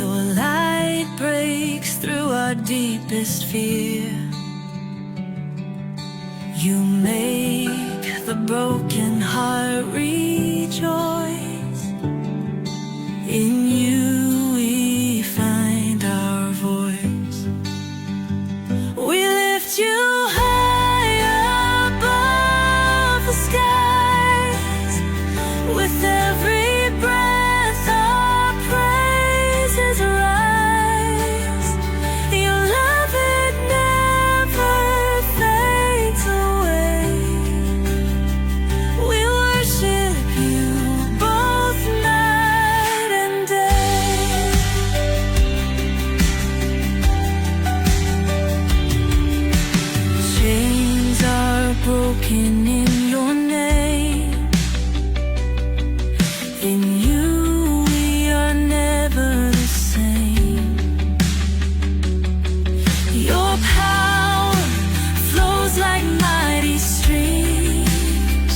Your light breaks through our deepest fear. You make the broken heart rejoice. In you we find our voice. We lift you high above the skies. With every breath our praises rise. Your love, it never fades away. We worship you both night and day. Chains are broken in your name. In you we are never the same. Your power flows like mighty streams,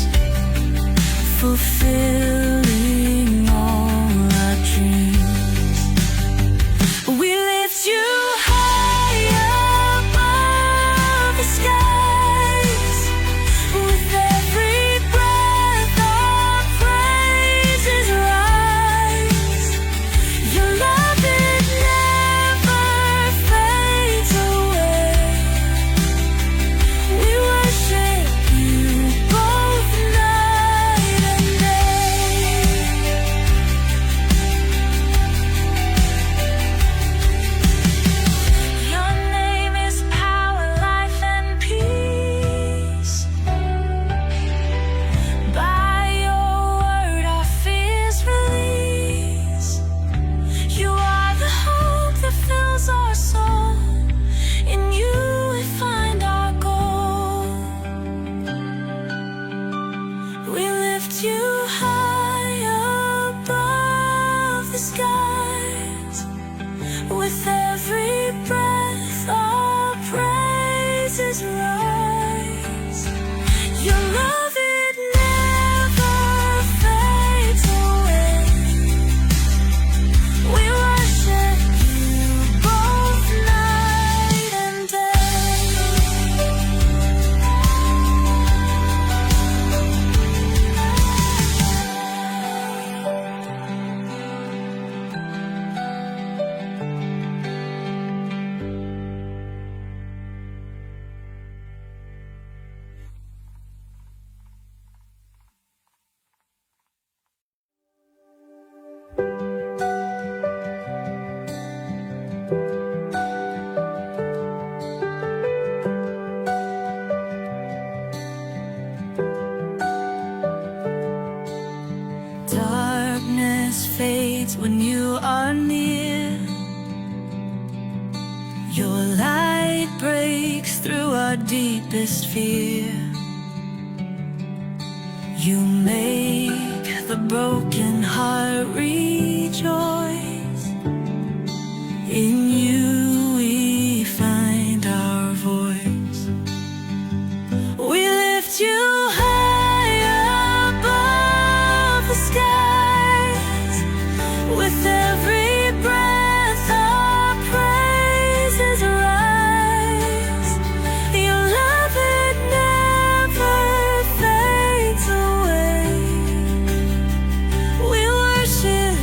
fulfilling all our dreams. We lift you high above the skies. With every breath our praises rise. Your love, it never fades away. We worship you both night and day. Your name is power, life, and peace. By your word our fears release. You are the hope that fills our soul. In you we find our goal. We lift you high above the skies. With every breath our praises rise. Your love, it never fades away. We worship you both night and day. Darkness fades when you are near. Your light breaks through our deepest fear. You make the broken heart rejoice. In you we find our voice. We lift you high above the skies. With every breath our praises rise. Your love, it never fades away. We worship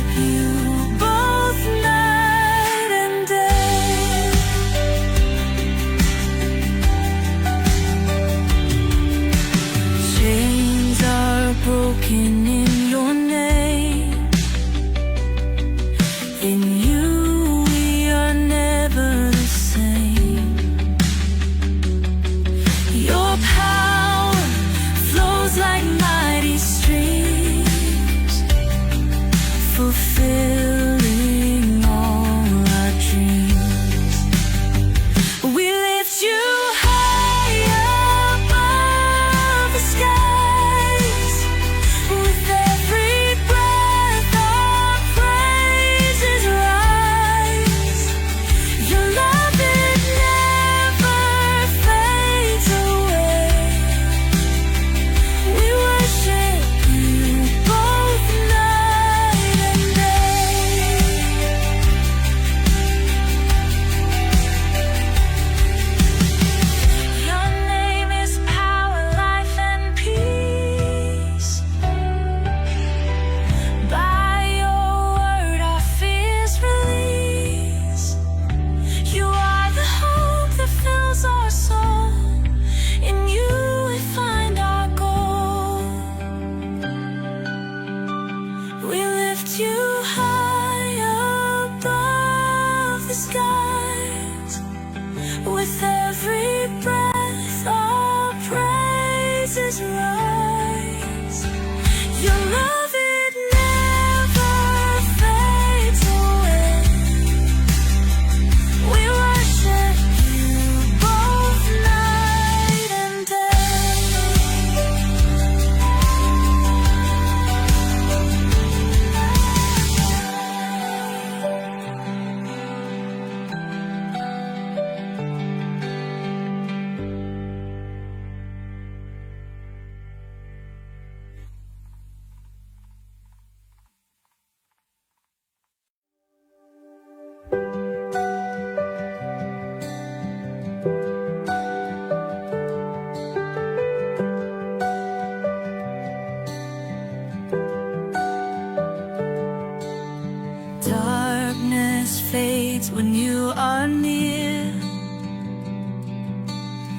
fades when you are near.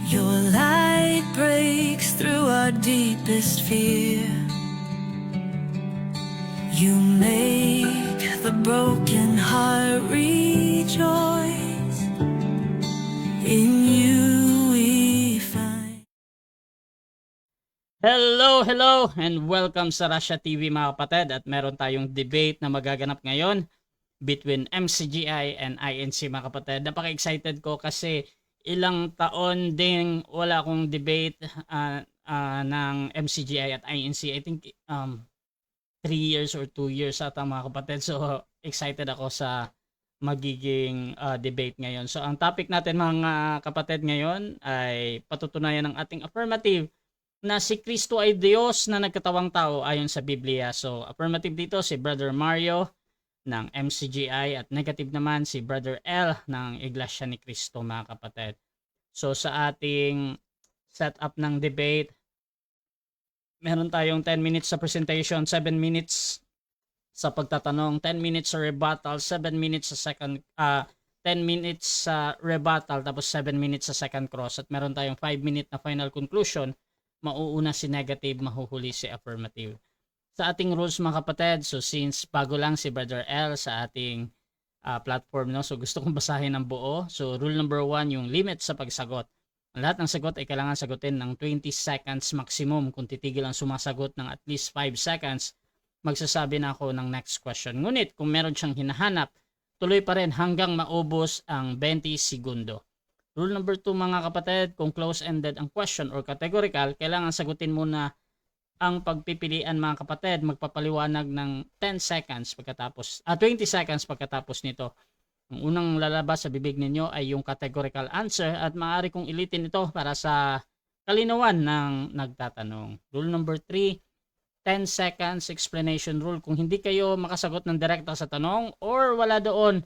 Your light breaks through our deepest fear. You make the broken heart rejoice. In you we find. Hello, and welcome sa Russia TV mga kapatid, at meron tayong debate na magaganap ngayon between MCGI and INC mga kapatid. Napaka-excited ko kasi ilang taon ding wala akong debate ng MCGI at INC. I think 3 years or 2 years ata mga kapatid. So excited ako sa magiging debate ngayon. So ang topic natin mga kapatid ngayon ay patutunayan ng ating affirmative na si Kristo ay Diyos na nagkatawang tao ayon sa Biblia. So affirmative dito si Brother Mario ng MCGI at negative naman si Brother L ng Iglesia ni Cristo mga kapatid. So sa ating setup ng debate, meron tayong 10 minutes sa presentation, 7 minutes sa pagtatanong, 10 minutes sa rebuttal, 7 minutes sa 10 minutes sa rebuttal, tapos 7 minutes sa second cross, at meron tayong 5 minute na final conclusion. Mauuna si negative, mahuhuli si affirmative. Sa ating rules mga kapatid, so since bago lang si Brother L sa ating platform, no, so gusto kong basahin ng buo. So rule number 1, yung limit sa pagsagot. Ang lahat ng sagot ay kailangan sagutin ng 20 seconds maximum. Kung titigil ang sumasagot ng at least 5 seconds, magsasabi na ako ng next question. Ngunit kung meron siyang hinahanap, tuloy pa rin hanggang maubos ang 20 segundo. Rule number 2 mga kapatid, kung close-ended ang question or categorical, kailangan sagutin muna ang pagpipilian mga kapatid. Magpapaliwanag ng 10 seconds pagkatapos, 20 seconds pagkatapos nito. Ang unang lalabas sa bibig ninyo ay yung categorical answer at maaari kong ilitin ito para sa kalinawan ng nagtatanong. Rule number 3, 10 seconds explanation rule. Kung hindi kayo makasagot ng direkta sa tanong or wala doon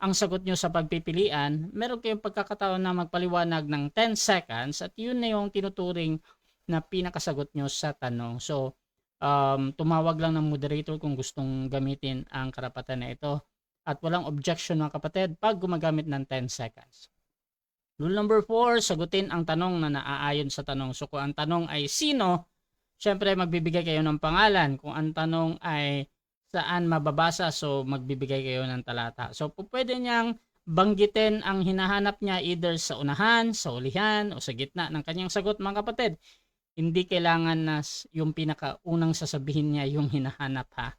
ang sagot nyo sa pagpipilian, meron kayong pagkakataon na magpaliwanag ng 10 seconds at yun na yung tinuturing na pinakasagot nyo sa tanong. So, tumawag lang ng moderator kung gustong gamitin ang karapatan na ito. At walang objection mga kapatid pag gumagamit ng 10 seconds. Rule number 4, sagutin ang tanong na naaayon sa tanong. So, kung ang tanong ay sino, syempre magbibigay kayo ng pangalan. Kung ang tanong ay saan mababasa, so magbibigay kayo ng talata. So pwede niyang banggitin ang hinahanap niya either sa unahan, sa ulihan, o sa gitna ng kanyang sagot mga kapatid. Hindi kailangan na yung pinakaunang sasabihin niya yung hinahanap ha.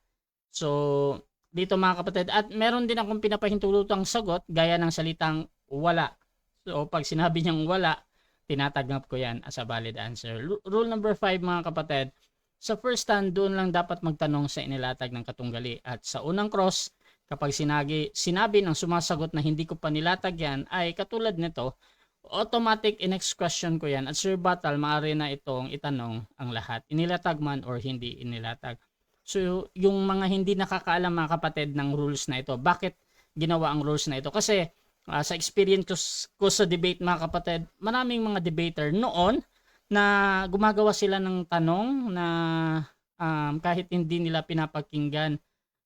So dito mga kapatid, at meron din akong pinapahintulutang sagot gaya ng salitang wala. So pag sinabi niyang wala, tinatanggap ko yan as a valid answer. Rule number 5 mga kapatid, sa first stand, doon lang dapat magtanong sa inilatag ng katunggali. At sa unang cross, kapag sinabi ng sumasagot na hindi ko pa nilatag yan, ay katulad nito, automatic next question ko yan. At sa rebuttal, maaari na itong itanong ang lahat. Inilatag man or hindi inilatag. So, yung mga hindi nakakaalam mga kapatid ng rules na ito, bakit ginawa ang rules na ito? Kasi sa experience ko sa debate mga kapatid, maraming mga debater noon, na gumagawa sila ng tanong na kahit hindi nila pinapakinggan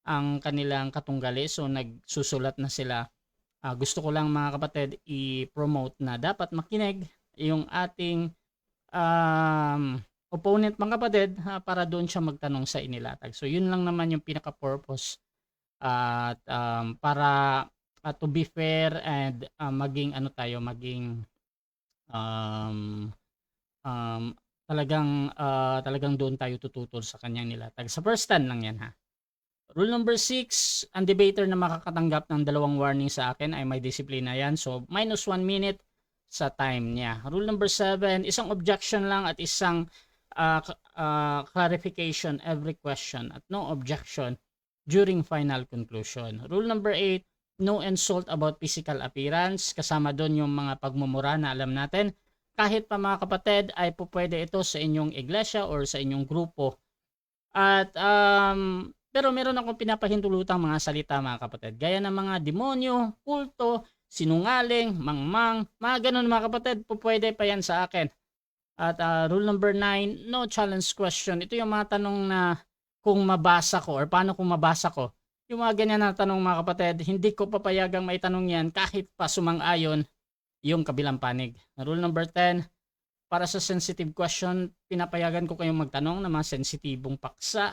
ang kanilang katunggali, so nagsusulat na sila. Gusto ko lang mga kapatid i-promote na dapat makinig yung ating opponent mga kapatid para doon siya magtanong sa inilatag. So yun lang naman yung pinaka-purpose at para to be fair and maging talagang doon tayo tututol sa kanyang nilatag. Sa first stand lang yan ha. Rule number 6, ang debater na makakatanggap ng 2 warning sa akin ay may disiplina yan. So minus 1 minute sa time niya. Rule number 7, isang objection lang at isang clarification every question at no objection during final conclusion. Rule number 8, no insult about physical appearance. Kasama doon yung mga pagmumura na alam natin. Kahit pa mga kapatid ay pwede ito sa inyong iglesia or sa inyong grupo. At pero meron akong pinapahintulutang mga salita mga kapatid. Gaya ng mga demonyo, kulto, sinungaling, mangmang, mga ganun mga kapatid, pwede pa yan sa akin. At rule number 9, no challenge question. Ito yung mga tanong na kung mabasa ko or paano kung mabasa ko Yung mga ganyan na tanong mga kapatid, hindi ko papayagang may tanong yan kahit pa sumang-ayon yung kabilang panig. Rule number 10, para sa sensitive question, pinapayagan ko kayong magtanong ng mga sensitibong paksa.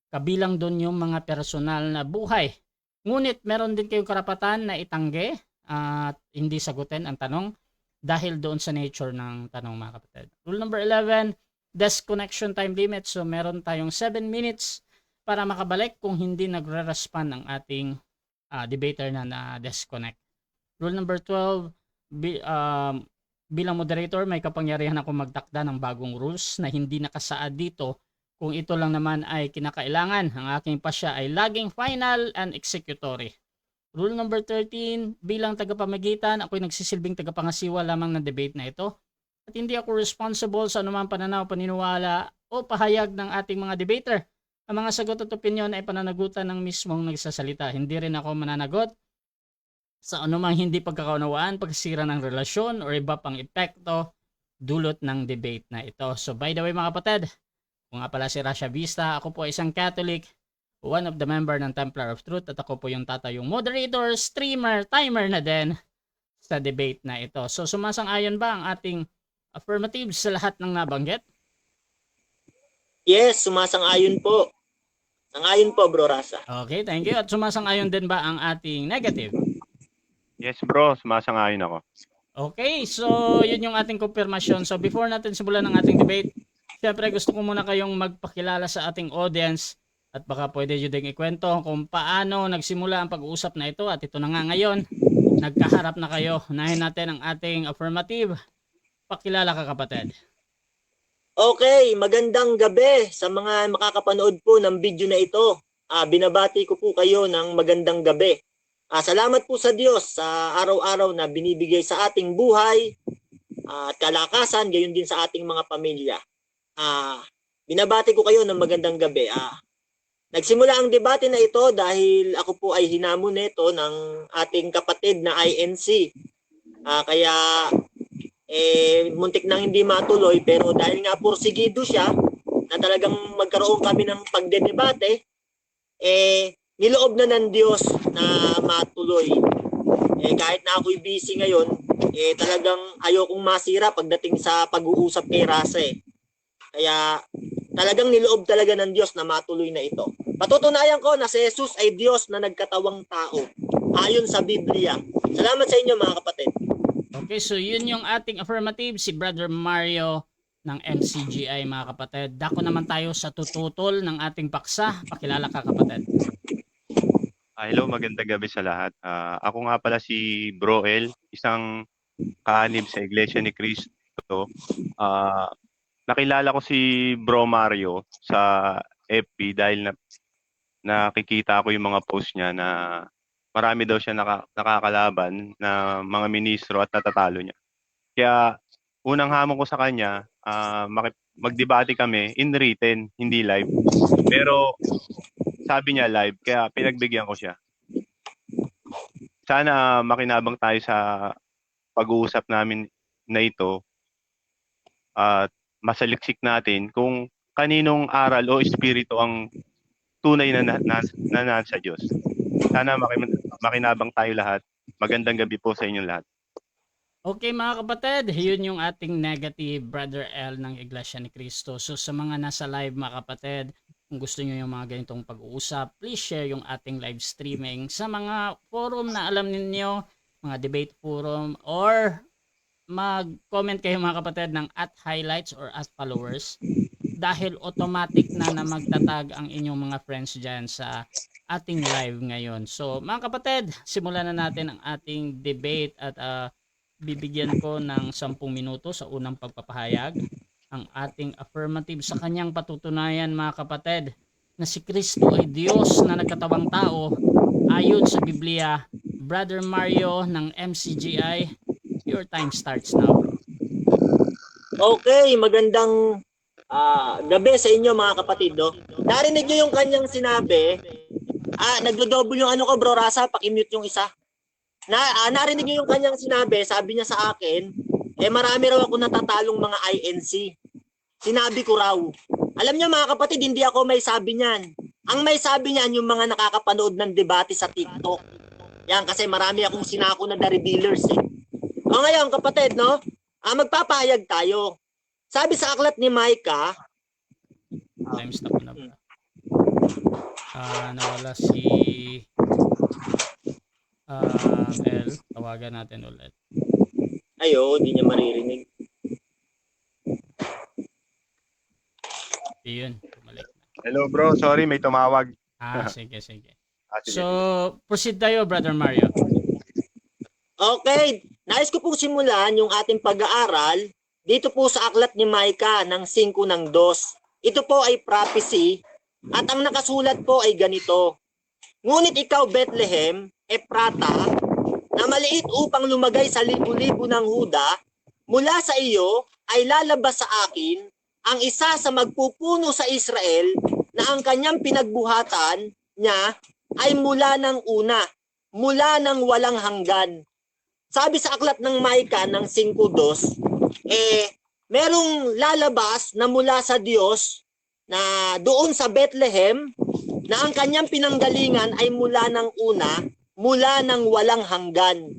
Kabilang doon yung mga personal na buhay. Ngunit meron din kayong karapatan na itanggi at hindi sagutin ang tanong dahil doon sa nature ng tanong mga kapatid. Rule number 11, disconnection time limit. So meron tayong 7 minutes para makabalik kung hindi nagre-respond ang ating debater na na-disconnect. Rule number 12, bilang moderator, may kapangyarihan ako magtakda ng bagong rules na hindi nakasaad dito kung ito lang naman ay kinakailangan. Ang aking pasya ay laging final and executory. Rule number 13, bilang tagapamagitan, ako'y nagsisilbing tagapangasiwa lamang ng debate na ito at hindi ako responsible sa anumang pananaw, paniniwala o pahayag ng ating mga debater. Ang mga sagot at opinyon ay pananagutan ng mismong nagsasalita. Hindi rin ako mananagot sa anumang hindi pagkakaunawaan, pagsisira ng relasyon o iba pang epekto dulot ng debate na ito. So by the way mga kapatid, kung nga pala si Rasha Vista, ako po ay isang Catholic, one of the member ng Templar of Truth at ako po yung tatayong moderator, streamer, timer na din sa debate na ito. So sumasang-ayon ba ang ating affirmative sa lahat ng nabanggit? Yes, sumasang-ayon po. Sang-ayon po, Bro Rasa. Okay, thank you. At sumasang-ayon din ba ang ating negative? Yes bro, sumasang-ayon ako. Okay, so yun yung ating confirmation. So before natin simulan ang ating debate, syempre gusto ko muna kayong magpakilala sa ating audience at baka pwede nyo ding ikwento kung paano nagsimula ang pag-uusap na ito at ito na nga ngayon, nagkaharap na kayo. Unahin natin ang ating affirmative. Pakilala ka kapatid. Okay, magandang gabi sa mga makakapanood po ng video na ito. Binabati ko po kayo ng magandang gabi. Salamat po sa Diyos sa araw-araw na binibigay sa ating buhay at kalakasan, gayon din sa ating mga pamilya. Binabati ko kayo ng magandang gabi. Nagsimula ang debate na ito dahil ako po ay hinamon nito ng ating kapatid na INC. Kaya muntik nang hindi matuloy, pero dahil nga porsigido siya na talagang magkaroon kami ng pagdedebate, niloob na ng Diyos na matuloy. Kahit na ako'y busy ngayon, talagang ayokong masira pagdating sa pag-uusap kay Rase. Kaya talagang niloob talaga ng Diyos na matuloy na ito. Patutunayan ko na si Jesus ay Diyos na nagkatawang tao ayon sa Biblia. Salamat sa inyo mga kapatid. Okay, so yun yung ating affirmative, si Brother Mario ng MCGI mga kapatid. Dako naman tayo sa tututol ng ating paksa. Pakilala ka kapatid. Hello, magandang gabi sa lahat. Ako nga pala si Bro El, isang kaanib sa Iglesia ni Cristo. Nakilala ko si Bro Mario sa FB dahil nakikita ko yung mga post niya na marami daw siya nakakalaban na mga ministro at natatalo niya. Kaya unang hamon ko sa kanya, magdebate kami in written, hindi live. Pero sabi niya live, kaya pinagbigyan ko siya. Sana makinabang tayo sa pag-uusap namin na ito at masaliksik natin kung kaninong aral o espiritu ang tunay na nasa Diyos. Sana makinabang tayo lahat. Magandang gabi po sa inyong lahat. Okay mga kapatid, yun yung ating negative Brother L ng Iglesia ni Cristo. So sa mga nasa live mga kapatid, kung gusto nyo yung mga ganitong pag-uusap, please share yung ating live streaming sa mga forum na alam ninyo, mga debate forum, or mag-comment kayo mga kapatid ng @highlights or @followers dahil automatic na magtatag ang inyong mga friends dyan sa ating live ngayon. So mga kapatid, simulan na natin ang ating debate at bibigyan ko ng 10 minuto sa unang pagpapahayag ang ating affirmative sa kanyang patutunayan mga kapatid na si Kristo ay Diyos na nagkatawang tao ayon sa Biblia. Brother Mario ng MCGI, your time starts now bro. Okay, magandang gabi sa inyo mga kapatid. No? Narinig nyo yung kanyang sinabi. Nagdo-double yung ano ko Bro Rasa, paki-mute yung isa. Narinig nyo yung kanyang sinabi, sabi niya sa akin, marami raw ako natatalong mga INC. Sinabi ko raw. Alam niyo mga kapatid, hindi ako may sabi niyan. Ang may sabi niyan yung mga nakakapanood ng debate sa TikTok. Yan, kasi marami akong sinako na the revealers eh. O ngayon, kapatid, no? Magpapahayag tayo. Sabi sa aklat ni Micah, Time stop na ba? Nawala si L. Tawagan natin ulit. ayo, hindi niya maririnig. Yun, bumalik na. Hello bro, sorry may tumawag. Sige, sige. Sige. So, proceed tayo, Brother Mario. Okay, nais ko pong simulan yung ating pag-aaral dito po sa aklat ni Micah ng 5:2. Ito po ay prophecy at ang nakasulat po ay ganito. Ngunit ikaw, Bethlehem, Ephrata, na maliit upang lumagay sa libu-libo ng Huda, mula sa iyo ay lalabas sa akin ang isa sa magpupuno sa Israel na ang kanyang pinagbuhatan niya ay mula ng una, mula ng walang hanggan. Sabi sa aklat ng Micah ng 5:2, merong lalabas na mula sa Diyos na doon sa Bethlehem na ang kanyang pinanggalingan ay mula ng una, mula ng walang hanggan.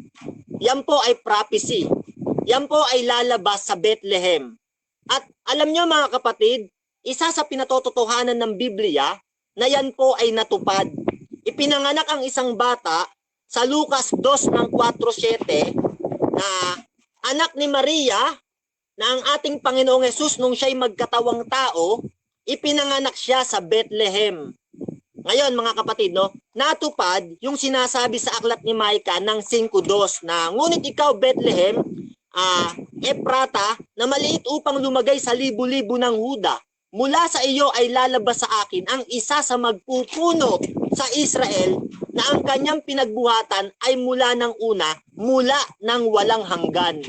Yan po ay prophecy. Yan po ay lalabas sa Bethlehem. At alam nyo mga kapatid, isa sa pinatototohanan ng Biblia na yan po ay natupad. Ipinanganak ang isang bata sa Lucas 2:4-7 na anak ni Maria na ang ating Panginoong Hesus nung siya'y magkatawang tao, ipinanganak siya sa Bethlehem. Ngayon mga kapatid, no, natupad yung sinasabi sa aklat ni Micah ng 5:2 na ngunit ikaw Bethlehem, Ephrata, na maliit upang lumagay sa libu-libo ng Huda, mula sa iyo ay lalabas sa akin ang isa sa magpupuno sa Israel na ang kanyang pinagbuhatan ay mula ng una, mula ng walang hanggan.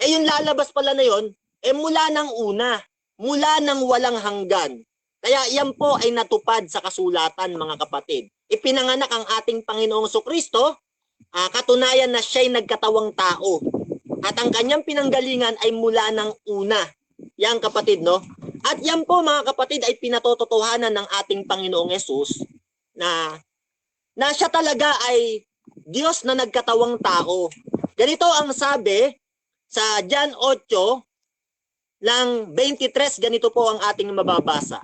Yung lalabas pala na yon, mula ng una, mula ng walang hanggan. Kaya yan po ay natupad sa kasulatan mga kapatid. Ipinanganak ang ating Panginoong Jesucristo, katunayan na siya'y nagkatawang tao. At ang kanyang pinanggalingan ay mula ng una. Yan kapatid, no? At yan po mga kapatid ay pinatototohanan ng ating Panginoong Hesus na siya talaga ay Diyos na nagkatawang tao. Ganito ang sabi sa John 8 ng 23, ganito po ang ating mababasa.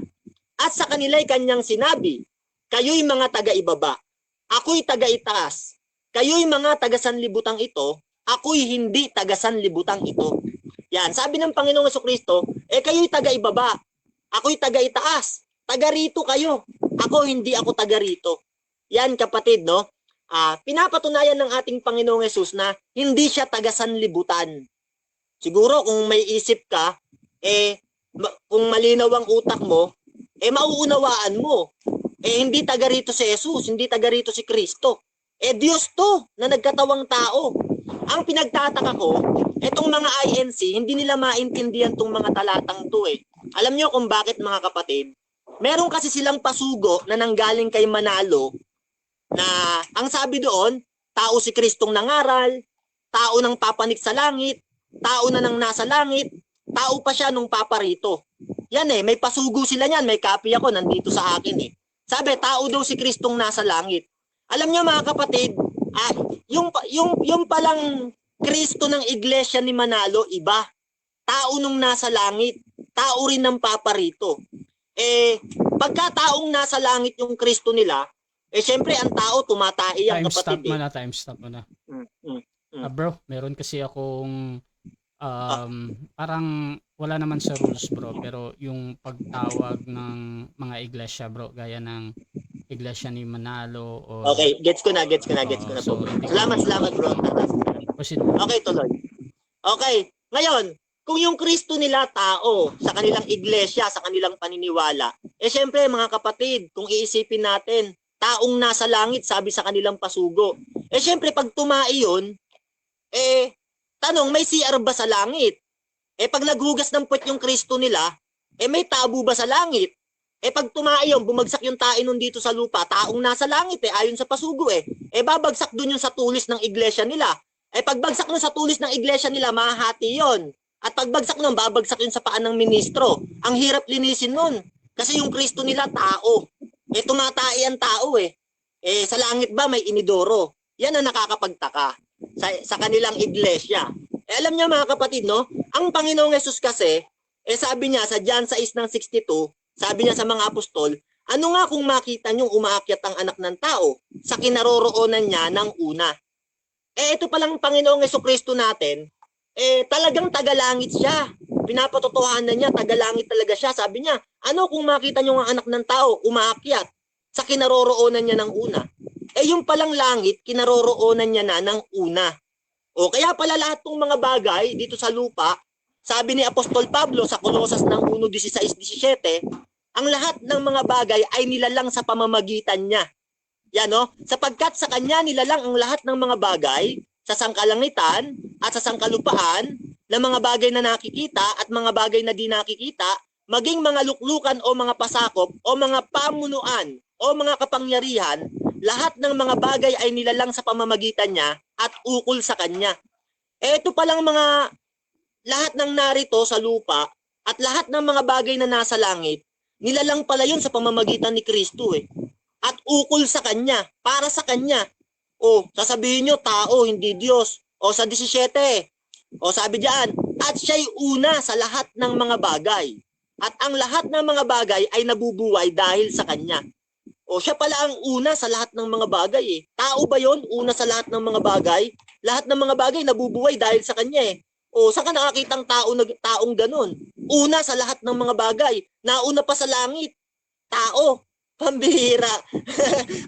At sa kanila'y kanyang sinabi, kayo'y mga taga-ibaba, ako'y taga-itaas. Kayo'y mga taga-sanlibutang ito, ako'y hindi taga-sanlibutang ito. Yan, sabi ng Panginoong Jesucristo, kayo'y taga-ibaba, ako'y taga-itaas. Taga-rito kayo, hindi ako taga-rito. Yan kapatid, no? Pinapatunayan ng ating Panginoong Hesus na hindi siya taga-sanlibutan. Siguro kung may isip ka, kung malinaw ang utak mo, mauunawaan mo. Hindi taga rito si Jesus, hindi taga rito si Kristo. Diyos to na nagkatawang tao. Ang pinagtataka ko, itong mga INC, hindi nila maintindihan tong mga talatang to Alam nyo kung bakit mga kapatid? Meron kasi silang pasugo na nanggaling kay Manalo na ang sabi doon, tao si Kristong nangaral, tao nang papanik sa langit, tao na nang nasa langit, tao pa siya nung paparito. Yan may pasugo sila niyan, may copy ako nandito sa akin Sabi, tao daw si Kristong nasa langit. Alam niyo mga kapatid, yung palang Kristo ng iglesia ni Manalo, iba. Tao nung nasa langit, tao rin ng paparito. Pagka taong nasa langit yung Kristo nila, syempre ang tao tumatai ang kapatid. Time stop mo na. Bro, meron kasi akong parang wala naman sa rules bro, pero yung pagtawag ng mga iglesia bro, gaya ng iglesia ni Manalo o Okay, gets ko na so, po. Salamat bro. Okay, tuloy. Okay, ngayon, kung yung Kristo nila tao sa kanilang iglesia, sa kanilang paniniwala, syempre mga kapatid, kung iisipin natin, taong nasa langit sabi sa kanilang pasugo. Syempre pag tumai yun, tanong, may CR ba sa langit? Pag naghugas ng puwet yung Kristo nila, may tabo ba sa langit? Pag tumai yun, bumagsak yung tae nun dito sa lupa, taong nasa langit ayon sa pasugo babagsak dun yung sa tulis ng iglesia nila. Pagbagsak nun sa tulis ng iglesia nila, mahahati yon. At pagbagsak nun, babagsak yun sa paan ng ministro. Ang hirap linisin nun. Kasi yung Kristo nila, tao. tumatai ang tao eh. Sa langit ba may inidoro? Yan ang nakakapagtaka sa kanilang iglesia. Alam niyo mga kapatid, no? Ang Panginoong Hesus kasi, sabi niya sa John 6:62, sabi niya sa mga apostol, ano nga kung makita niyong umaakyat ang anak ng tao sa kinaroroonan niya ng una? Ito palang Panginoong Hesukristo natin, talagang tagalangit siya. Pinapatotohanan niya, tagalangit talaga siya. Sabi niya, ano kung makita niyo ang anak ng tao umaakyat sa kinaroroonan niya ng una? Yung palang langit, kinaroroonan niya na ng una. O kaya pala lahat ng mga bagay dito sa lupa, sabi ni Apostol Pablo sa Colosas ng 1:16-17, ang lahat ng mga bagay ay nilalang sa pamamagitan niya. Yan no? Sapagkat sa kanya nilalang ang lahat ng mga bagay sa sangkalangitan at sa sangkalupaan na mga bagay na nakikita at mga bagay na di nakikita, maging mga luklukan o mga pasakop o mga pamunuan o mga kapangyarihan, lahat ng mga bagay ay nilalang sa pamamagitan niya at ukol sa kanya. Ito palang mga lahat ng narito sa lupa at lahat ng mga bagay na nasa langit, nilalang pala yun sa pamamagitan ni Kristo at ukol sa kanya, para sa kanya. Sasabihin nyo, tao, hindi Diyos. Sa 17, sabi diyan, at siya'y una sa lahat ng mga bagay. At ang lahat ng mga bagay ay nabubuhay dahil sa kanya. Siya pala ang una sa lahat ng mga bagay Tao ba yon? Una sa lahat ng mga bagay? Lahat ng mga bagay nabubuhay dahil sa kanya saan ka nakakitang taong ganun? Una sa lahat ng mga bagay. Nauna pa sa langit. Tao. Pambihira.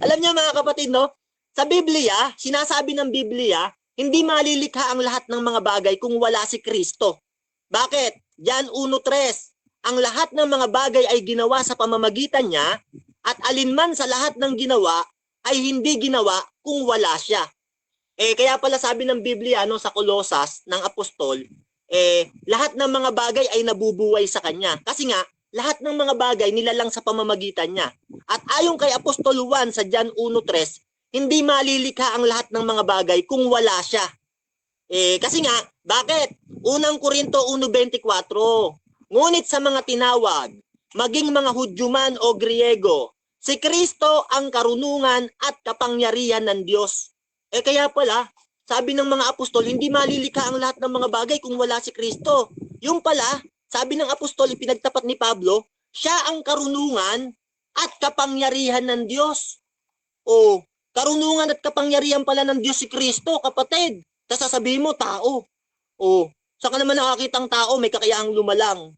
Alam niyo mga kapatid, no? Sa Biblia, sinasabi ng Biblia, hindi malilikha ang lahat ng mga bagay kung wala si Kristo. Bakit? Jan 1:3. Ang lahat ng mga bagay ay ginawa sa pamamagitan niya at alinman sa lahat ng ginawa ay hindi ginawa kung wala siya. Kaya pala sabi ng Biblia sa Colosas ng apostol, lahat ng mga bagay ay nabubuhay sa kanya. Kasi nga, lahat ng mga bagay nilalang sa pamamagitan niya. At ayon kay Apostol Juan sa Jan 1:3, hindi malilikha ang lahat ng mga bagay kung wala siya. Kasi nga, bakit? Unang Korinto 1:24, ngunit sa mga tinawag, maging mga Hudyo man o Griego, si Kristo ang karunungan at kapangyarihan ng Diyos. Kaya pala, sabi ng mga apostol, hindi malilikha ang lahat ng mga bagay kung wala si Kristo. Yung pala, sabi ng apostol, ipinagtapat ni Pablo, siya ang karunungan at kapangyarihan ng Diyos. Karunungan at kapangyarihan pala ng Diyos si Kristo, kapatid. Tapos sasabihin mo, tao. Saan ka naman nakakitang tao, may kakayahang lumalang.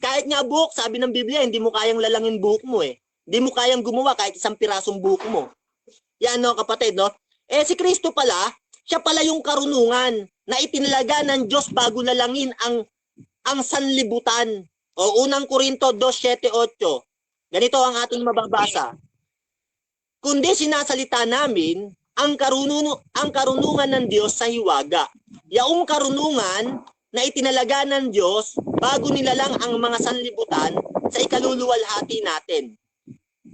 Kahit nga buhok, sabi ng Biblia, hindi mo kayang lalangin buhok mo Hindi mo kayang gumawa kahit isang pirasong buhok mo. Yan no, kapatid, no? Si Kristo pala, siya pala yung karunungan na itinalaga ng Diyos bago lalangin ang sanlibutan. Unang Korinto 2:7-8. Ganito ang ating mababasa. Kundi sinasalita namin ang karunungan ng Diyos sa hiwaga. Yaong karunungan na itinalaga ng Diyos bago nilalang ang mga sanlibutan sa ikaluluwalhati natin.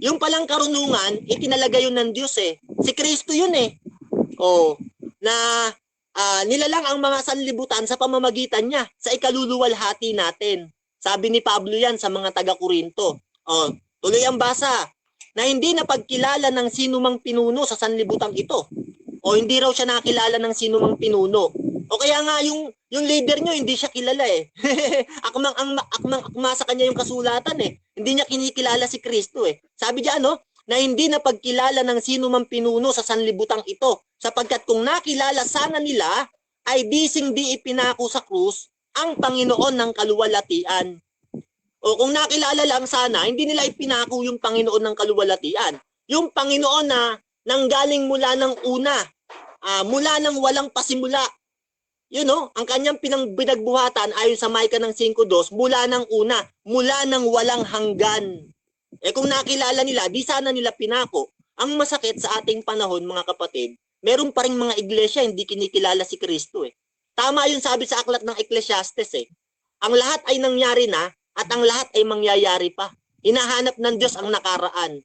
Yung palang karunungan, itinalaga yun ng Diyos Si Kristo yun na nilalang ang mga sanlibutan sa pamamagitan niya sa ikaluluwalhati natin. Sabi ni Pablo yan sa mga taga-Korinto. Tuloy ang basa. Na hindi napagkilala ng sinumang pinuno sa sanlibutang ito. Hindi raw siya nakilala ng sinumang pinuno. Kaya nga yung leader nyo, hindi siya kilala akmang sa kanya yung kasulatan Hindi niya kinikilala si Kristo Sabi diyan na hindi napagkilala ng sinumang pinuno sa sanlibutang ito. Sapagkat kung nakilala sana nila, ay dising-di ipinako sa krus ang Panginoon ng kaluwalhatian. Kung nakilala lang sana, hindi nila ipinako yung Panginoon ng kaluwalhatian. Yung Panginoon na nanggaling mula ng una, mula ng walang pasimula. Ang kanyang pinagbuhatan ayon sa Micah 5:2, mula ng una, mula ng walang hanggan. Kung nakilala nila, di sana nila pinako. Ang masakit sa ating panahon, mga kapatid, meron pa ring mga iglesia hindi kinikilala si Kristo Tama yung sabi sa aklat ng Ecclesiastes Ang lahat ay nangyari na at ang lahat ay mangyayari pa. Hinahanap ng Diyos ang nakaraan.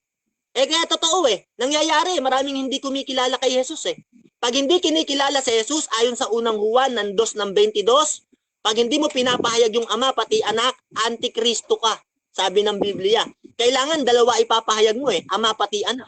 Kaya totoo nangyayari. Maraming hindi kumikilala kay Jesus Pag hindi kinikilala si Jesus, ayon sa unang Juan ng 2:22, pag hindi mo pinapahayag yung Ama pati Anak, antikristo ka. Sabi ng Biblia. Kailangan dalawa ipapahayag mo Ama pati anak.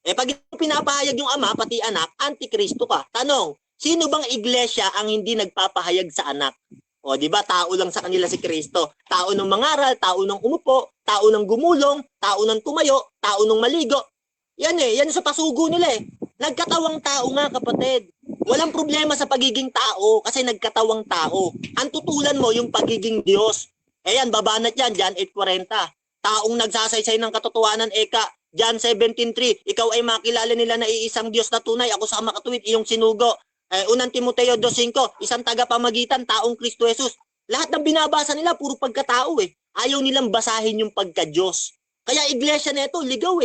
Pag pinapahayag yung Ama pati anak, antikristo ka. Tanong, sino bang iglesia ang hindi nagpapahayag sa anak? O, di ba? Tao lang sa kanila si Kristo. Tao ng mangaral, tao ng umupo, tao ng gumulong, tao ng tumayo, tao ng maligo. Yan yan sa pasugo nila Nagkatawang tao nga, kapatid. Walang problema sa pagiging tao kasi nagkatawang tao. Ang tutulan mo yung pagiging Diyos. Yan, babanat yan, John 8:40. Taong nagsasaysay ng katotohanan, Eka, John 17:3. Ikaw ay makilala nila na iisang Diyos na tunay. Ako sa makatuwid, iyong sinugo. Unang Timoteo 2:5, isang tagapamagitan, taong Kristo Jesus. Lahat ng binabasa nila, puro pagkatao Ayaw nilang basahin yung pagka-Diyos. Kaya iglesia na ito, ligaw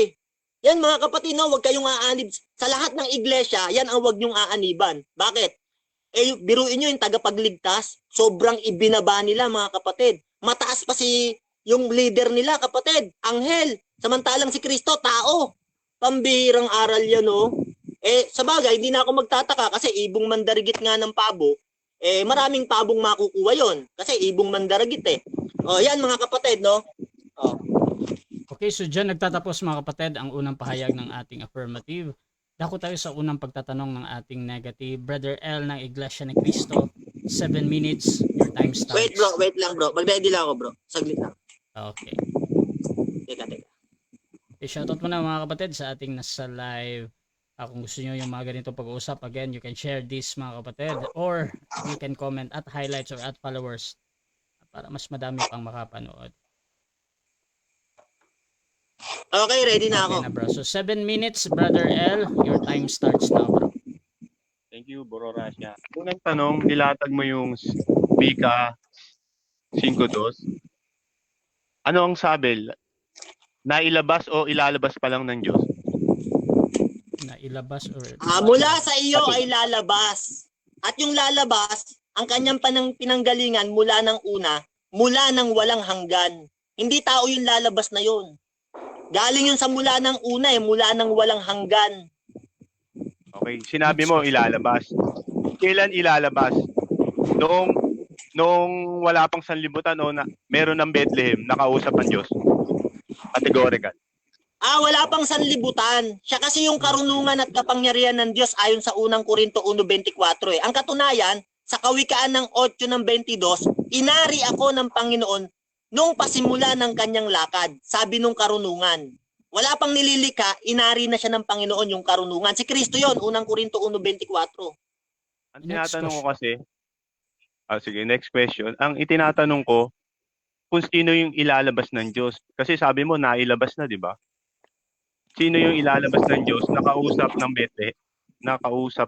Yan mga kapatid, no, huwag kayong aanib. Sa lahat ng iglesia, yan ang huwag niyong aaniban. Bakit? Biruin nyo yung tagapagligtas, sobrang ibinaba nila mga kapatid. Mataas pa yung leader nila kapatid, anghel. Samantalang si Kristo, tao. Pambihirang aral yan, no? Sa bagay, hindi na ako magtataka kasi ibong mandarigit nga ng pabo, maraming pabong makukuha yon kasi ibong mandarigit yan mga kapatid, no? Okay, so dyan nagtatapos mga kapatid ang unang pahayag ng ating affirmative. Dako tayo sa unang pagtatanong ng ating negative. Brother L ng Iglesia ni Cristo, 7 minutes, your time starts. Wait lang bro. Mag-ready lang ako bro. Saglit lang. Okay. Teka. Shoutout mo na mga kapatid sa ating nasa live. Kung gusto nyo yung mga ganito pag-uusap, again, you can share this mga kapatid or you can comment at highlights or at followers para mas madami pang makapanood. Okay, ready na ako. Okay na bro. So 7 minutes, Brother L. Your time starts now bro. Thank you, Bro Rasha. Unang tanong, nilatag mo yung Mika 5:2. Ano ang sabi? Nailabas o ilalabas pa lang ng Diyos? Nailabas or... Mula sa iyo ay lalabas. At yung lalabas, ang kanyang pinanggalingan mula ng una, mula ng walang hanggan. Hindi tao yung lalabas na yun. Galing yun sa mula ng una mula ng walang hanggan. Okay, sinabi mo ilalabas. Kailan ilalabas? Noong wala pang sanlibutan o meron ng Bethlehem, nakausap ang Diyos. Categorical. Wala pang sanlibutan. Siya kasi yung karunungan at kapangyarihan ng Diyos ayon sa unang Korinto 1:24 Ang katunayan, sa Kawikaan ng 8 ng 22, inari ako ng Panginoon nung pasimula ng kanyang lakad. Sabi nung karunungan. Wala pang nililika, inari na siya ng Panginoon yung karunungan. Si Kristo yon, unang Korinto 1:24. Ang tinatanong ko kasi, sige, next question. Ang itinatanong ko, kung sino yung ilalabas ng Diyos. Kasi sabi mo, nailabas na, di ba? Sino yung ilalabas ng Diyos? Nakausap ng Bethlehem. Nakausap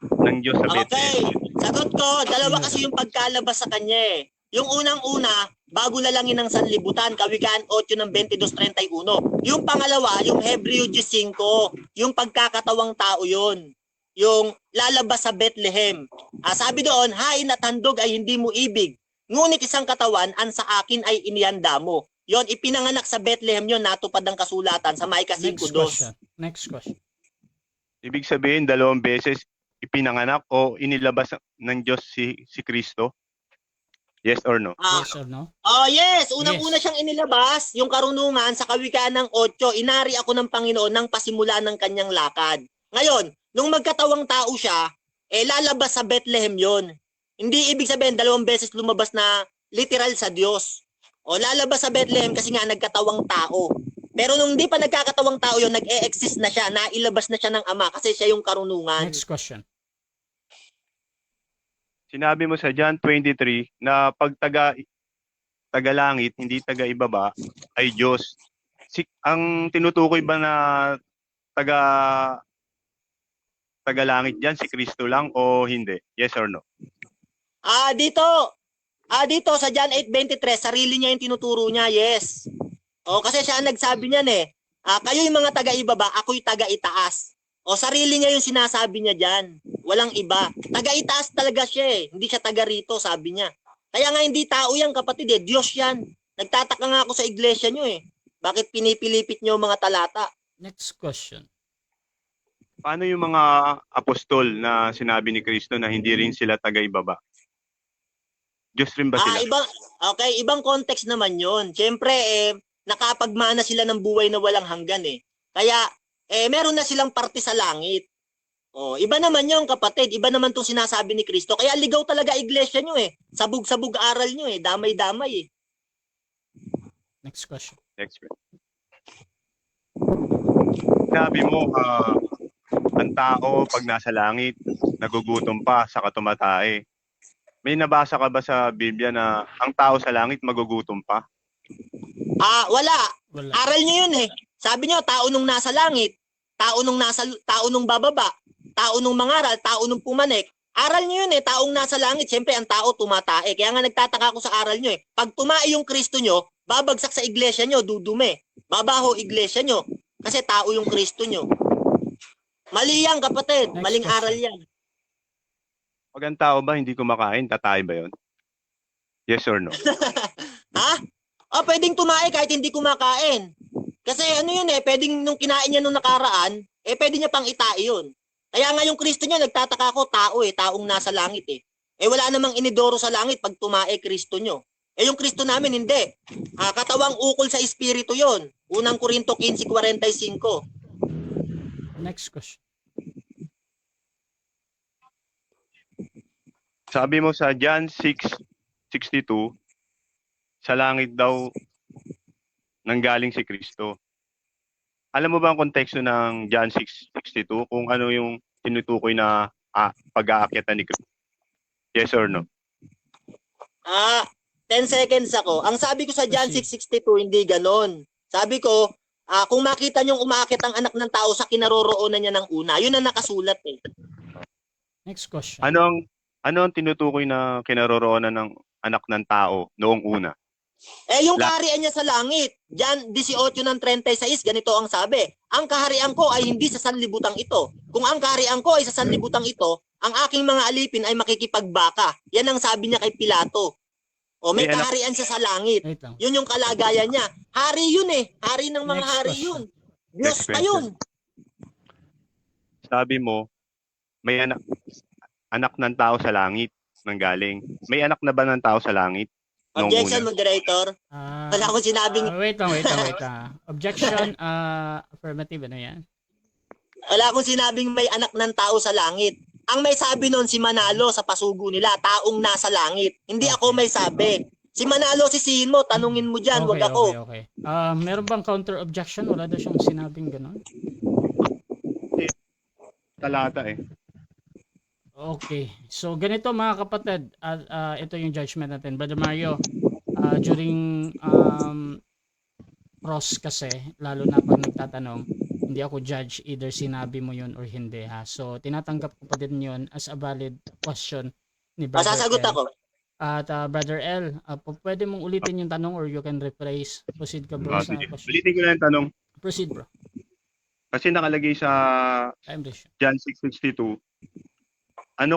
ng Diyos sa Bethlehem. Okay, sagot ko, dalawa kasi yung pagkalabas sa kanya Yung unang-una, bago lalangin ng sanlibutan, Kawikaan 8 ng 22-31. Yung pangalawa, yung Hebreo 10:5, yung pagkakatawang tao yon. Yung lalabas sa Bethlehem. Sabi doon, hain at handog ay hindi mo ibig. Ngunit isang katawan, ang sa akin ay inihanda mo. Yon, ipinanganak sa Bethlehem yon, natupad ang kasulatan sa Maika 5:2. Next question. Ibig sabihin, 2 beses ipinanganak o inilabas ng Diyos si Kristo? Yes or no? Yes or no? Yes. Unang-una siyang inilabas, yung karunungan sa Kawikaan ng 8, inari ako ng Panginoon nang pasimula ng kanyang lakad. Ngayon, nung magkatawang tao siya, lalabas sa Bethlehem yon. Hindi ibig sabihin 2 beses lumabas na literal sa Diyos. Lalabas sa Bethlehem kasi nga nagkatawang tao. Pero nung hindi pa nagkakatawang tao yon, nag-e-exist na siya, nailabas na siya ng Ama kasi siya yung karunungan. Next question. Sinabi mo sa John 23 na pag taga-langit, hindi taga-ibaba, ay Diyos. Ang tinutukoy ba na taga-langit dyan, si Kristo lang o hindi? Yes or no? Dito sa John 8:23, sarili niya yung tinuturo niya, yes. Kasi siya ang nagsabi niyan kayo yung mga taga-ibaba, ako'y taga-itaas. Sarili niya yung sinasabi niya dyan. Walang iba. Taga-itaas talaga siya hindi siya taga rito, sabi niya. Kaya nga hindi tao yan, kapatid Diyos yan. Nagtataka nga ako sa iglesia niyo Bakit pinipilipit niyo mga talata? Next question. Paano yung mga apostol na sinabi ni Kristo na hindi rin sila taga-ibaba? Diyos rin ba sila? Ibang context naman yon. Siyempre, nakapagmana sila ng buhay na walang hanggan eh. Kaya, meron na silang parte sa langit. Iba naman yung kapatid. Iba naman itong sinasabi ni Kristo. Kaya ligaw talaga iglesia nyo eh. Sabog-sabog aral nyo eh. Damay-damay eh. Next question. Next question. Sabi mo, ang tao pag nasa langit, nagugutom pa, saka tumatae. May nabasa ka ba sa Biblia na ang tao sa langit magugutom pa? Wala. Wala. Aral nyo yun eh. Sabi nyo, tao nung nasa langit, tao nung bababa, tao nung mangaral, tao nung pumanik. Aral nyo yun eh, taong nasa langit, siyempre ang tao tumatae. Kaya nga nagtataka ako sa aral nyo eh. Pag tumae yung Kristo nyo, babagsak sa iglesia nyo, dudume. Babaho iglesia nyo. Kasi tao yung Kristo nyo. Mali yan kapatid, Next maling question. aral yan. Pag ang tao ba hindi kumakain, tatay ba yun? Yes or no? Ha? Pwedeng tumae kahit hindi kumakain. Kasi ano yun eh, pwedeng nung kinain niya nung nakaraan, pwede niya pang itai yun. Kaya nga yung Kristo niya, nagtataka ko, tao eh, taong nasa langit eh. Wala namang inidoro sa langit pag tumae Kristo nyo. Yung Kristo namin, hindi. Katawang ukol sa Espiritu yon. Unang Korinto 15:45. Next question. Sabi mo sa John 6:62, sa langit daw nanggaling si Kristo. Alam mo ba ang konteksto ng John 6:62 kung ano yung tinutukoy na pag-aakyatan ni Kristo? Yes or no? 10 seconds ako. Ang sabi ko sa John 6:62, hindi ganon. Sabi ko, kung makita niyong umaakit ang anak ng tao sa kinaroroonan niya ng una, yun ang nakasulat eh. Next question. Ano ang tinutukoy na kinaroroonan ng anak ng tao noong una? Yung kaharian niya sa langit. Diyan 18:36, ganito ang sabi. Ang kaharian ko ay hindi sa sanlibutang ito. Kung ang kaharian ko ay sa sanlibutang ito, ang aking mga alipin ay makikipagbaka. Yan ang sabi niya kay Pilato. May kaharian siya sa langit. Wait lang. Yun yung kalagayan niya. Hari yun eh. Hari ng mga Next hari question. yun. Diyos Next pa yun. Sabi mo, may anak ng tao sa langit nanggaling. May anak na ba ng tao sa langit? Noong Objection, una? moderator. Wala akong sinabing Wait lang. Objection, affirmative, ano yan? Wala akong sinabing may anak ng tao sa langit. Ang may sabi noon si Manalo sa pasugo nila, taong nasa langit. Hindi ako may sabi. Si Manalo, sisihin mo, tanungin mo dyan, wag ako. Okay. Meron bang counter objection? Wala daw siyang sinabing gano'n? Talata eh. Okay. So, ganito mga kapatid. Ito yung judgment natin. Brother Mario, during cross kasi, lalo na pag nagtatanong, hindi ako judge either sinabi mo yun or hindi ha. So, tinatanggap ko pa din yun as a valid question ni Brother Masasagot L. ako. At Brother L, pwede mong ulitin yung tanong or you can rephrase. Proceed ka bro sa Sige. question. Ulitin ko lang yung tanong. Proceed bro. Kasi nakalagay sa Time restriction. John 6:62. Ano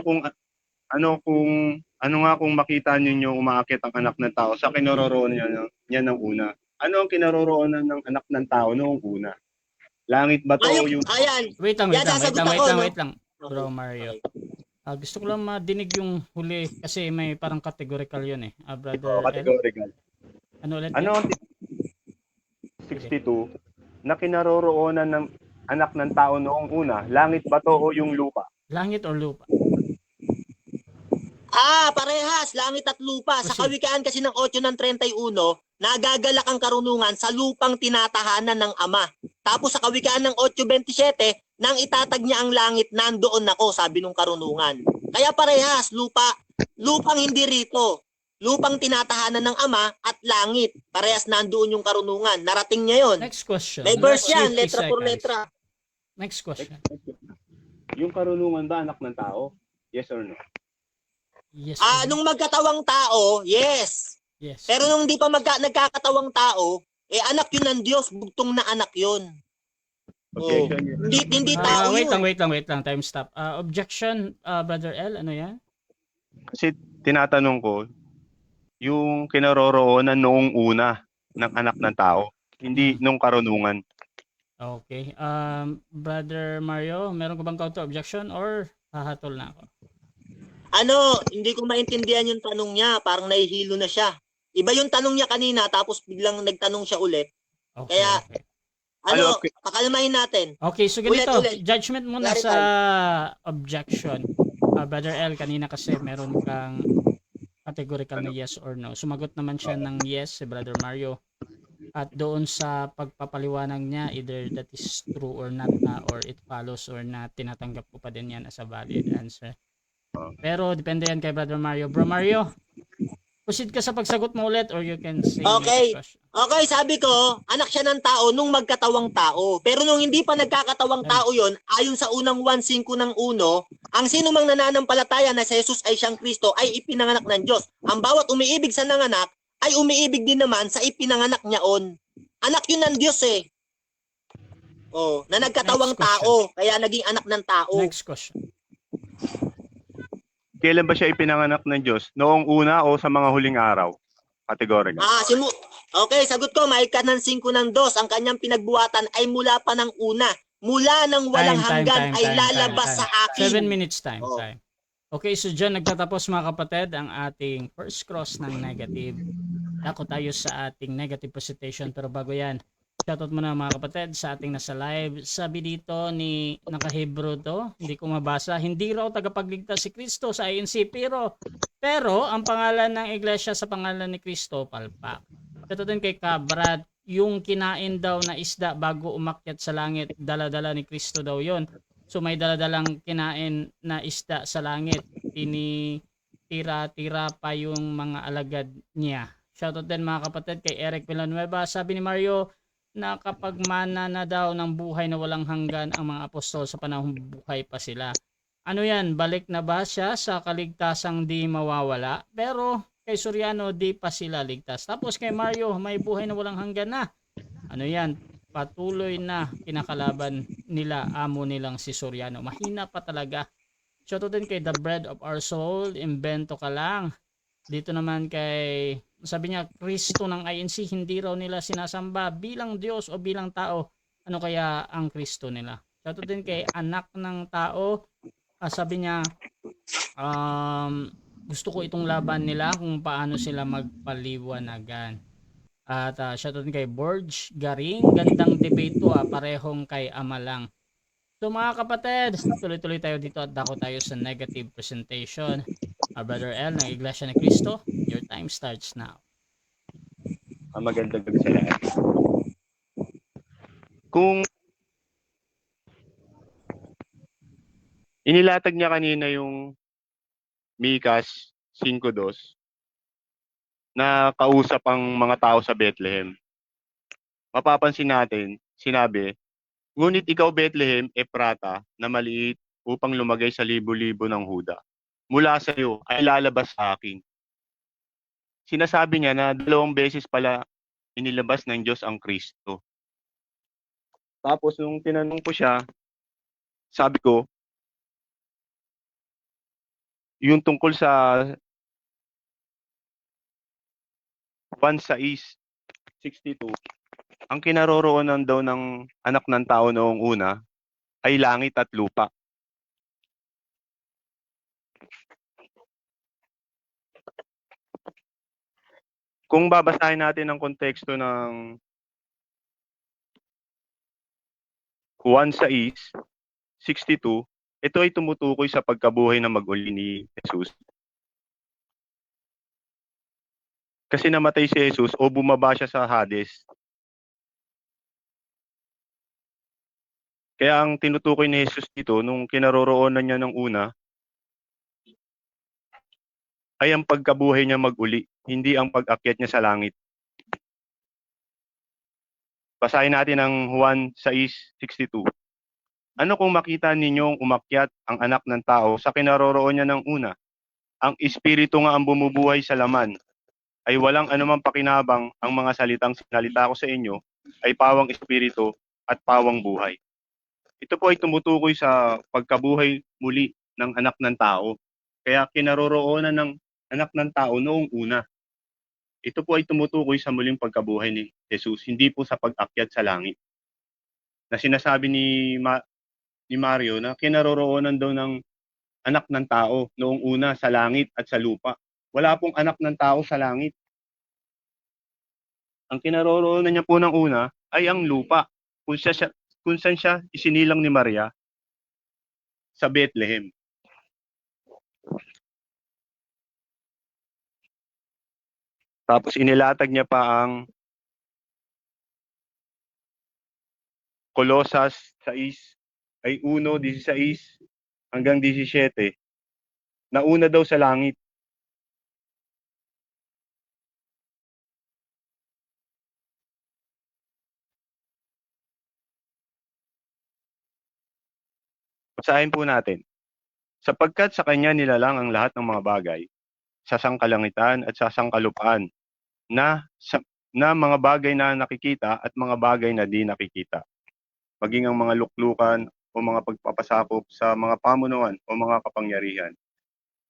nga kung makita niyo umaakit ang anak ng tao sa kinaroroonan niya ng una? Ano ang kinaroroonan ng anak ng tao noong una? Langit ba to yung Ayan. Wait lang. sasagot ako, no? Wait lang. Bro Mario. Gusto ko lang madinig yung huli kasi may parang categorical yun eh. Brother L. categorical? Ano ulit? Ano ang 62 na kinaroroonan ng anak ng tao noong una? Langit ba to o yung lupa? Langit or lupa? Parehas, langit at lupa. Sa Proceed. kawikaan kasi ng 8:31, nagagalak ang karunungan sa lupang tinatahanan ng Ama. Tapos sa kawikaan ng 8:27, nang itatag niya ang langit, nandoon ako, sabi nung karunungan. Kaya parehas, lupang hindi rito. Lupang tinatahanan ng Ama at langit. Parehas nandoon yung karunungan. Narating niya yon. Next question. May verse Last yan, 50 letra por seconds. letra. Next question. Yung karunungan ba anak ng tao? Yes or no? Yes. or no? Nung magkatawang tao, yes. Yes. Pero nung hindi pa nagkakatawang tao, anak yun ng Diyos, bugtong na anak yun. Objection yun. Hindi tao wait yun. lang. Time stop. Objection, Brother L, ano yan? Kasi tinatanong ko, yung kinaroroonan noong una ng anak ng tao, hindi nung karunungan. Okay. Brother Mario, meron ka bang counter objection or hahatol na ako? Hindi ko maintindihan yung tanong niya. Parang nahihilo na siya. Iba yung tanong niya kanina, tapos biglang nagtanong siya ulit. Okay, Kaya, okay. pakalmahin natin. Okay, so Ulit, ganito, ulit. judgment muna Clarify. sa objection. Brother L, kanina kasi meron kang categorical na yes or no. Sumagot naman siya ng yes si Brother Mario. At doon sa pagpapaliwanag niya, either that is true or not, or it follows or not, tinatanggap ko pa din yan as a valid answer. Pero depende yan kay Brother Mario. Bro Mario, proceed ka sa pagsagot mo ulit or you can say Okay. next question. Okay, sabi ko, anak siya ng tao nung magkatawang tao. Pero nung hindi pa nagkakatawang tao yon, ayon sa unang 1:5 ng 1, ang sino mang nananampalataya na si Jesus ay siyang Kristo ay ipinanganak ng Diyos. Ang bawat umiibig sa nanganak ay umiibig din naman sa ipinanganak niyaon. Anak yun ng Diyos eh. Na nagkatawang Next question. tao, kaya naging anak ng tao. Next question. Kailan ba siya ipinanganak ng Diyos? Noong una o sa mga huling araw? Categorical. Okay, sagot ko, may kanan 5 ng 2. Ang kanyang pinagbuhatan ay mula pa ng una. Mula ng walang hanggan ay lalabas sa akin. 7 minutes time. Oh. Time. Okay, so dyan nagtatapos mga kapatid ang ating first cross ng negative. Dako tayo sa ating negative presentation, pero bago yan, shoutout muna mga kapatid sa ating nasa live. Sabi dito ni naka-Hebrew to, hindi ko mabasa, hindi raw tagapagligtas si Kristo sa INC, pero ang pangalan ng iglesia sa pangalan ni Kristo palpak. Shoutout din kay Kabrat, yung kinain daw na isda bago umakyat sa langit, dala-dala ni Kristo daw yon. So may daladalang kinain na isda sa langit, tinitira-tira pa yung mga alagad niya. Shoutout din mga kapatid kay Eric Villanueva. Sabi ni Mario na kapag mana na daw ng buhay na walang hanggan ang mga apostol sa panahong buhay pa sila. Ano yan? Balik na ba siya sa kaligtasang di mawawala? Pero kay Soriano di pa sila ligtas. Tapos kay Mario may buhay na walang hanggan na. Ano yan? Patuloy na kinakalaban nila, amo nilang si Soriano. Mahina pa talaga. Shoutout din kay The Bread of Our Soul, imbento ka lang. Dito naman kay, sabi niya, Kristo ng INC, hindi raw nila sinasamba bilang Diyos o bilang tao. Ano kaya ang Kristo nila? Shoutout din kay Anak ng Tao. Sabi niya, gusto ko itong laban nila kung paano sila magpaliwanagan. At shoutout din kay Borge Garing. Gandang debate to, parehong kay Ama lang. So mga kapatid, tuloy-tuloy tayo dito at dako tayo sa negative presentation. Brother L ng Iglesia ni Cristo, your time starts now. Magandang gabi sa lahat. Kung inilatag niya kanina yung Mikas 5:2 na kausap ang mga tao sa Bethlehem, mapapansin natin, sinabi, ngunit ikaw Bethlehem, Ephrata, na maliit upang lumagay sa libo-libo ng Huda. Mula sa iyo ay lalabas sa akin. Sinasabi niya na 2 beses pala inilabas ng Diyos ang Kristo. Tapos nung tinanong ko siya, sabi ko, yung tungkol sa 1:62, ang kinaroroonan daw ng anak ng tao noong una ay langit at lupa. Kung babasahin natin ang konteksto ng 1:62, ito ay tumutukoy sa pagkabuhay na mag-uli ni Jesus. Kasi namatay si Jesus o bumaba siya sa Hades. Kaya ang tinutukoy ni Jesus dito nung kinaroroonan niya ng una ay ang pagkabuhay niya mag-uli, hindi ang pag-akyat niya sa langit. Basahin natin ang 1:62. Ano kung makita ninyong umakyat ang anak ng tao sa kinaroroon niya ng una? Ang espiritu nga ang bumubuhay sa laman, ay walang anumang pakinabang ang mga salitang sinalita ko sa inyo ay pawang espiritu at pawang buhay. Ito po ay tumutukoy sa pagkabuhay muli ng anak ng tao. Kaya kinaroroonan ng anak ng tao noong una. Ito po ay tumutukoy sa muling pagkabuhay ni Jesus, hindi po sa pag-akyat sa langit. Na sinasabi ni Mario na kinaroroonan daw ng anak ng tao noong una sa langit at sa lupa. Wala pong anak ng tao sa langit. Ang kinaroroonan niya po ng una ay ang lupa, kung saan siya isinilang ni Maria sa Bethlehem. Tapos inilatag niya pa ang Colosas 6 ay 1:16 hanggang 17 na una daw sa langit. Basahin po natin. Sapagkat sa kanya nilalang ang lahat ng mga bagay, sa sangkalangitan at sa sangkalupaan, na mga bagay na nakikita at mga bagay na di nakikita. Maging ang mga luklukan o mga pagpapasakop sa mga pamunuan o mga kapangyarihan.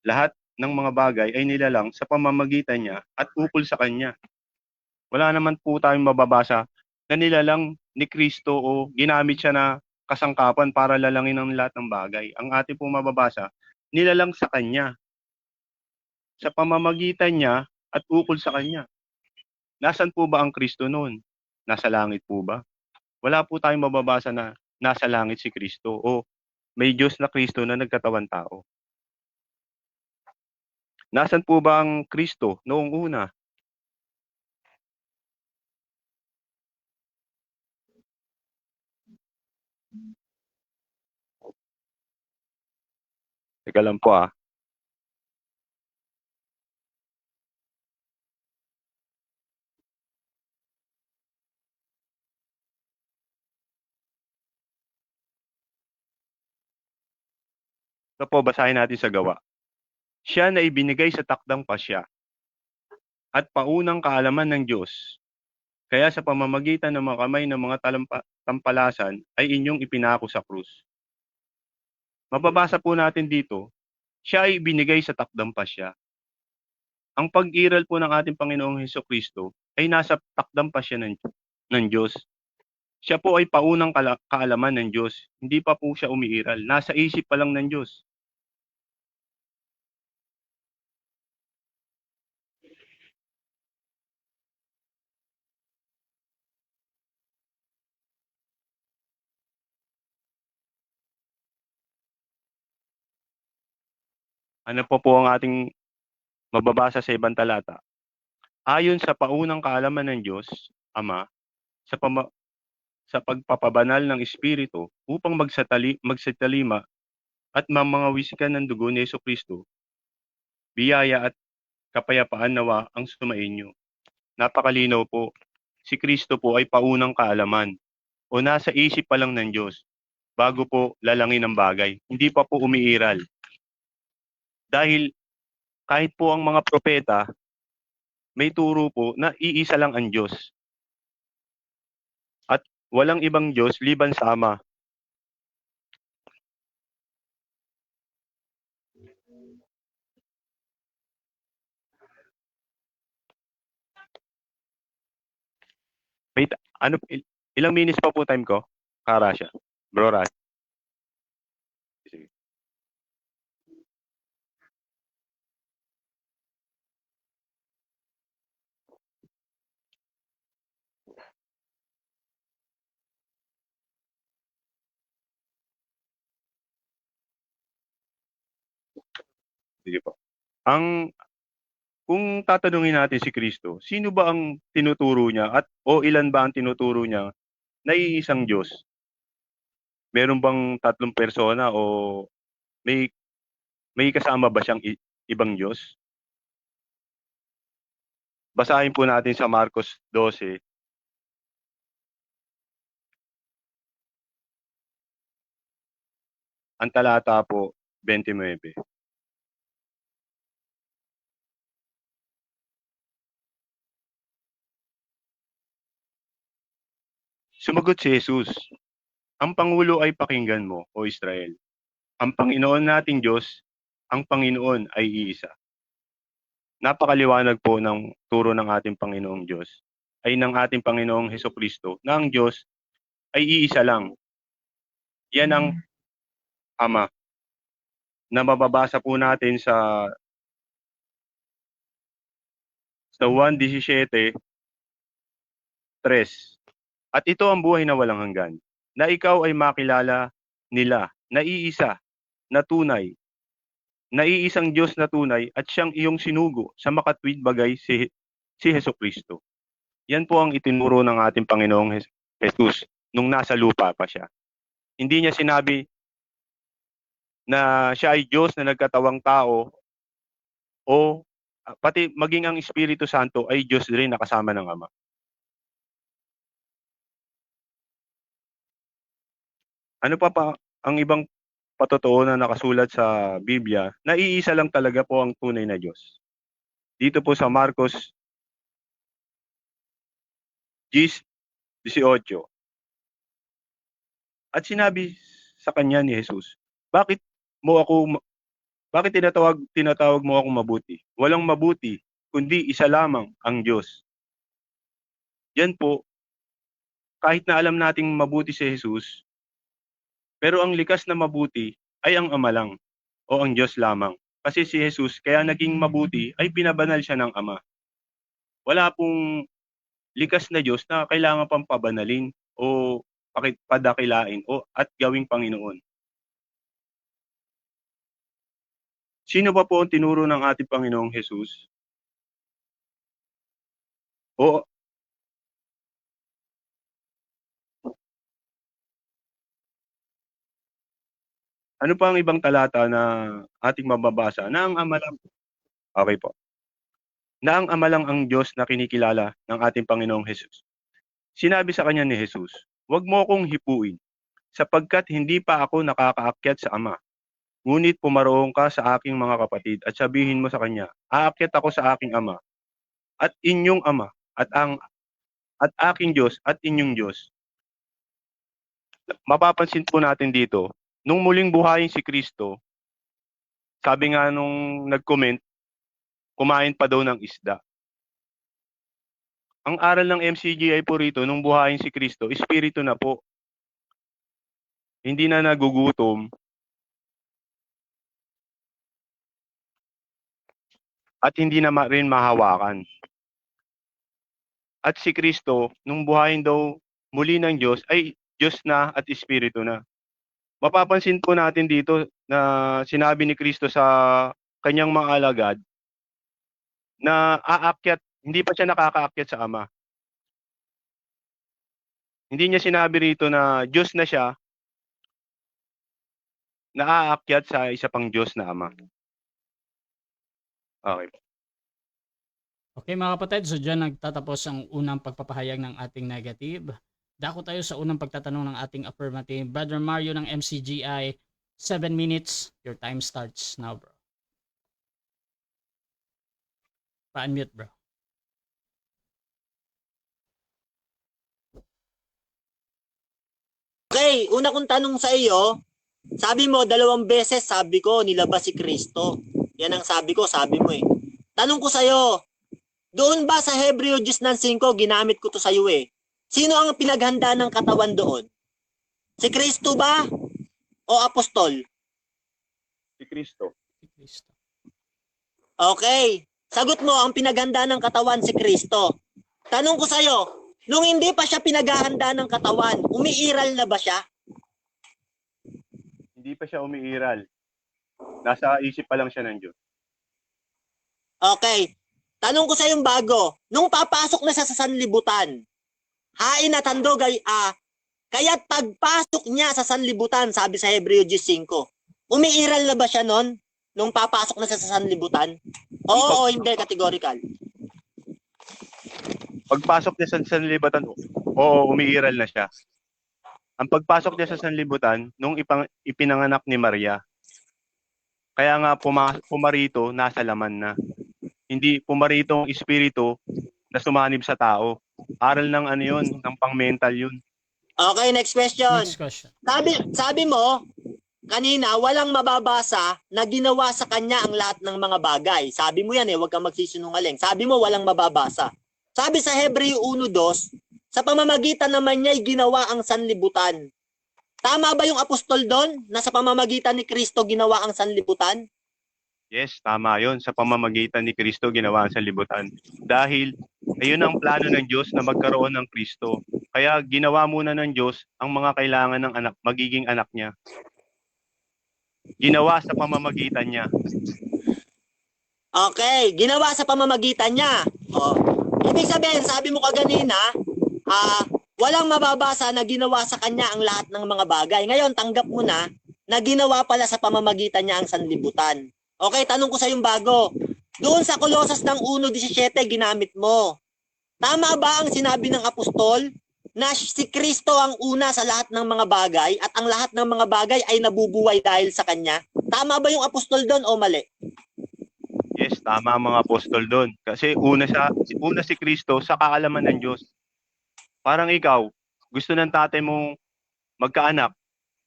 Lahat ng mga bagay ay nilalang sa pamamagitan niya at ukol sa kanya. Wala naman po tayong mababasa na nilalang ni Kristo o ginamit siya na kasangkapan para lalangin ang lahat ng bagay. Ang ating pong mababasa, nilalang sa kanya. Sa pamamagitan niya at ukol sa kanya. Nasaan po ba ang Kristo noon? Nasa langit po ba? Wala po tayong mababasa na nasa langit si Kristo o may Diyos na Kristo na nagkatawan tao. Nasaan po ba ang Kristo noong una? Teka lang po . Ito po, basahin natin sa gawa. Siya na ibinigay sa takdang pasya at paunang kaalaman ng Diyos. Kaya sa pamamagitan ng mga kamay ng mga tampalasan ay inyong ipinako sa krus. Mababasa po natin dito, siya ay ibinigay sa takdang pasya. Ang pag-iral po ng ating Panginoong Hesukristo ay nasa takdang pasya ng Diyos. Siya po ay paunang kaalaman ng Diyos. Hindi pa po siya umiiral. Nasa isip pa lang ng Diyos. Ano po ang ating mababasa sa ibang talata? Ayon sa paunang kaalaman ng Diyos, Ama, sa pagpapabanal ng Espiritu upang magsatalima at mamangawisikan ng dugo ni Jesucristo, biyaya at kapayapaan nawa ang sumainyo. Napakalinaw po, si Kristo po ay paunang kaalaman o nasa isip pa lang ng Diyos bago po lalangin ang bagay. Hindi pa po umiiral. Dahil kahit po ang mga propeta, may turo po na iisa lang ang Diyos. At walang ibang Diyos liban sa Ama. Wait, ilang minutes pa po time ko? Karasya. Bro Ras. Sige. Sige po. Kung tatanungin natin si Kristo, sino ba ang tinuturo niya o ilan ba ang tinuturo niya na iisang Diyos? Meron bang 3 persona o may kasama ba siyang ibang Diyos? Basahin po natin sa Marcos 12. Ang talata po 29. Sumagot si Jesus, ang Pangulo ay pakinggan mo, o Israel. Ang Panginoon nating Diyos, ang Panginoon ay iisa. Napakaliwanag po ng turo ng ating Panginoong Diyos, ay ng ating Panginoong Hesukristo, na ang Diyos ay iisa lang. Yan ang Ama. na mababasa po natin sa 1:17, 3. At ito ang buhay na walang hanggan, na ikaw ay makilala nila, na iisa, na tunay, na iisang Diyos na tunay at siyang iyong sinugo sa makatwid bagay si Hesukristo. Yan po ang itinuro ng ating Panginoong Jesus nung nasa lupa pa siya. Hindi niya sinabi na siya ay Diyos na nagkatawang tao o pati maging ang Espiritu Santo ay Diyos rin na kasama ng Ama. Ano pa ang ibang patotoo na nakasulat sa Biblia na iisa lang talaga po ang tunay na Diyos? Dito po sa Marcos 10:18. At sinabi sa kanya ni Jesus, bakit tinatawag mo akong mabuti? Walang mabuti, kundi isa lamang ang Diyos. Yan po, kahit na alam nating mabuti si Jesus, pero ang likas na mabuti ay ang Ama lang o ang Diyos lamang. Kasi si Jesus, kaya naging mabuti, ay pinabanal siya ng Ama. Wala pong likas na Diyos na kailangan pang pabanalin o padakilain o at gawing Panginoon. Sino pa po ang tinuro ng ating Panginoong Jesus? O ano pa ang ibang talata na ating mababasa na ang Ama lang? Okay po. Na ang Ama lang ang Diyos na kinikilala ng ating Panginoong Jesus. Sinabi sa kanya ni Jesus, huwag mo akong hipuin, sapagkat hindi pa ako nakakaakyat sa Ama. Ngunit pumaroon ka sa aking mga kapatid at sabihin mo sa kanya, aakyat ako sa aking Ama, at inyong Ama, at aking Diyos at inyong Diyos. Mapapansin po natin dito, nung muling buhayin si Kristo, sabi nga nung nag-comment, kumain pa daw ng isda. Ang aral ng MCGI po rito, nung buhayin si Kristo, espiritu na po. Hindi na nagugutom. At hindi na rin mahawakan. At si Kristo, nung buhayin daw muli ng Diyos, ay Diyos na at espiritu na. Mapapansin po natin dito na sinabi ni Kristo sa kanyang mga alagad na aakyat, hindi pa siya nakakaakyat sa Ama. Hindi niya sinabi rito na Diyos na siya, na aakyat sa isa pang Diyos na Ama. Okay. Okay mga kapatid, so dyan nagtatapos ang unang pagpapahayag ng ating negative. Dako tayo sa unang pagtatanong ng ating affirmative. Brother Mario ng MCGI, 7 minutes. Your time starts now, bro. Pa-unmute, bro. Okay, una kong tanong sa iyo, sabi mo 2 beses sabi ko nilabas si Kristo. Yan ang sabi mo eh. Tanong ko sa iyo, doon ba sa Hebreo 10:5 ginamit ko to sa iyo eh. Sino ang pinaghanda ng katawan doon? Si Kristo ba o apostol? Si Kristo. Okay. Sagot mo, ang pinaghanda ng katawan si Kristo. Tanong ko sa'yo, nung hindi pa siya pinaghahanda ng katawan, umiiral na ba siya? Hindi pa siya umiiral. Nasa isip pa lang siya ng Diyos. Okay. Tanong ko sa'yo yung bago, nung papasok na siya sa sanlibutan, hain at handog ay kaya't pagpasok niya sa sanlibutan, sabi sa Hebreo 10:5, umiiral na ba siya nun? Nung papasok na siya sa sanlibutan? Oo o hindi, categorical. Pagpasok niya sa sanlibutan, oo, umiiral na siya. Ang pagpasok niya sa sanlibutan, nung ipinanganak ni Maria, kaya nga pumarito, nasa laman na. Hindi pumarito ang espiritu na sumanib sa tao. Aral ng ano yun, ng pang-mental yun. Okay, next question. Next question. Sabi mo, kanina, walang mababasa na ginawa sa kanya ang lahat ng mga bagay. Sabi mo yan eh, huwag kang magsisinungaling. Sabi mo, walang mababasa. Sabi sa Hebreo 1:2, sa pamamagitan naman niya ay ginawa ang sanlibutan. Tama ba yung apostol doon na sa pamamagitan ni Kristo ginawa ang sanlibutan? Yes, tama yon. Sa pamamagitan ni Kristo ginawa ang sanlibutan. Dahil ayun ang plano ng Diyos na magkaroon ng Kristo. Kaya ginawa muna ng Diyos ang mga kailangan ng anak, magiging anak niya. Ginawa sa pamamagitan niya. Okay, ginawa sa pamamagitan niya. Oh. Ibig sabihin, sabi mo kaganina, walang mababasa na ginawa sa kanya ang lahat ng mga bagay. Ngayon, tanggap mo na ginawa pala sa pamamagitan niya ang sanlibutan. Okay, tanong ko sa yung bago. Doon sa Kolosas ng 1:17, ginamit mo. Tama ba ang sinabi ng apostol na si Kristo ang una sa lahat ng mga bagay at ang lahat ng mga bagay ay nabubuhay dahil sa kanya? Tama ba yung apostol doon o mali? Yes, tama ang mga apostol doon. Kasi una si Kristo sa kaalaman ng Diyos. Parang ikaw, gusto ng tatay mong magkaanak.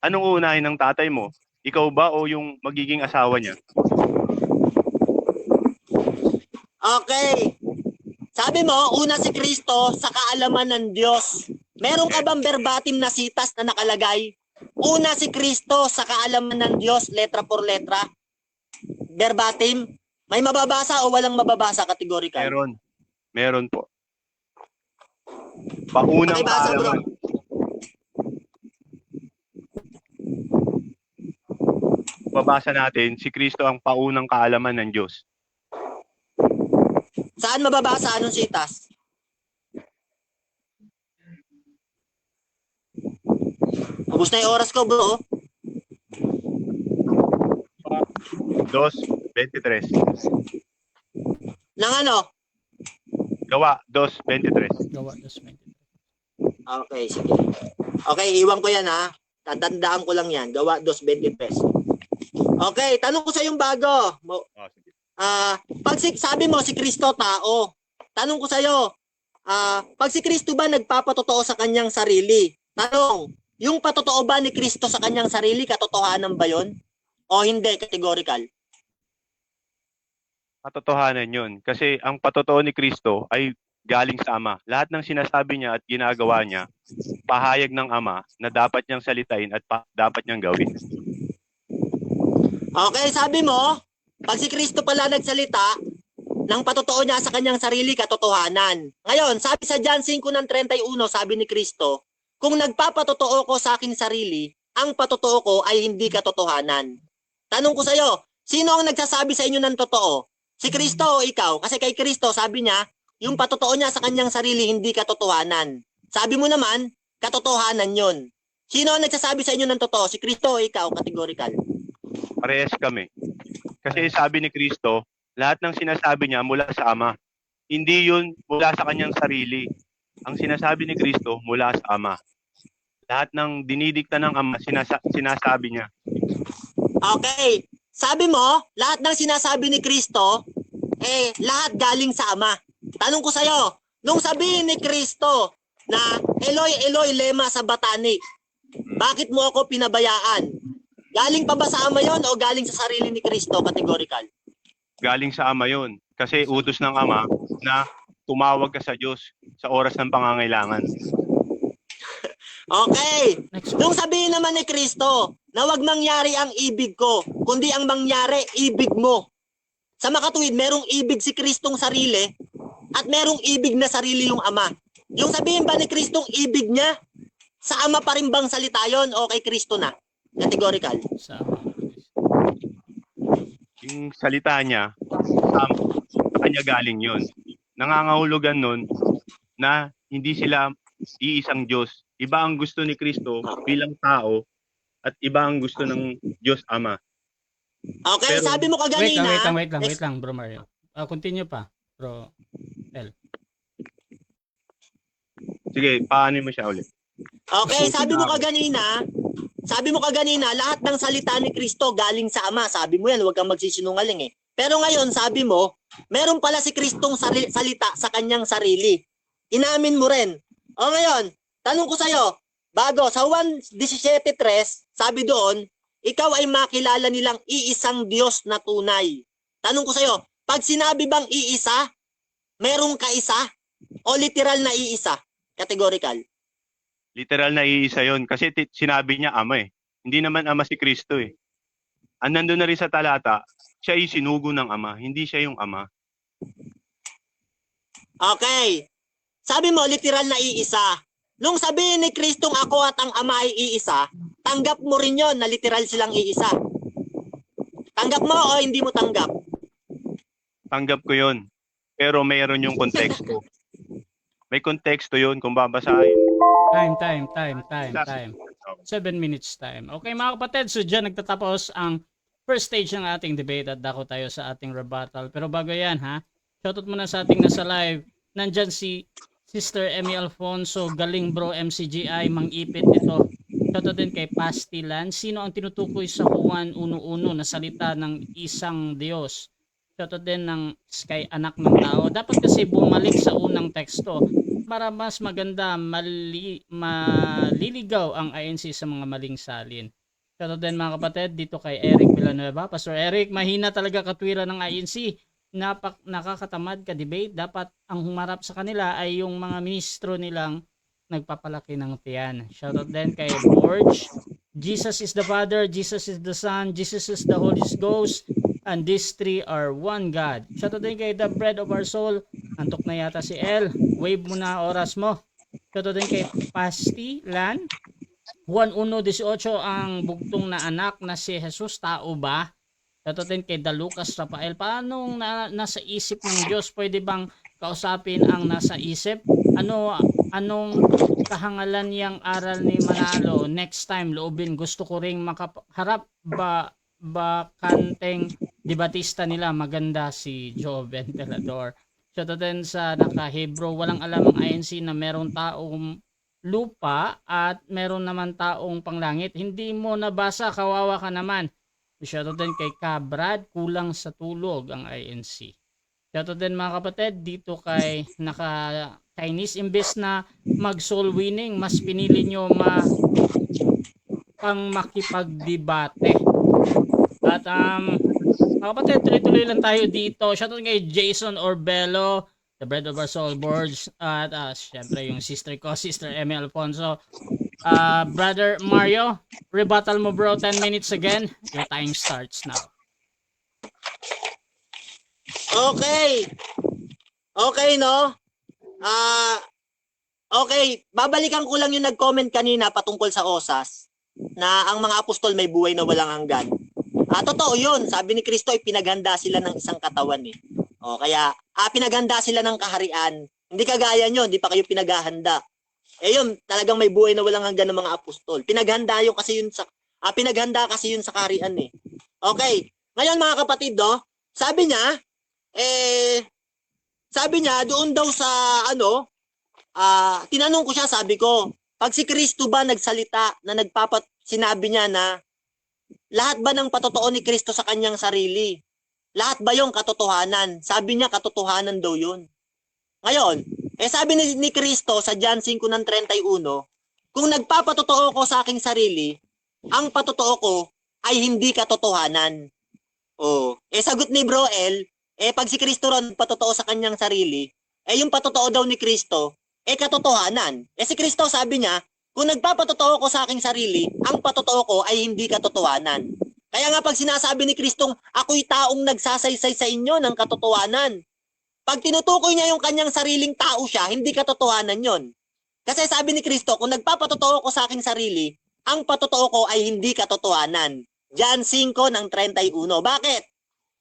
Anong unahin ng tatay mo? Ikaw ba o yung magiging asawa niya? Okay. Sabi mo, una si Kristo sa kaalaman ng Diyos. Meron ka bang verbatim na sitas na nakalagay? Una si Kristo sa kaalaman ng Diyos, letra por letra? Verbatim? May mababasa o walang mababasa categorical? Meron po. Paunang Pakibasa, bro. kaalaman. Babasa natin, si Kristo ang paunang kaalaman ng Diyos. Saan mababasa? Anong sitas? Ubus na yung oras ko, bro. 2:23. Nang ano? Gawa 2:23. Gawa 2:23. Okay, sige. Okay, iwan ko yan ha. Tatandaan ko lang yan. Gawa 2:23. Okay, tanong ko sa yung bago. Sige. Sabi mo si Kristo tao. Tanong ko sa iyo, pag si Kristo ba nagpapatotoo sa kanyang sarili? Tanong, yung patotoo ba ni Kristo sa kanyang sarili, katotohanan ba 'yon? O hindi, categorical? Katotohanan yun. Kasi ang patotoo ni Kristo ay galing sa Ama. Lahat ng sinasabi niya at ginagawa niya, pahayag ng Ama na dapat niyang salitain at dapat niyang gawin. Okay, sabi mo, pag si Kristo pala nagsalita, ng patotoo niya sa kanyang sarili, katotohanan. Ngayon, sabi sa John 5:31, sabi ni Kristo, kung nagpapatotoo ko sa aking sarili, ang patotoo ko ay hindi katotohanan. Tanong ko sa iyo, sino ang nagsasabi sa inyo ng totoo? Si Kristo o ikaw? Kasi kay Kristo, sabi niya, yung patotoo niya sa kanyang sarili, hindi katotohanan. Sabi mo naman, katotohanan yun. Sino ang nagsasabi sa inyo ng totoo? Si Kristo o ikaw? Categorical. Parehas kami. Kasi sabi ni Kristo, lahat ng sinasabi niya mula sa Ama. Hindi yun mula sa kanyang sarili. Ang sinasabi ni Kristo mula sa Ama. Lahat ng dinidikta ng Ama, sinasabi niya. Okay. Sabi mo, lahat ng sinasabi ni Kristo, lahat galing sa Ama. Tanong ko sa'yo, nung sabihin ni Kristo na Eloi, Eloi, lema sabatani, bakit mo ako pinabayaan? Galing pa ba sa Ama yon o galing sa sarili ni Kristo, categorical? Galing sa Ama yun. Kasi utos ng Ama na tumawag ka sa Diyos sa oras ng pangangailangan. Okay. Next Nung sabihin naman ni Kristo na wag mangyari ang ibig ko, kundi ang mangyari ibig mo. Sa makatuwid, merong ibig si Kristong sarili at merong ibig na sarili yung Ama. Yung sabihin ba ni Kristong ibig niya, sa Ama pa rin bang salita yon o kay Kristo na? Categorical. sa Yung salita niya, sa kanya galing yun. Nangangahulugan nun na hindi sila iisang Diyos. Iba ang gusto ni Kristo bilang tao at iba ang gusto ng Diyos Ama. Okay, Pero- sabi mo kaganina. wait lang, Bro Mario. Continue pa, Bro. Sige, paano mo siya ulit? Okay, sabi mo kaganina, lahat ng salita ni Kristo galing sa Ama. Sabi mo yan, huwag kang magsisinungaling eh. Pero ngayon, sabi mo, meron pala si Kristong salita sa kanyang sarili. Inamin mo rin. O ngayon, tanong ko sa'yo, bago, sa 1:17:3, sabi doon, ikaw ay makilala nilang iisang Diyos na tunay. Tanong ko sa'yo, pag sinabi bang iisa, merong kaisa? O literal na iisa? Categorical. Literal na iisa yon kasi sinabi niya ama eh. Hindi naman ama si Kristo eh. Ang nandun na rin sa talata, siya ay sinugo ng ama, hindi siya yung ama. Okay. Sabi mo, literal na iisa. Nung sabihin ni Kristong ako at ang ama ay iisa, tanggap mo rin yon na literal silang iisa. Tanggap mo o hindi mo tanggap? Tanggap ko yon. Pero mayroon yung konteksto. May konteksto yun kung babasahin. Time. 7 minutes time. Okay mga kapatid, so dyan nagtatapos ang first stage ng ating debate at dako tayo sa ating rebuttal. Pero bago yan ha, shoutout muna sa ating nasa live. Nandyan si Sister Emmy Alfonso, galing bro MCGI, mang-ipit ito. Shoutout din kay Pastilan. Sino ang tinutukoy sa Juan 1:1 na salita ng isang Diyos? Shoutout din ng kay anak ng tao. Dapat kasi bumalik sa unang teksto para mas maganda maliligaw ang INC sa mga maling salin. Shoutout din mga kapatid dito kay Eric Villanueva. Pastor Eric, mahina talaga katwiran ng INC. Nakakatamad ka debate. Dapat ang humarap sa kanila ay yung mga ministro nilang nagpapalaki ng tiyan. Shoutout din kay George. Jesus is the Father, Jesus is the Son, Jesus is the Holy Ghost, and these three are one God. Shoutout din kay The Bread of Our Soul. Antok na yata si El. Wave mo na oras mo. Shoutout din kay Pasti Lan. 1:18 ang bugtong na anak na si Jesus, tao ba? Shoutout din kay Da Lucas Rafael. Paano nasa isip ng Diyos? Pwede bang kausapin ang nasa isip? Anong kahangalan yang aral ni Manalo? Next time, loobin. Gusto ko ring makaharap bakanteng debatista nila. Maganda si Joe Ventilador. Shoutout din sa naka-Hebrew. Walang alam ang INC na merong taong lupa at meron naman taong panglangit. Hindi mo nabasa, kawawa ka naman. Shoutout din kay Kabrad, kulang sa tulog ang INC. Shoutout din mga kapatid dito kay naka-Chinese, imbes na mag-soul winning, mas pinili nyo pang makipagdebate. At mga kapatid, tuloy-tuloy lang tayo dito. Shoutout kay Jason Orbello, The Bread of Our Soul Boards, at syempre yung sister ko, Sister Emmy Alfonso. Brother Mario, rebuttal mo bro, 10 minutes again. Your time starts now. Okay. Okay, no? Okay, babalikan ko lang yung nag-comment kanina patungkol sa OSAS na ang mga apostol may buhay na walang hanggan. Totoo yun. Sabi ni Kristo ay pinaghanda sila ng isang katawan eh. Kaya pinaghanda sila ng kaharian. Hindi kagaya nyo, hindi pa kayo pinaghahanda. Yun, talagang may buhay na walang hanggan ng mga apostol. Pinaghanda kasi yun sa kaharian eh. Okay. Ngayon mga kapatid, sabi niya doon daw sa tinanong ko siya, sabi ko, pag si Kristo ba nagsalita na sinabi niya na lahat ba ng patotoo ni Kristo sa kanyang sarili? Lahat ba yung katotohanan? Sabi niya katotohanan daw yun. Ngayon, sabi ni Kristo sa John 5:31, kung nagpapatotoo ko sa aking sarili, ang patotoo ko ay hindi katotohanan. Sagot ni Bro El, pag si Kristo ron patotoo sa kanyang sarili, yung patotoo daw ni Kristo, katotohanan. Si Kristo sabi niya, kung nagpapatotoo ko sa aking sarili, ang patotoo ko ay hindi katotohanan. Kaya nga pag sinasabi ni Kristong, ako'y taong nagsasaysay sa inyo ng katotohanan, pag tinutukoy niya yung kanyang sariling tao siya, hindi katotohanan yon. Kasi sabi ni Kristo, kung nagpapatotoo ko sa aking sarili, ang patotoo ko ay hindi katotohanan. John 5:31. Bakit?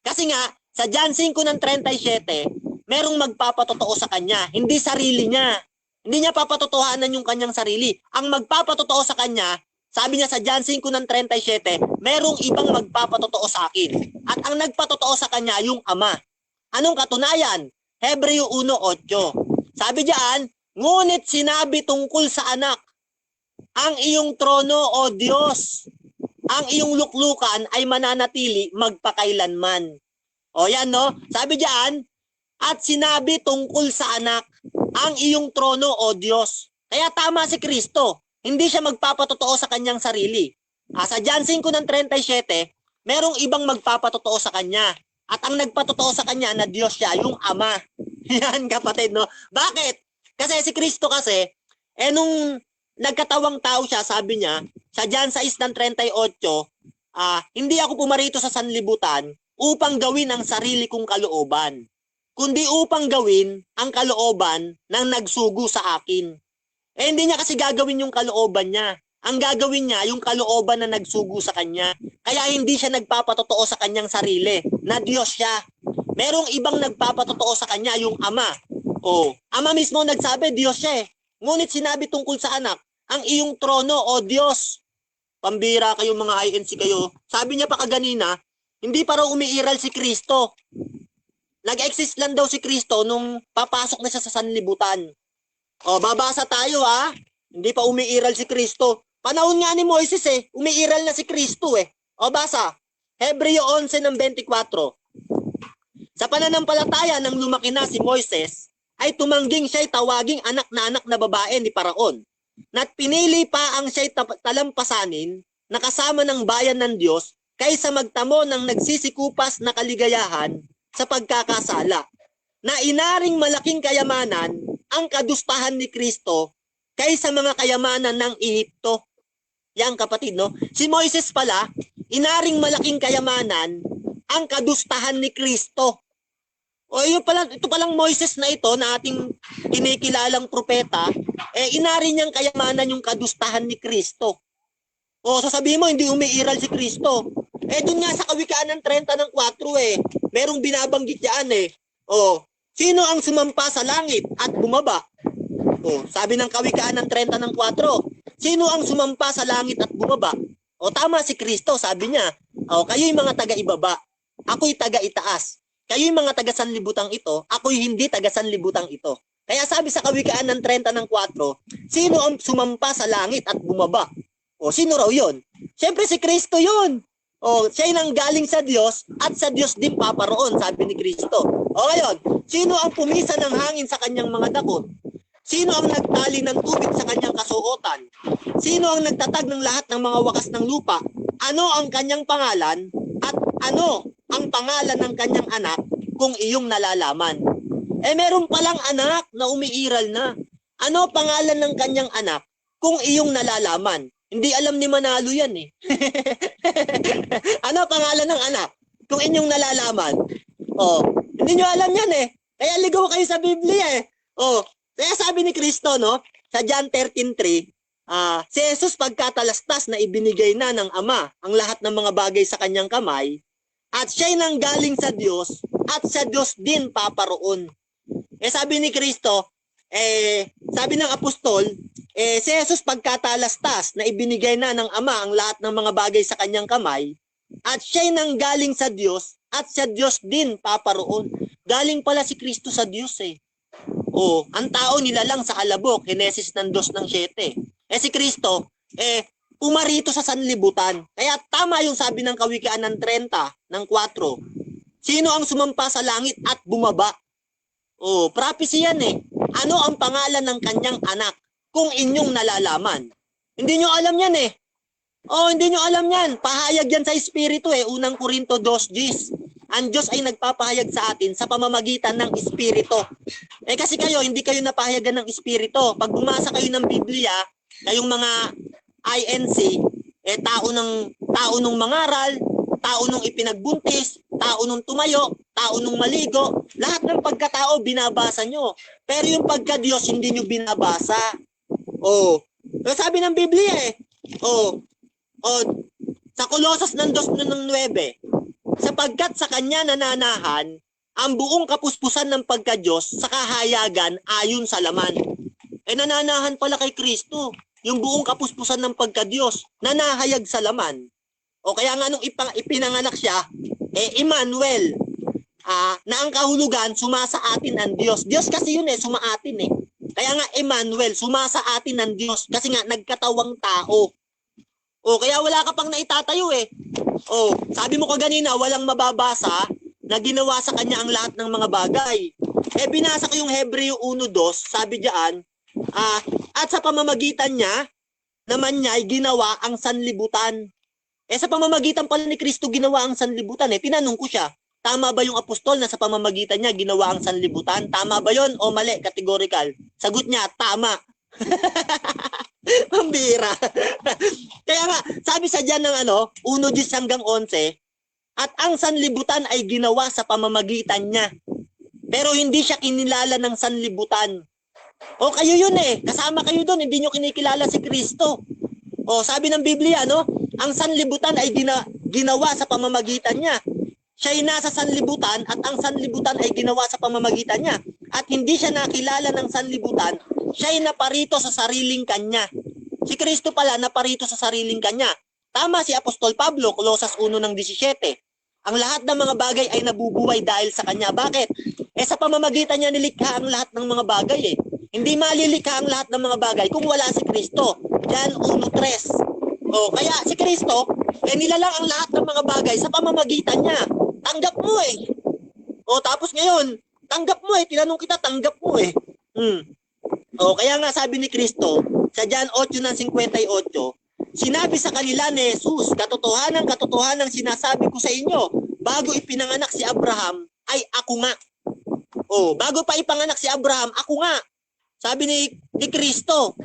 Kasi nga, sa John 5:37, merong magpapatotoo sa kanya, hindi sarili niya. Hindi niya papatotohanan yung kanyang sarili. Ang magpapatotoo sa kanya, sabi niya sa John 5:37, merong ibang magpapatotoo sa akin. At ang nagpatotoo sa kanya, yung Ama. Anong katunayan? Hebreo 1:8. Sabi diyan, ngunit sinabi tungkol sa anak, ang iyong trono o Diyos, ang iyong luklukan ay mananatili magpakailanman. Yan no? Sabi diyan, at sinabi tungkol sa anak, ang iyong trono o Diyos. Kaya tama si Kristo. Hindi siya magpapatotoo sa kanyang sarili. Sa John 5:37, merong ibang magpapatotoo sa kanya. At ang nagpatotoo sa kanya na Diyos siya, yung Ama. Yan kapatid, no? Bakit? Kasi si Kristo kasi, nung nagkatawang tao siya, sabi niya, sa John 6:38, hindi ako pumarito sa sanlibutan upang gawin ang sarili kong kalooban, kundi upang gawin ang kalooban ng nagsugo sa akin. Hindi niya kasi gagawin yung kalooban niya. Ang gagawin niya, yung kalooban na nagsugo sa kanya. Kaya hindi siya nagpapatotoo sa kanyang sarili na Diyos siya. Merong ibang nagpapatotoo sa kanya, yung Ama. Ama mismo nagsabi, Diyos siya eh. Ngunit sinabi tungkol sa anak, ang iyong trono, o Diyos. Pambira kayo mga INC kayo. Sabi niya pa kaganina, hindi pa raw umiiral si Kristo. Nag-exist lang daw si Kristo nung papasok na siya sa sanlibutan. Babasa tayo Hindi pa umiiral si Kristo. Panahon nga ni Moises umiiral na si Kristo basa. Hebreo 11:24. Sa pananampalataya nang lumaki na si Moises, ay tumangging siya'y tawaging anak na babae ni Paraon. Na't pinili pa ang siya'y talampasanin na kasama ng bayan ng Diyos kaysa magtamo ng nagsisikupas na kaligayahan sa pagkakasala. Na inaring malaking kayamanan ang kadustahan ni Kristo kaysa mga kayamanan ng Ehipto. Yan kapatid, no? Si Moises pala, inaring malaking kayamanan ang kadustahan ni Kristo. Ito palang Moises na ito na ating kinikilalang propeta, inari niyang kayamanan yung kadustahan ni Kristo. Sasabihin mo, hindi umiiral si Kristo. Dun nga sa Kawikaan ng 30:4 merong binabanggit yan sino ang sumampa sa langit at bumaba? Sabi ng Kawikaan ng 30:4, sino ang sumampa sa langit at bumaba? Tama si Kristo, sabi niya. Kayo'y mga taga-ibaba, ako'y taga-itaas. Kayo'y mga taga-sanlibutang ito, ako'y hindi taga-sanlibutang ito. Kaya sabi sa Kawikaan ng 30:4, sino ang sumampa sa langit at bumaba? Sino raw yun? Siyempre si Kristo yun. Siya'y nanggaling sa Diyos at sa Diyos din paparoon, sabi ni Kristo. Ngayon, sino ang pumisa ng hangin sa kanyang mga dakot? Sino ang nagtali ng tubig sa kanyang kasuotan? Sino ang nagtatag ng lahat ng mga wakas ng lupa? Ano ang kanyang pangalan? At ano ang pangalan ng kanyang anak kung iyong nalalaman? Meron palang anak na umiiral na. Ano pangalan ng kanyang anak kung iyong nalalaman? Hindi alam ni Manalo yan Ano pangalan ng anak kung inyong nalalaman? Hindi nyo alam yan Kaya ligaw kayo sa Biblia Kaya sabi ni Kristo, no, sa John 13:3, si Jesus pagkatalastas na ibinigay na ng Ama ang lahat ng mga bagay sa kanyang kamay, at siya'y nanggaling sa Diyos, at sa Diyos din paparoon. Sabi ni Kristo, sabi ng apostol, si Jesus pagkatalastas na ibinigay na ng Ama ang lahat ng mga bagay sa kanyang kamay, at siya'y nanggaling sa Diyos, at sa Diyos din paparoon. Galing pala si Kristo sa Diyos ang tao nilalang sa alabok, Henesis 2:7. Si Kristo, pumarito sa sanlibutan. Kaya tama yung sabi ng Kawikaan ng 30:4. Sino ang sumampa sa langit at bumaba? Prophecy yan Ano ang pangalan ng kanyang anak kung inyong nalalaman? Hindi nyo alam yan hindi nyo alam yan. Pahayag yan sa Espiritu 1 Corinto 2:10. Ang Diyos ay nagpapahayag sa atin sa pamamagitan ng Espiritu. Kasi kayo, hindi kayo napahayagan ng Espiritu. Pag bumasa kayo ng Biblia, kayong mga INC, tao nung mangaral, tao nung ipinagbuntis, tao nung tumayo, tao nung maligo, lahat ng pagkatao binabasa nyo. Pero yung pagka-Diyos, hindi nyo binabasa. Sabi ng Biblia sa Kolosas 2:9, sapagkat sa kanya nananahan ang buong kapuspusan ng pagka-Diyos sa kahayagan ayon sa laman. Nananahan pala kay Kristo yung buong kapuspusan ng pagka-Diyos, nanahayag sa laman. Kaya nga nung ipinanganak siya, Emmanuel, na ang kahulugan, sumasa atin ang Diyos. Diyos kasi yun sumaatin Kaya nga Emmanuel, sumasa atin ang Diyos kasi nga nagkatawang tao. Kaya wala ka pang naitatayo sabi mo kaganina, walang mababasa na ginawa sa kanya ang lahat ng mga bagay. Binasa ko yung Hebreo 1:2, sabi diyan, at sa pamamagitan niya, naman niya ay ginawa ang sanlibutan. Sa pamamagitan pala ni Kristo ginawa ang sanlibutan Tinanong ko siya, tama ba yung apostol na sa pamamagitan niya ginawa ang sanlibutan? Tama ba yon o mali, categorical? Sagot niya, tama. Pambira. Kaya nga, sabi sa dyan ng 1:10 hanggang 11, at ang sanlibutan ay ginawa sa pamamagitan niya. Pero hindi siya kinilala ng sanlibutan. O kayo yun kasama kayo doon, hindi nyo kinikilala si Kristo. O sabi ng Biblia, ang sanlibutan ay ginawa sa pamamagitan niya. Siya'y nasa sanlibutan at ang sanlibutan ay ginawa sa pamamagitan niya. At hindi siya nakilala ng sanlibutan, siya'y naparito sa sariling kanya. Si Kristo pala naparito sa sariling kanya. Tama si Apostol Pablo, Colosas 1:17. Ang lahat ng mga bagay ay nabubuhay dahil sa kanya. Bakit? Sa pamamagitan niya nilikha ang lahat ng mga bagay Hindi malilikha ang lahat ng mga bagay kung wala si Kristo. Jan 1:3. Kaya si Kristo, nilalang ang lahat ng mga bagay sa pamamagitan niya. Tanggap mo tapos ngayon, tanggap mo tinanong kita, tanggap mo kaya nga sabi ni Kristo, sa Jan 8:58, sinabi sa kanila ni Jesus, katotohanan sinasabi ko sa inyo, bago ipinanganak si Abraham, ay ako nga. Bago pa ipanganak si Abraham, ako nga. Sabi ni Kristo,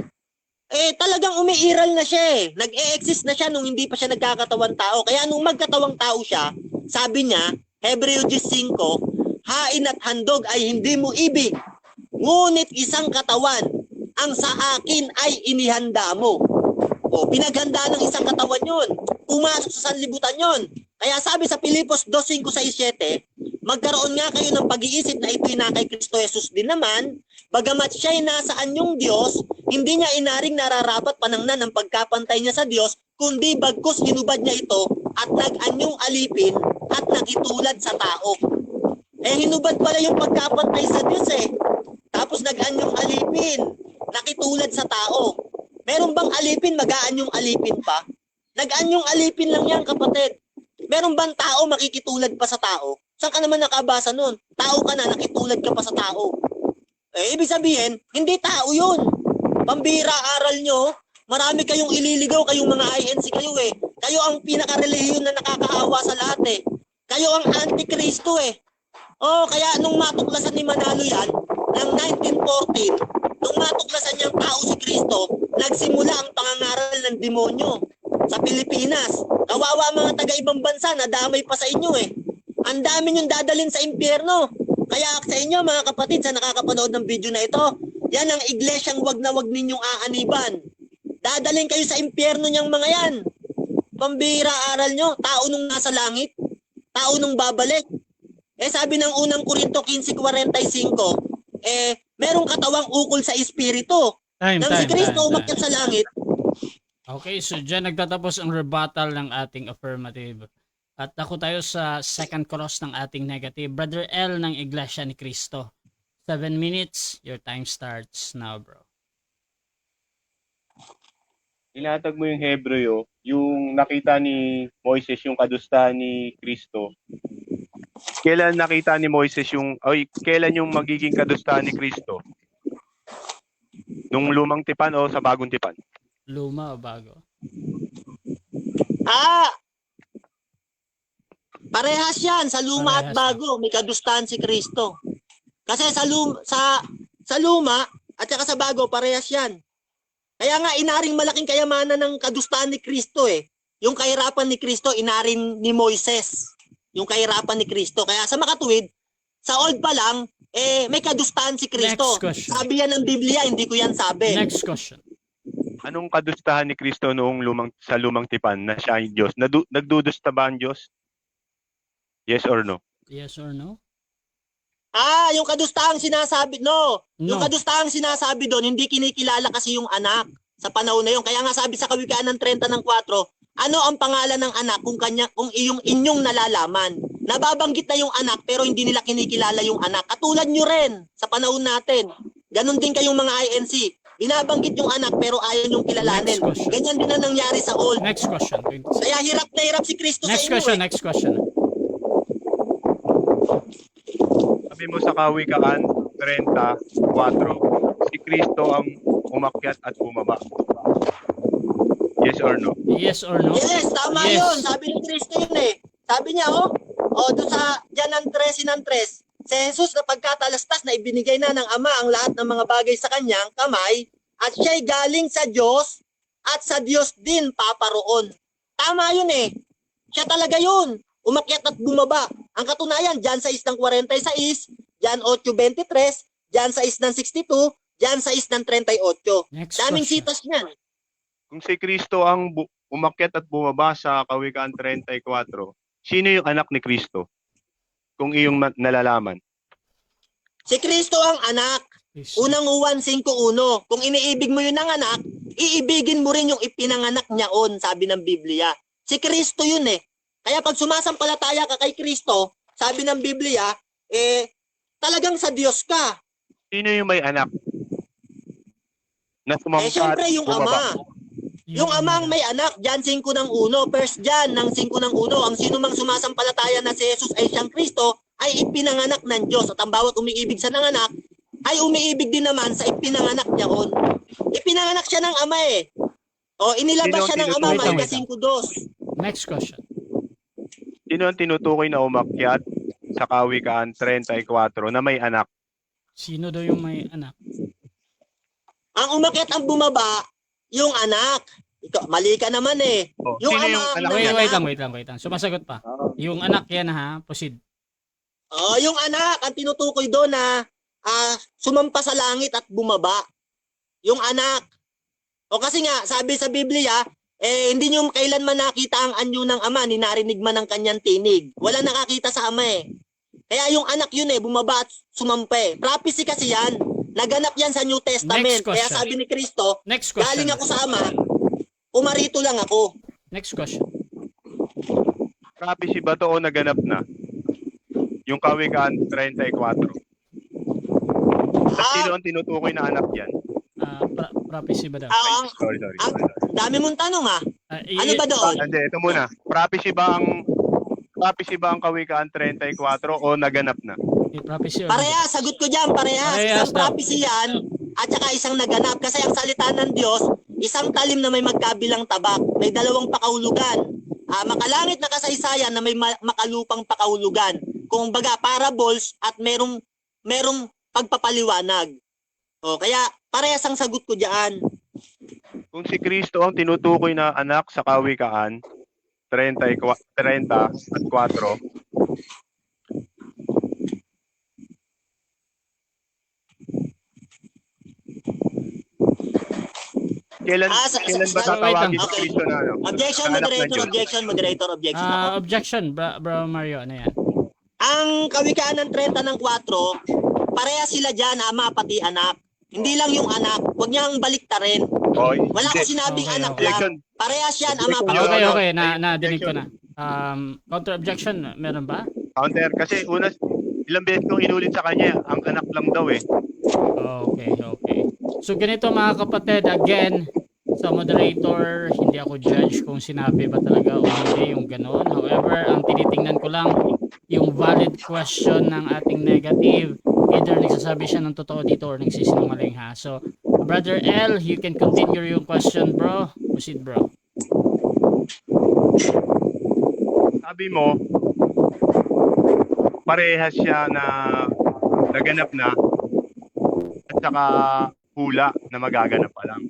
talagang umiiral na siya Nag-e-exist na siya nung hindi pa siya nagkakatawang tao. Kaya nung magkatawang tao siya, sabi niya, Hebreo 10:5, hain at handog ay hindi mo ibig, ngunit isang katawan ang sa akin ay inihanda mo. Pinaghanda ng isang katawan yun. Pumasok sa sanlibutan yun. Kaya sabi sa Pilipos 2:5-6-7, magkaroon nga kayo ng pag-iisip na ito'y na kay Kristo Jesus din naman, bagamat siya'y nasa anyong Diyos, hindi niya inaring nararapat panangnan ang pagkapantay niya sa Diyos, kundi bagkus hinubad niya ito at nag-anyong alipin at nakitulad sa tao. Hinubad pala yung pagkapantay sa Diyos Tapos nag-anyong alipin, nakitulad sa tao. Meron bang alipin, mag-aanyong alipin pa? Nag-anyong alipin lang yan, kapatid. Meron bang tao makikitulad pa sa tao? Saan ka naman nakabasa nun? Tao ka na, nakitulad ka pa sa tao. Ibig sabihin, hindi tao yun. Pambira, aral nyo. Marami kayong ililigaw, kayong mga INC kayo Kayo ang pinaka-relihiyon na nakakaawa sa lahat Kayo ang antikristo kaya nung matuklasan ni Manalo yan, ng 1914, nung matuklasan niyang tao si Kristo, nagsimula ang pangangaral ng demonyo sa Pilipinas. Kawawa mga taga-ibang bansa, nadamay pa sa inyo Ang dami niyong dadalhin sa impyerno. Kaya sa inyo mga kapatid, sa nakakapanood ng video na ito, yan ang iglesyang wag na wag ninyong aaniban. Dadalhin kayo sa impyerno niyang mga yan. Pambira, aral nyo, tao nung nasa langit, tao nung babalik. Sabi ng unang Korinto 15:45, merong katawang ukol sa espiritu. Nang si Kristo umakyat sa langit. Okay, so dyan nagtatapos ang rebuttal ng ating affirmative. At ako tayo sa second cross ng ating negative. Brother L ng Iglesia ni Cristo. 7 minutes, your time starts now, bro. Ilatag mo yung Hebreo, yung nakita ni Moises, yung kadustahan ni Kristo. Kailan nakita ni Moises kailan yung magiging kadustahan ni Kristo? Nung lumang tipan o sa bagong tipan? Luma o bago? Parehas yan, sa luma at bago, may kadustahan si Kristo. Kasi sa luma at saka sa bago, parehas yan. Kaya nga inaring malaking kayamanan ng kadustahan ni Kristo Yung kahirapan ni Kristo, inaring ni Moises. Yung kahirapan ni Kristo. Kaya sa makatuwid, sa old pa lang, may kadustahan si Kristo. Sabi yan ng Biblia, hindi ko yan sabi. Next question. Anong kadustahan ni Kristo noong sa lumang tipan na siya ay Diyos? Nagdudusta ba ang Diyos? Yes or no? Yes or no? Yung kadustahang sinasabi, no. Yung kadustahang sinasabi doon, hindi kinikilala kasi yung anak sa panahon na yun. Kaya nga sabi sa Kawikaan ng 30:4, ano ang pangalan ng anak kung inyong nalalaman? Nababanggit na yung anak pero hindi nila kinikilala yung anak. Katulad nyo rin sa panahon natin. Ganon din kayong mga INC. Binabanggit yung anak pero ayaw nyong kilalanin. Ganyan din ang nangyari sa old. Next question. 26. Kaya hirap na hirap si Kristo sa inyo. Next question. Sabi mo sa Kawikaan 30:4, si Kristo ang umakyat at bumaba. Yes or no? Yes or no? Yes, tama Yes. yun. Sabi ni Kristo yun Sabi niya, doon sa Jan 13:3, si Jesus na pagkatalastas na ibinigay na ng Ama ang lahat ng mga bagay sa kanyang kamay, at siya'y galing sa Diyos at sa Diyos din paparoon. Tama yun eh. Siya talaga yun. Umakyat at bumaba. Ang katunayan, John 6:46, John 8:23, John 6:62, John 6:38. Next Daming question. sitas niyan. Kung si Kristo ang umakyat at bumaba sa Kawikaan 34, sino yung anak ni Kristo? Kung iyong nalalaman. Si Kristo ang anak. Please. Unang Juan 5:1. Kung iniibig mo yun ng anak, iibigin mo rin yung ipinanganak niya on, sabi ng Biblia. Si Kristo yun eh. Kaya pag sumasampalataya ka kay Kristo, sabi ng Biblia, talagang sa Diyos ka. Sino yung may anak? Na sumampa Siyempre at yung bumaba? ama. Yung amang may anak, John 5:1, First John ng 5:1, ang sino mang sumasampalataya na si Jesus ay siyang Kristo, ay ipinanganak ng Diyos. At ang bawat umiibig sa nanganak, ay umiibig din naman sa ipinanganak niya on. Ipinanganak siya ng ama eh. O, inilabas Sino siya ng ang ama, tinutukoy? Micah 5:2. Next question. Sino ang tinutukoy na umakyat sa Kawikaan 34 na may anak? Sino daw yung may anak? Ang umakyat ang bumaba, yung anak. Ikaw, mali ka naman eh. Oh, Yung sino ama yung ang anak? Wait lang. Sumasagot pa. Yung anak yan ha. Proceed. Yung anak, ang tinutukoy doon na sumampa sa langit at bumaba. Yung anak. O kasi nga, sabi sa Biblia, hindi nyo kailanman nakita ang anyo ng ama, ni narinig man ang kanyang tinig. Wala nakakita sa ama eh. Kaya yung anak yun eh, bumaba at sumampa eh. Prophecy kasi yan. Naganap yan sa New Testament. Next question. Kaya sabi ni Kristo, Next question. galing ako sa ama, pumarito lang ako. Next question. Prophecy ba to o naganap na? Yung Kawikaan 34. At sino ang tinutukoy na anak yan? Prophecy ba daw? Sorry. Dami mong tanong Ano ba doon? Hindi, ito muna. Prophecy ba ang Kawikaan 34 o naganap na? Prophecy or Parehas, sagot ko dyan, parehas. Parehas Isang daw. prophecy yan, at saka isang naganap. Kasi ang salita ng Diyos, isang talim na may magkabilang tabak, may dalawang pakahulugan. Makalangit na kasaysayan na may makalupang pakahulugan. Kung baga, parables at merong pagpapaliwanag. Kaya parehas ang sagot ko dyan. Kung si Kristo ang tinutukoy na anak sa Kawikaan 34, kailan ba tatawagin si okay. Kristo na ano? Objection, Na anak ng moderator, Diyos? objection, ako. Objection, bro Mario. Ano yan? Ang Kawikaan ng 30 ng 4, parehas sila dyan, ama pati anak. Hindi lang yung anak, huwag niyang baliktarin. Oy, Wala ko sinabing Okay, anak objection. lang. Parehas yan, ama pati Yun, anak. Okay. ano, Na-delete ko objection. na. Counter objection, meron ba? Counter. Kasi ilang beses kong inulit sa kanya, ang anak lang daw eh. Okay. So ganito mga kapatid, again, sa moderator, hindi ako judge kung sinabi ba talaga o hindi yung ganon. However, ang tinitingnan ko lang yung valid question ng ating negative. Either nagsasabi siya ng totoo dito or nagsisinungaling ha. So, Brother L, you can continue yung question, bro. Proceed, bro. Sabi mo, parehas siya na naganap na at saka hula na magaganap pa lang.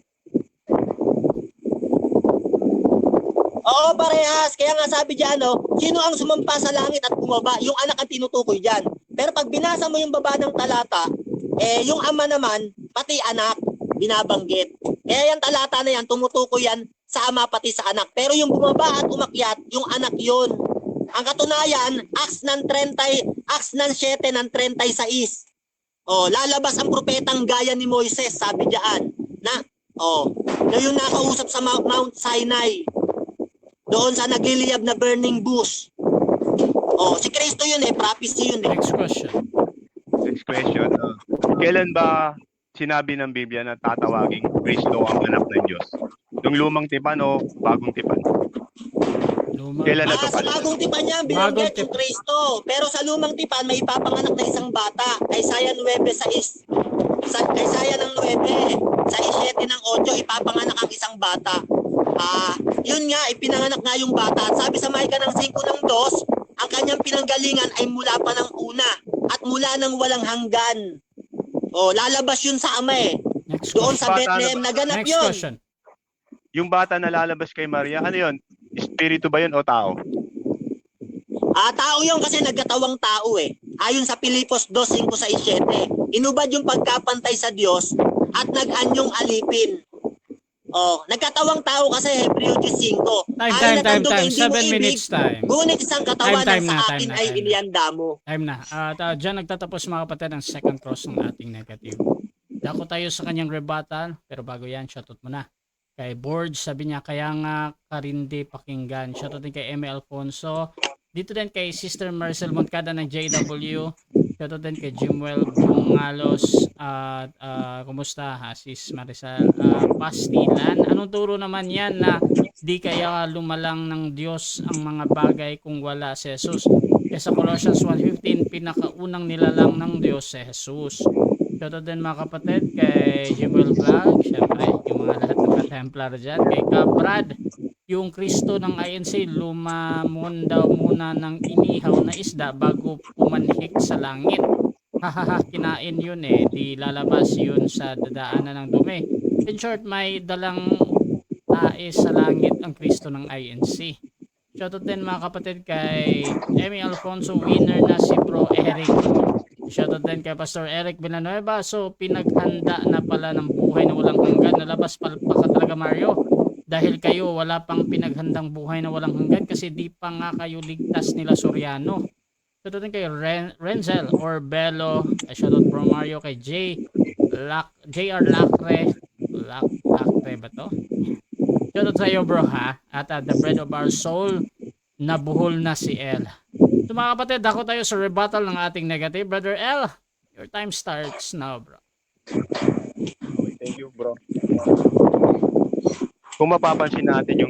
Oo, parehas. Kaya nga sabi dyan, sino ang sumampa sa langit at bumaba? Yung anak ang tinutukoy dyan. Pero pag binasa mo yung baba ng talata, yung ama naman, pati anak, binabanggit. Kaya yung talata na yan, tumutukoy yan sa ama pati sa anak. Pero yung bumaba at umakyat, yung anak yun. Ang katunayan, Acts ng 7 ng 36. Lalabas ang propetang gaya ni Moises, sabi diyan. Na yung nakausap sa Mount Sinai. Doon sa nagliliyab na burning bush. Si Kristo yun prophecy yun Next question. Next question. Kailan ba sinabi ng Biblia na tatawaging Kristo ang anak ng Diyos? Yung lumang tipan o bagong tipan? Kailan na to Sa pala? bagong tipan niya, binanggit Bagong yung Kristo. Pero sa lumang tipan, may ipapanganak na isang bata. Isaiah 9:6. Isaiah ng 9, sa 7 ng 8, ipapanganak ang isang bata. Yun nga, ipinanganak nga yung bata. At sabi sa Micah ng 5 ng 2, ang kanyang pinanggalingan ay mula pa ng una at mula ng walang hanggan. Lalabas yun sa ama Next Doon question. sa Bethlehem naganap Next yun. question. Yung bata na lalabas kay Maria, ano yun? Espiritu ba yun o tao? Tao yun kasi nagkatawang tao eh. Ayon sa Pilipos 2:5-6-7. Inubad yung pagkapantay sa Diyos at nag-anyong alipin. Nagkatawang tao kasi Hebreo 10:5. Time. 7 minutes time. Ngunit isang katawan Time ng sa na, akin time na, ay time na. inihanda mo. Time na. Diyan nagtatapos mga kapatid ang second cross ng ating negative. Dako tayo sa kanyang rebuttal, pero bago yan, shoutout muna. Kay Borge, sabi niya, kaya nga karindi pakinggan. Shoutout din kay Eme Alfonso. Dito din kay Sister Marcel Moncada ng JW. Shoutout din kay Jimwell Bungalos. At kumusta ha, Sis Marisal Pastilan. Anong turo naman yan na di kaya lumalang ng Diyos ang mga bagay kung wala si Jesus? Kaya sa Colossians 1:15, pinakaunang nilalang ng Diyos si Jesus. Shoutout din mga kapatid kay Jimwell Vlog, syempre yung mga lahat ng ka-Templar dyan. Kay Kabrad, yung Kristo ng INC, lumamon daw muna ng inihaw na isda bago pumanhik sa langit. Hahaha, kinain yun eh. Di lalabas yun sa dadaanan ng dumi. In short, may dalang tae sa langit ang Kristo ng INC. Shoutout din mga kapatid kay Emmy Alfonso, winner na si Bro Eric. Shoutout din kay Pastor Eric Villanueva. So, pinaghanda na pala ng buhay na walang hanggan. Nalabas pa ka talaga, Mario. Dahil kayo, wala pang pinaghandang buhay na walang hanggan kasi di pa nga kayo ligtas nila Soriano. Shoutout din kay Renzel or Bello. Shoutout Bro Mario kay JR Lacre. Lacre ba to? Shoutout sa iyo, bro, ha? At the bread of our soul, nabuhol na si El. So mga kapatid, dako tayo sa rebuttal ng ating negative. Brother L, your time starts now, bro. Thank you, bro. Kung mapapansin natin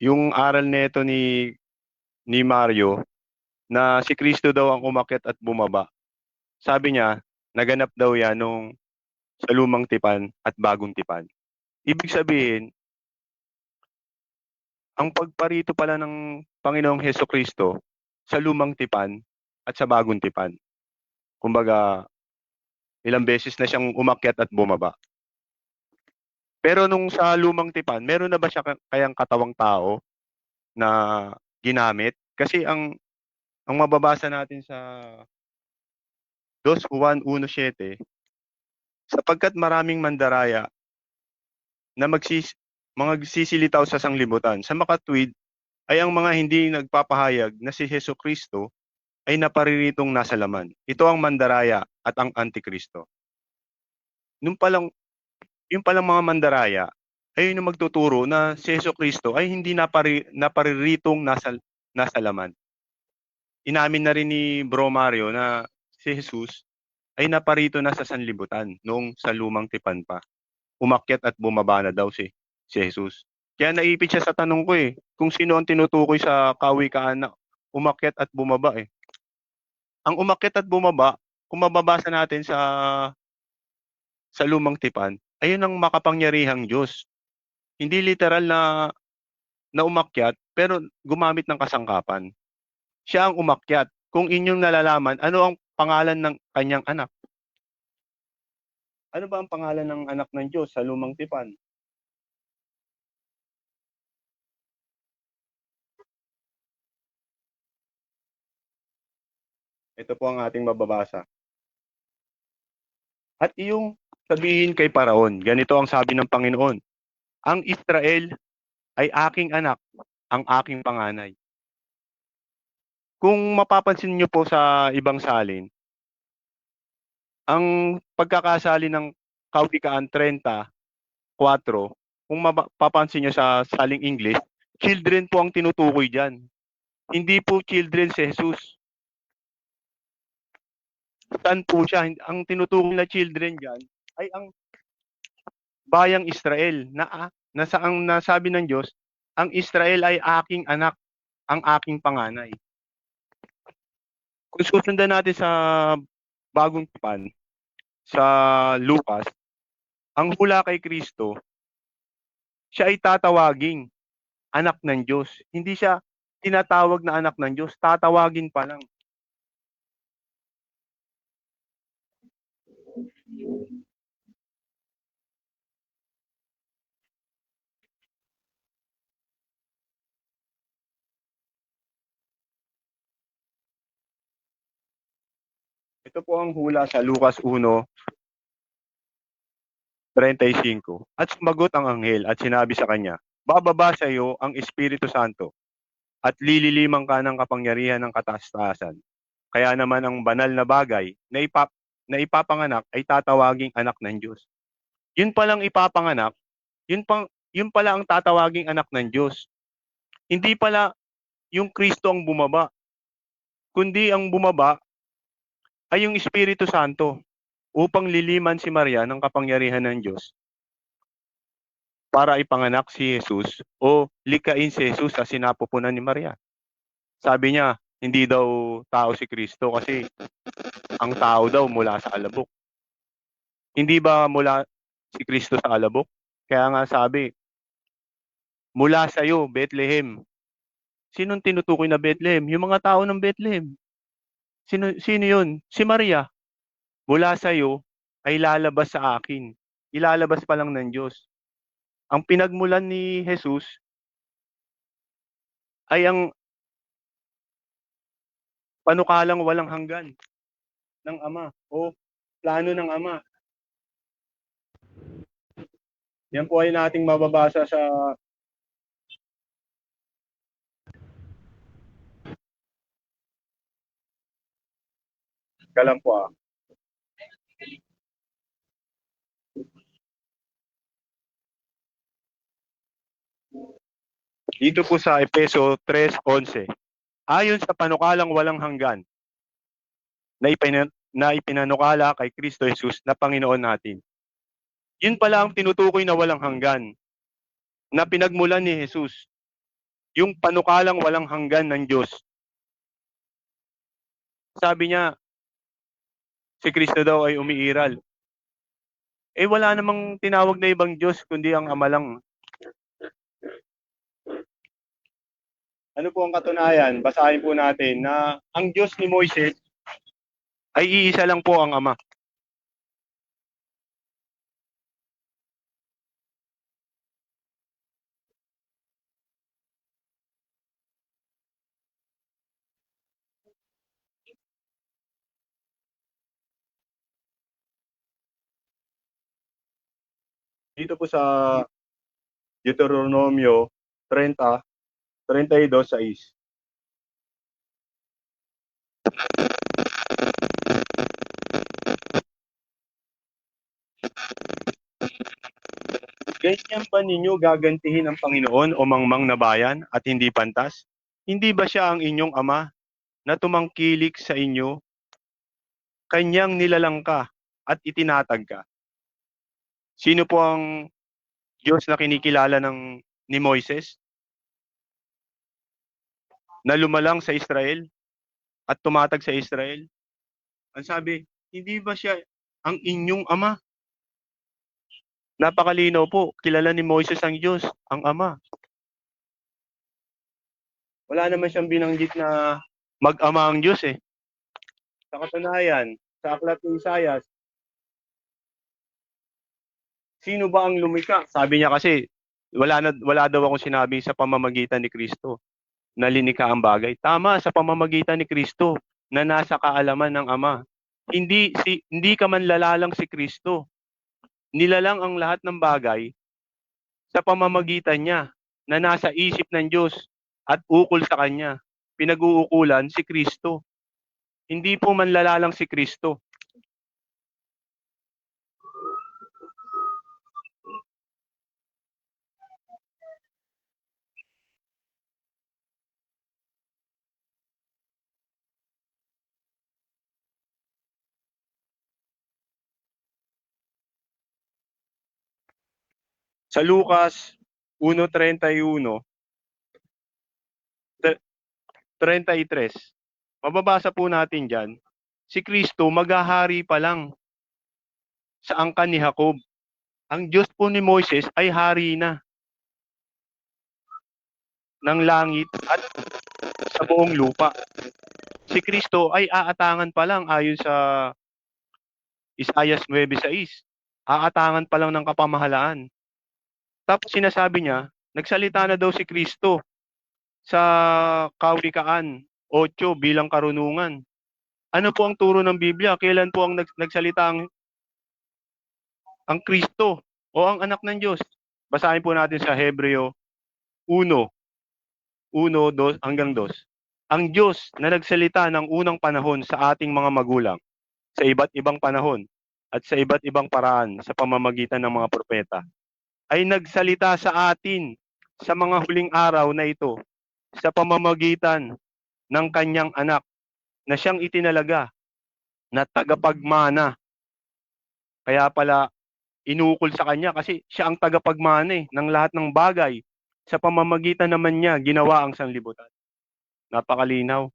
yung aral nito ni Mario na si Kristo daw ang umakyat at bumaba. Sabi niya, naganap daw yan nung sa lumang tipan at bagong tipan. Ibig sabihin, ang pagparito pala ng Panginoong Hesukristo sa lumang tipan at sa bagong tipan. Kumbaga, ilang beses na siyang umakyat at bumaba. Pero nung sa lumang tipan, meron na ba siya kayang katawang tao na ginamit? Kasi ang mababasa natin sa 2 Juan 1:7, sapagkat maraming mandaraya na magsisilitaw sa sanglibutan. Sa makatwid ay ang mga hindi nagpapahayag na si Hesukristo ay napariritong nasa laman. Ito ang mandaraya at ang Antikristo. Yung palang mga mandaraya ay yung magtuturo na si Hesukristo ay hindi napariritong nasa laman. Inamin na rin ni Bro Mario na si Jesus ay naparito na sa sanlibutan noong sa lumang tipan pa. Umakyat at bumaba na daw si Jesus. Kaya naipit siya sa tanong ko eh, kung sino ang tinutukoy sa kawikaan na umakyat at bumaba eh. Ang umakyat at bumaba, kung mababasa natin sa lumang tipan, ayun ang makapangyarihang Diyos. Hindi literal na umakyat, pero gumamit ng kasangkapan. Siya ang umakyat. Kung inyong nalalaman, ano ang pangalan ng kanyang anak? Ano ba ang pangalan ng anak ng Diyos sa lumang tipan? Ito po ang ating mababasa. At iyong sabihin kay Paraon, ganito ang sabi ng Panginoon, ang Israel ay aking anak, ang aking panganay. Kung mapapansin niyo po sa ibang salin, ang pagkakasali ng Kawikaan 30:4, kung mapapansin niyo sa saling English, children po ang tinutukoy diyan. Hindi po children si Jesus. Saan po siya? Ang tinutukoy na children diyan ay ang bayang Israel na ang nasabi ng Diyos, ang Israel ay aking anak, ang aking panganay. Kung susundan natin sa bagong tipan, sa Lucas, ang hula kay Kristo, siya ay tatawaging anak ng Diyos. Hindi siya tinatawag na anak ng Diyos, tatawagin pa lang. Ito po ang hula sa Lucas 1:35. At sumagot ang anghel at sinabi sa kanya, bababa sa iyo ang Espiritu Santo at lililimang ka ng kapangyarihan ng kataas-taasan. Kaya naman ang banal na bagay na ipapanganak ay tatawaging anak ng Diyos. Yun palang ipapanganak, yun pala ang tatawaging anak ng Diyos. Hindi pala yung Kristo ang bumaba, kundi ang bumaba ay yung Espiritu Santo upang liliman si Maria ng kapangyarihan ng Diyos para ipanganak si Jesus o likain si Jesus sa sinapupunan ni Maria. Sabi niya, hindi daw tao si Kristo kasi ang tao daw mula sa alabok. Hindi ba mula si Kristo sa alabok? Kaya nga sabi, mula sa iyo, Bethlehem. Sinong tinutukoy na Bethlehem? Yung mga tao ng Bethlehem. Sino yun? Si Maria. Mula sa iyo ay lalabas sa akin. Ilalabas pa lang ng Diyos. Ang pinagmulan ni Jesus ay ang panukalang walang hanggan ng Ama o plano ng Ama. Yan po ay nating mababasa sa kalam po. Dito po sa Efeso 3:11. Ayon sa panukalang walang hanggan na ipinanukala kay Kristo Jesus na Panginoon natin. Yun pala ang tinutukoy na walang hanggan na pinagmulan ni Jesus. Yung panukalang walang hanggan ng Diyos. Sabi niya, si Kristo daw ay umiiral. Wala namang tinawag na ibang Diyos kundi ang Ama lang. Ano po ang katunayan? Basahin po natin na ang Diyos ni Moises ay iisa lang po ang Ama. Dito po sa Deuteronomio 30:32-6. Ganyan ba ninyo gagantihin ang Panginoon o mangmang na bayan at hindi pantas? Hindi ba siya ang inyong Ama na tumangkilik sa inyo? Kanyang nilalang ka at itinatag ka. Sino po ang Diyos na kinikilala ni Moises? Na lumalang sa Israel at tumatag sa Israel? Ang sabi, hindi ba siya ang inyong Ama? Napakalinaw po, kilala ni Moises ang Diyos, ang Ama. Wala naman siyang binanggit na mag-ama ang Diyos eh. Sa katunayan, sa aklat ni Isaias, sino ba ang lumikha? Sabi niya kasi, wala daw akong sinabi sa pamamagitan ni Kristo na linikha ang bagay. Tama, sa pamamagitan ni Kristo na nasa kaalaman ng Ama. Hindi ka man lalalang si Kristo. Nilalang ang lahat ng bagay sa pamamagitan niya na nasa isip ng Diyos at ukol sa Kanya. Pinag-uukulan si Kristo. Hindi po manlalalang si Kristo. Sa Lucas 1:31, 33, mababasa po natin dyan, si Kristo maghahari pa lang sa angkan ni Jacob. Ang Diyos po ni Moises ay hari na ng langit at sa buong lupa. Si Kristo ay aatangan pa lang ayon sa Isaias 9:6. Aatangan pa lang ng kapamahalaan. Tapos sinasabi niya, nagsalita na daw si Kristo sa Kawikaan 8 bilang karunungan. Ano po ang turo ng Biblia? Kailan po ang nagsalita ang Kristo o ang anak ng Diyos? Basahin po natin sa Hebreo 1, 2 hanggang 2. Ang Diyos na nagsalita ng unang panahon sa ating mga magulang sa iba't ibang panahon at sa iba't ibang paraan sa pamamagitan ng mga propeta ay nagsalita sa atin sa mga huling araw na ito sa pamamagitan ng kanyang anak na siyang itinalaga na tagapagmana. Kaya pala inukol sa kanya kasi siya ang tagapagmana ng lahat ng bagay. Sa pamamagitan naman niya, ginawa ang sanlibutan. Napakalinaw.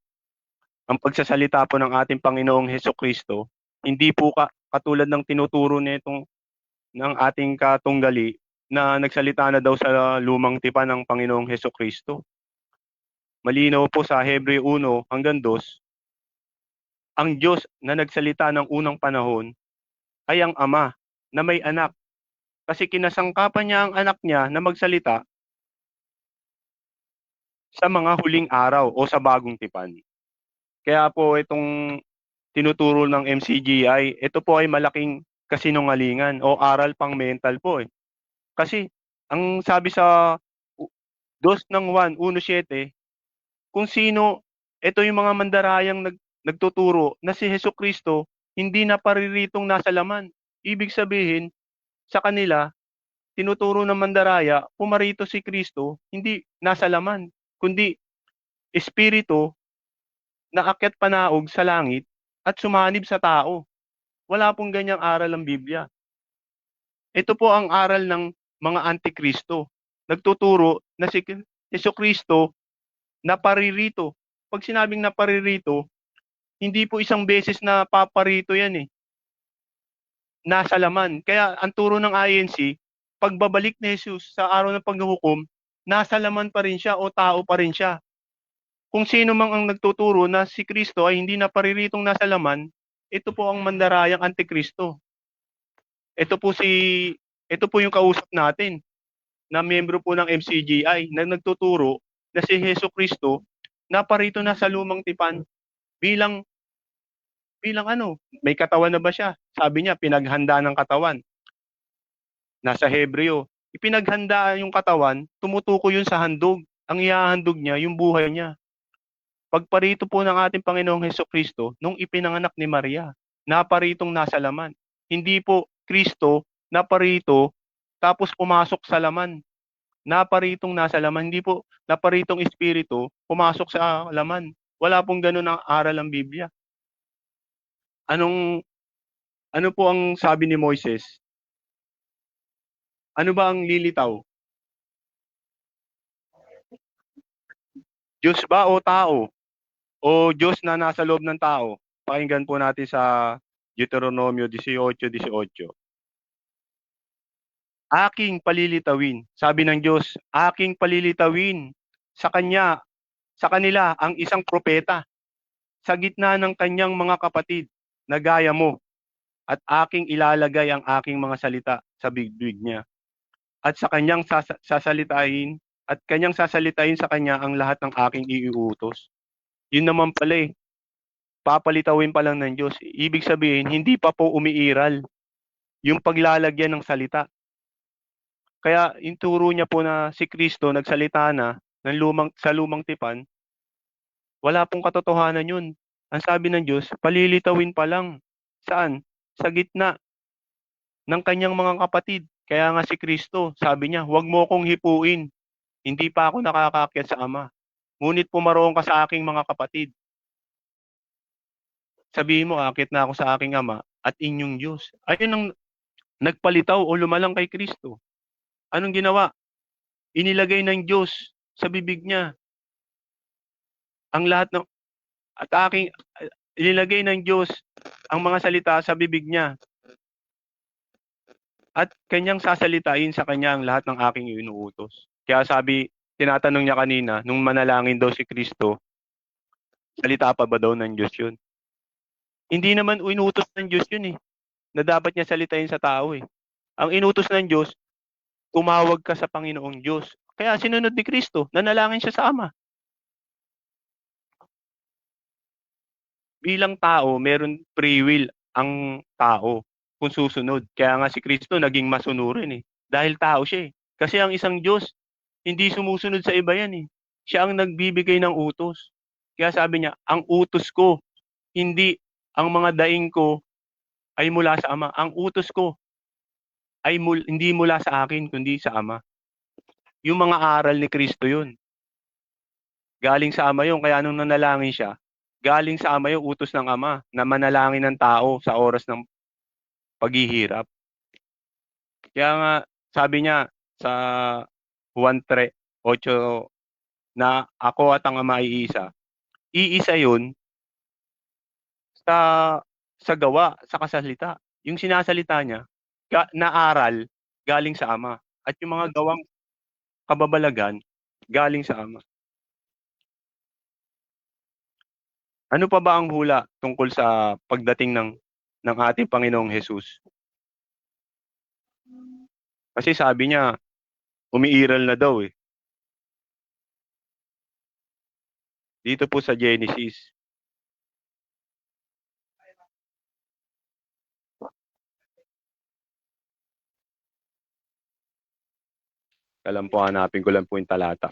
Ang pagsasalita po ng ating Panginoong Hesukristo, hindi po katulad ng tinuturo ng ating katunggali na nagsalita na daw sa lumang tipan ng Panginoong Hesukristo. Malinaw po sa Hebreo 1 hanggang 2, ang Diyos na nagsalita ng unang panahon ay ang Ama na may anak. Kasi kinasangkapan niya ang anak niya na magsalita sa mga huling araw o sa bagong tipan. Kaya po itong tinuturo ng MCGI, ito po ay malaking kasinungalingan o aral pang mental po eh. Kasi ang sabi sa 2 ng 1:7, kung sino, ito yung mga mandarayang nagtuturo na si Hesukristo hindi na pariritong nasa laman. Ibig sabihin, sa kanila, tinuturo ng mandaraya, pumarito si Kristo, hindi nasa laman, kundi espiritu na akyat panaog sa langit at sumanib sa tao. Wala pong ganyang aral ang Biblia. Ito po ang aral ng mga antikristo. Nagtuturo na si Hesukristo naparirito. Pag sinabing naparirito, hindi po isang beses na paparito yan eh. Nasa laman. Kaya ang turo ng INC, pagbabalik ni Jesus sa araw ng paghuhukom, nasa laman pa rin siya o tao pa rin siya. Kung sino mang ang nagtuturo na si Kristo ay hindi napariritong nasa laman, ito po ang mandarayang antikristo. Ito po yung kausap natin na miyembro po ng MCGI na nagtuturo na si Hesukristo naparito na sa lumang tipan bilang may katawan na ba siya? Sabi niya, pinaghanda ng katawan. Nasa Hebreo, ipinaghanda yung katawan, tumutuko yun sa handog. Ang ihahandog niya, yung buhay niya. Pagparito po ng ating Panginoong Hesukristo, nung ipinanganak ni Maria, naparitong nasa laman. Hindi po Kristo naparito, tapos pumasok sa laman. Naparitong nasa laman, hindi po naparitong espiritu, pumasok sa laman. Wala pong ganun ang aral ng Biblia. Ano po ang sabi ni Moises? Ano ba ang lilitaw? Diyos ba o tao? O Diyos na nasa loob ng tao? Pakinggan po natin sa Deuteronomio 18:18. Aking palilitawin, sabi ng Diyos, aking palilitawin sa kanila ang isang propeta sa gitna ng kanyang mga kapatid na gaya mo, at aking ilalagay ang aking mga salita sa bibig niya. At sa kanyang sasalitain sa kanya ang lahat ng aking iuutos. Yun naman pala papalitawin pa lang ng Diyos. Ibig sabihin, hindi pa po umiiral yung paglalagyan ng salita. Kaya inturo niya po na si Kristo nagsalita na sa lumang tipan, wala pong katotohanan yun. Ang sabi ng Diyos, palilitawin pa lang. Saan? Sa gitna ng kanyang mga kapatid. Kaya nga si Kristo, sabi niya, huwag mo akong hipuin. Hindi pa ako nakakaakyat sa Ama. Ngunit pumaroon ka sa aking mga kapatid. Sabihin mo, aakyat na ako sa aking Ama at inyong Diyos. Ayun ang nagpalitaw o lumalang kay Kristo. Anong ginawa? Inilagay ng Diyos sa bibig niya ang lahat ng inilagay ng Diyos ang mga salita sa bibig niya. At kanyang sasalitain sa kanya ang lahat ng aking inuutos. Kaya tinatanong niya kanina, nung manalangin daw si Kristo, salita pa ba daw ng Diyos yun? Hindi naman inuutos ng Diyos yun na dapat niya salitain sa tao Ang inuutos ng Diyos, tumawag ka sa Panginoong Diyos. Kaya sinunod ni Kristo, nanalangin siya sa Ama. bilang tao, meron free will ang tao kung susunod. Kaya nga si Kristo naging masunurin eh. Dahil tao siya eh. Kasi ang isang Diyos, hindi sumusunod sa iba yan eh. Siya ang nagbibigay ng utos. Kaya sabi niya, ang utos ko, hindi ang mga daing ko ay mula sa Ama. Ang utos ko ay hindi mula sa akin, kundi sa Ama. Yung mga aral ni Kristo yun. Galing sa Ama yun. Kaya nung nanalangin siya, galing sa Ama yung utos ng Ama na manalangin ng tao sa oras ng paghihirap. Kaya nga, sabi niya sa Juan 3:8 na ako at ang Ama ay iisa. Iisa yun sa gawa, sa kasalita. Yung sinasalita niya, na aral, galing sa Ama. At yung mga gawang kababalagan, galing sa Ama. Ano pa ba ang hula tungkol sa pagdating ng ating Panginoong Hesus? Kasi sabi niya, umiiral na daw eh. Dito po sa Genesis. Alam po, hanapin ko lang po yung talata.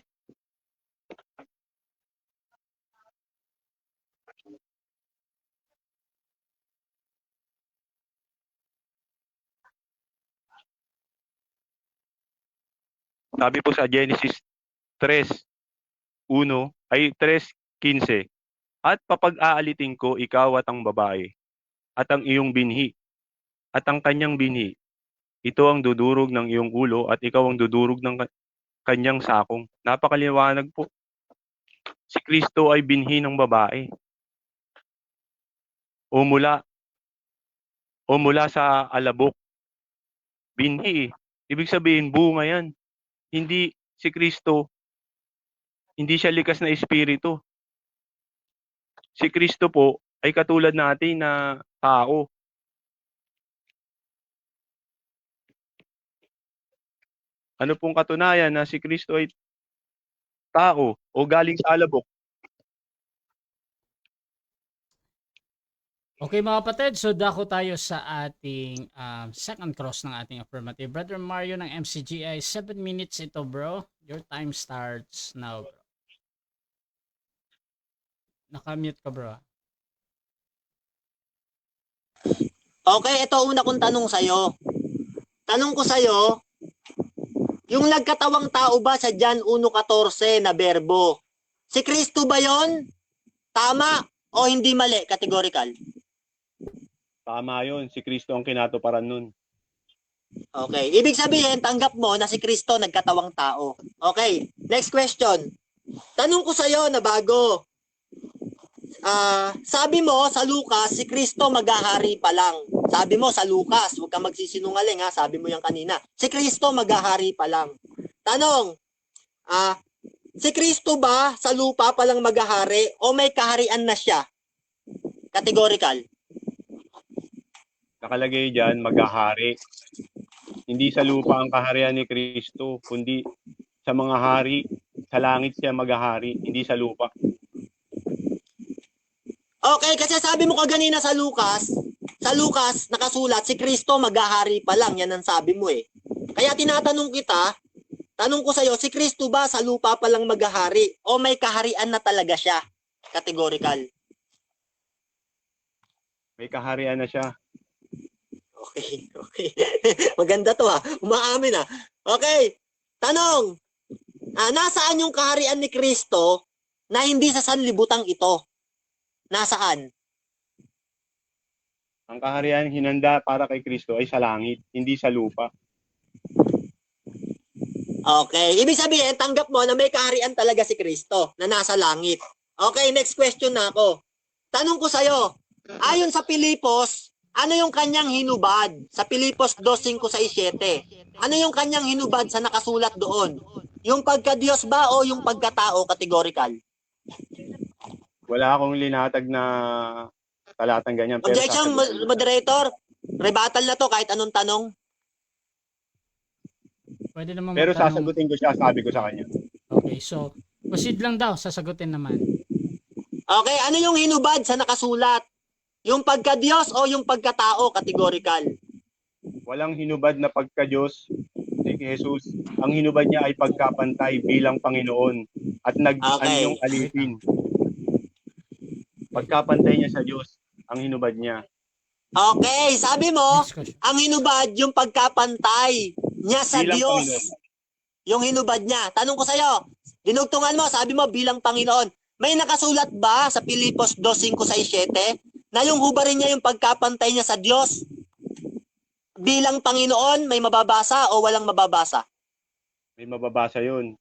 Sabi po sa Genesis 3:1 ay 3:15. At papag-aalitin ko ikaw at ang babae, at ang iyong binhi, at ang kanyang binhi. Ito ang dudurog ng iyong ulo, at ikaw ang dudurog ng kanyang sakong. Napakaliwanag po. Si Kristo ay binhi ng babae. O mula sa alabok. Binhi eh. Ibig sabihin, bunga yan. Hindi si Kristo, hindi siya likas na espiritu. Si Kristo po ay katulad natin na tao. Ano pong katunayan na si Kristo ay tao o galing sa alabok? Okay mga kapatid, so dako tayo sa ating second cross ng ating affirmative. Brother Mario ng MCGI, 7 minutes ito bro. Your time starts now bro. Nakamute ka bro. Okay, ito una kong tanong sa'yo. Tanong ko sa'yo, yung nagkatawang tao ba sa John 1:14 na berbo, si Kristo ba yon? Tama o hindi mali? Categorical. Tama yun. Si Kristo ang kinatuparan nun. Okay. Ibig sabihin, tanggap mo na si Kristo nagkatawang tao. Okay. Next question. Tanong ko sa'yo na bago. Sabi mo sa Lucas, si Kristo maghahari pa lang. Sabi mo sa Lucas, huwag kang magsisinungaling ha. Sabi mo yan kanina. Si Kristo maghahari pa lang. Tanong, si Kristo ba sa lupa pa lang maghahari o may kaharian na siya? Categorical. Nakalagay dyan, maghahari. Hindi sa lupa ang kaharian ni Kristo, kundi sa mga hari, sa langit siya maghahari, hindi sa lupa. Okay, kasi sabi mo kaganina sa Lucas nakasulat, si Kristo maghahari pa lang. Yan ang sabi mo eh. Kaya tinatanong kita, tanong ko sa'yo, si Kristo ba sa lupa pa lang maghahari o may kaharian na talaga siya? Categorical. May kaharian na siya. Okay, okay. Maganda to ha. Umaamin ha. Okay. Tanong. Nasaan yung kaharian ni Kristo na hindi sa sanlibutang ito? Nasaan? Ang kaharian hinanda para kay Kristo ay sa langit, hindi sa lupa. Okay. Ibig sabihin, tanggap mo na may kaharian talaga si Kristo na nasa langit. Okay, next question na ako. Tanong ko sa'yo, ayon sa Pilipos, ano yung kanyang hinubad? Sa Pilipos 2:5-6-7. Ano yung kanyang hinubad sa nakasulat doon? Yung pagka-Diyos ba o yung pagkatao? Categorical. Wala akong linatag na talatang ganyan. Pero Objection, moderator. Rebuttal na to kahit anong tanong. Pwede naman Pero magtanong. sasagutin ko siya, sabi ko sa kanya. Okay, so proceed lang daw, sasagutin naman. Okay, ano yung hinubad sa nakasulat? Yung pagka-Diyos o yung pagkatao, categorical? Walang hinubad na pagka-Diyos si Jesus. Ang hinubad niya ay pagkapantay bilang Panginoon at nag-anyong alipin. Pagkapantay niya sa Diyos, ang hinubad niya. Okay, sabi mo, Next question. ang hinubad yung pagkapantay niya sa Bilang Diyos. Panginoon. Yung hinubad niya. Tanong ko sa'yo, dinugtungan mo, sabi mo bilang Panginoon. May nakasulat ba sa Pilipos 2:5-6-7 na yung hubarin niya yung pagkapantay niya sa Diyos? Bilang Panginoon, may mababasa o walang mababasa? May mababasa yun.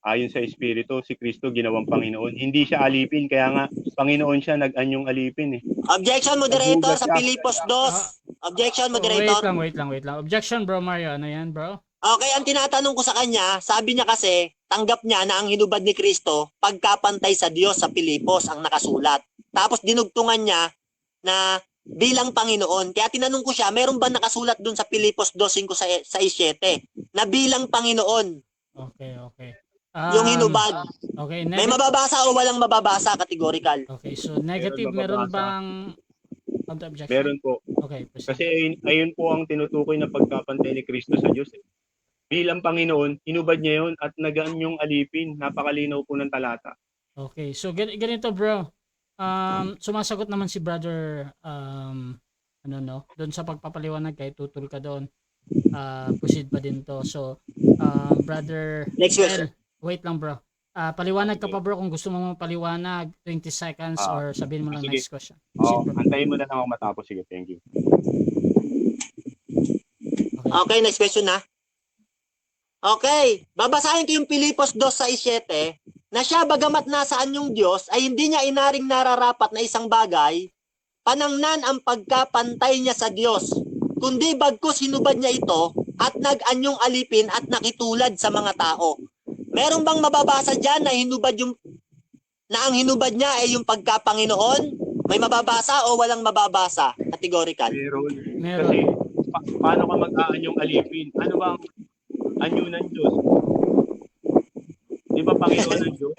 Ayon sa Espiritu, si Kristo ginawang Panginoon. Hindi siya alipin, kaya nga Panginoon siya, nag-anyong alipin eh. Objection, moderator, Nagugat sa ka. Pilipos 2. Objection, Wait moderator. lang. Objection, bro Mario. Ano yan, bro? Okay, ang tinatanong ko sa kanya, sabi niya kasi, tanggap niya na ang hinubad ni Kristo, pagkapantay sa Diyos sa Pilipos ang nakasulat. Tapos dinugtungan niya na bilang Panginoon. Kaya tinanong ko siya, meron ba nakasulat dun sa Pilipos 2:5-6-7 na bilang Panginoon Okay. yung hinubad? Okay, May mababasa o walang mababasa, categorical? Okay, so negative, meron mababasa. bang counter objection? Meron po. Okay, proceed. Kasi ayun po ang tinutukoy na pagkapantay ni Kristo sa Diyos. Eh. Bilang Panginoon, hinubad niya yun at nag-anyong alipin. Napakalinaw po ng talata. Okay, so ganito, bro. Sumasagot naman si brother doon sa pagpapaliwanag kay tutul ka doon. Proceed pa din to. So, brother Next question. wait lang, bro. Paliwanag ka pa, bro, kung gusto mo paliwanag, 20 seconds or sabihin mo lang sige. next question. Proceed, bro. Antayin mo na lang ako matapos. Sige, thank you. Okay, next question na. Okay, babasahin ko yung Pilipos 2:6-7 na siya bagamat nasaan yung Diyos ay hindi niya inaring nararapat na isang bagay, panangnan ang pagkapantay niya sa Diyos, kundi bagkus hinubad niya ito at nag-anyong alipin at nakitulad sa mga tao. Meron bang mababasa dyan na ang hinubad niya ay yung pagkapanginoon? May mababasa o walang mababasa? Categorical. Meron. Kasi paano ka mag-aanyong alipin? Ano bang anyo ng Diyos? Di ba Panginoon ng Diyos?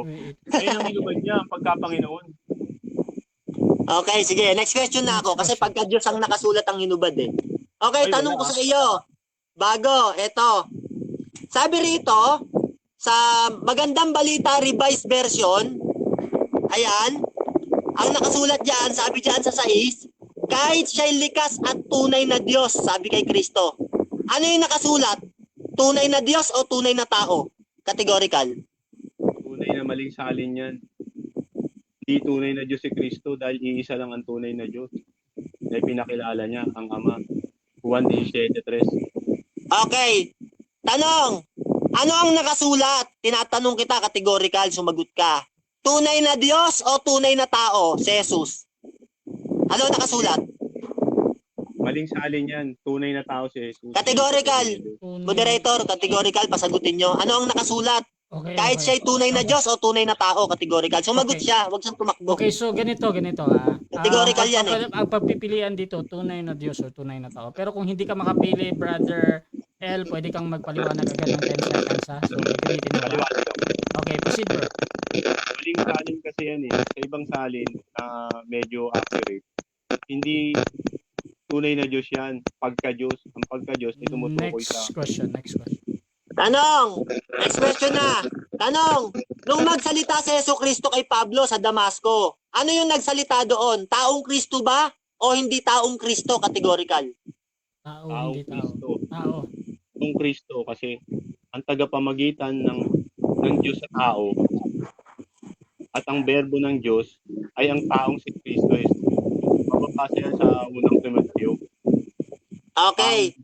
Wait. Ayun ang hinubad niya, ang pagkapanginoon. Okay, sige. Next question na ako. Kasi pagka Diyos ang nakasulat ang hinubad eh. Okay, Ay, tanong wala, ko sa iyo. Bago, eto. Sabi rito, sa Magandang Balita Revised Version, ayan, ang nakasulat dyan, sabi dyan sa 6, kahit siya'y likas at tunay na Diyos, sabi kay Kristo. Ano yung nakasulat? Tunay na Diyos o tunay na tao? Categorical. Tunay na maling salin yan. Hindi tunay na Diyos si Kristo dahil iisa lang ang tunay na Diyos. Dahil pinakilala niya ang Ama. Juan 17:3. Okay. Tanong. Ano ang nakasulat? Tinatanong kita, categorical, sumagot ka. Tunay na Diyos o tunay na tao? Si Jesus. Ano ang nakasulat? Maling salin yan. Tunay na tao si Jesus. Categorical. Moderator, categorical, pasagutin nyo. Ano ang nakasulat? Okay, Kahit okay. siya'y tunay na Diyos o tunay na tao, categorical. Sumagot Okay. siya, huwag siyang tumakbo. Okay, so ganito. Categorical yan eh. Ang pagpipilian dito, tunay na Diyos o tunay na tao. Pero kung hindi ka makapili, brother L, pwede kang magpaliwanag agad ng 10 seconds ha. So, gagamitin mo ba? Paliwanag ako. Okay, proceed, bro. Maling salin kasi yan eh. Sa ibang salin na medyo accurate. Hindi tunay na Diyos yan. Pagka-Diyos. Ang pagka-Diyos ay tumutukoy sa... Next question. Tanong. Next question na. Tanong. Nung magsalita si Yesu Cristo kay Pablo sa Damasco, ano yung nagsalita doon? Taong Kristo ba o hindi taong Kristo? Categorical. Tao, Taong hindi tao. Kristo. Tao. Taong Kristo kasi ang tagapamagitan ng Diyos sa tao at ang berbo ng Diyos ay ang taong si Kristo. Mababasa yan sa unang Timoteo. Okay.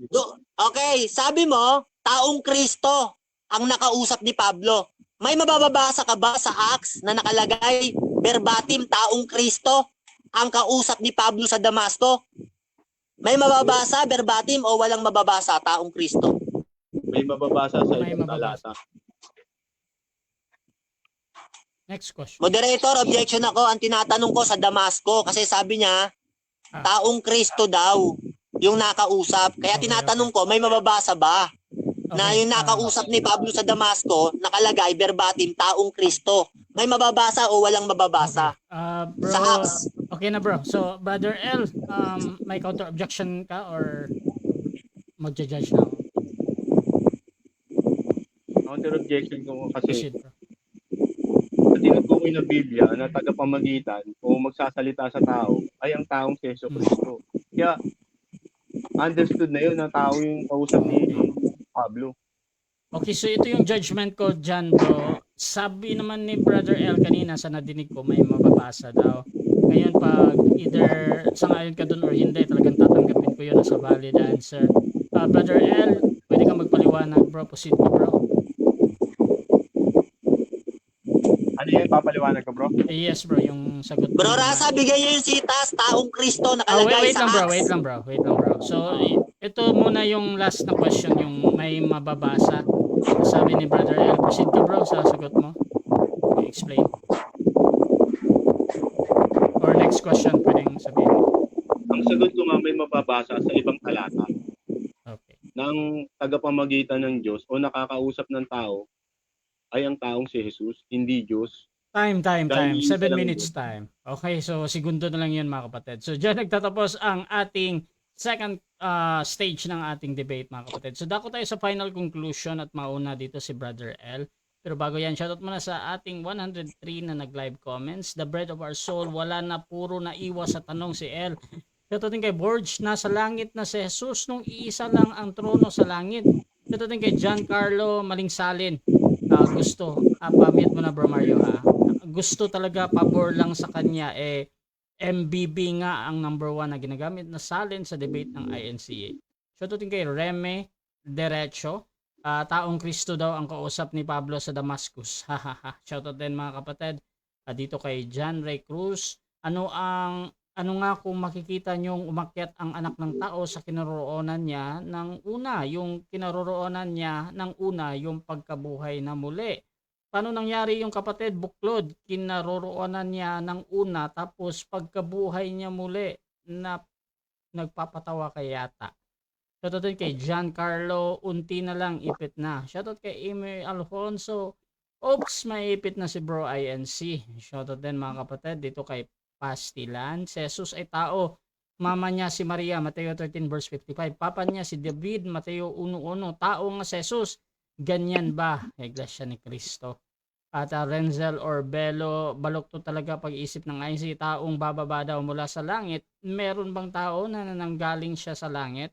Okay. Sabi mo, taong Kristo ang nakausap ni Pablo. May mababasa ka ba sa Acts na nakalagay verbatim taong Kristo ang kausap ni Pablo sa Damasco? May mababasa verbatim o walang mababasa taong Kristo? May mababasa sa May ibang mababasa. talata. Next question. Moderator, objection ako. Ang tinatanong ko sa Damasco kasi sabi niya, taong Kristo daw yung nakausap. Kaya Okay, tinatanong ko, may mababasa ba? na Okay. yung nakausap ni Pablo sa Damasco, nakalagay verbatim, taong Kristo. May mababasa o walang mababasa? Okay. Bro, Sa Acts. okay na bro. So, Brother L, may counter objection ka or magja-judge na ako? Counter objection ko kasi Proceed, bro. sa tinutukoy na Biblia na tagapamagitan o magsasalita sa tao ay ang taong si Yesu Cristo. Kaya understood na yun na tao yung kausap ni Pablo. Okay, so ito yung judgment ko dyan, bro. Sabi naman ni Brother L kanina sa nadinig ko, may mababasa daw. Ngayon, pag either sangayon ka dun or hindi, talagang tatanggapin ko yun as a valid answer. Brother L, pwede kang magpaliwanag, bro. Proceed ka, bro. Ano yan, papaliwanag ko, bro? Yes, bro, yung sagot Bro mo na- Rasa, bigay niyo yung sitas, taong Kristo, wait, nakalagay wait sa lang, bro. Acts. Wait lang, bro. Wait lang, bro. So, ito muna yung last na question, yung may mababasa. Sabi ni Brother L, proceed ka, bro, sa sagot mo. I-explain. Or next question, pwedeng sabihin. Ang sagot ko nga may mababasa sa ibang talata Okay. ng tagapamagitan ng Diyos o nakakausap ng tao ay ang taong si Jesus, hindi Diyos. Time. Dahil 7 isa lang minutes yun. time. Okay, so segundo na lang yun mga kapatid. So dyan nagtatapos ang ating second stage ng ating debate mga kapatid. So dako tayo sa final conclusion at mauna dito si Brother L. Pero bago yan, shoutout muna sa ating 103 na nag-live comments. The bread of our soul, wala na, puro na iwas sa tanong si L. Shoutout din kay Borge, nasa langit na si Jesus nung iisa lang ang trono sa langit. Shoutout din kay Giancarlo Malingsalin. Gusto, pamit mo na bro Mario ha. Gusto talaga pabor lang sa kanya MBB nga ang number 1 na ginagamit na salin sa debate ng INCA. Shoutout din kay Reme Derecho. Taong Kristo daw ang kausap ni Pablo sa Damascus. Hahaha. Shoutout din mga kapatid. Dito kay John Ray Cruz. Ano nga kung makikita nyong umakyat ang anak ng tao sa kinaroroonan niya ng una, yung kinaroroonan niya ng una, yung pagkabuhay na muli. Paano nangyari yung kapatid buklod? Kinaroroonan niya ng una tapos pagkabuhay niya muli na nagpapatawa kay yata. Shoutout din kay Giancarlo, unti na lang ipit na. Shoutout kay Amy Alfonso. Oops, may ipit na si Bro INC. Shoutout din mga kapatid dito kay Pastilan. Si Jesus ay tao. Mama niya si Maria, Mateo 13 verse 55. Papa niya si David, Mateo 1:1. Tao nga si Jesus. Ganyan ba? Iglesia ni Cristo. At Renzel Orbelo, balok to talaga pag-isip ng INC. Taong bababa daw mula sa langit. Meron bang tao na nananggaling siya sa langit?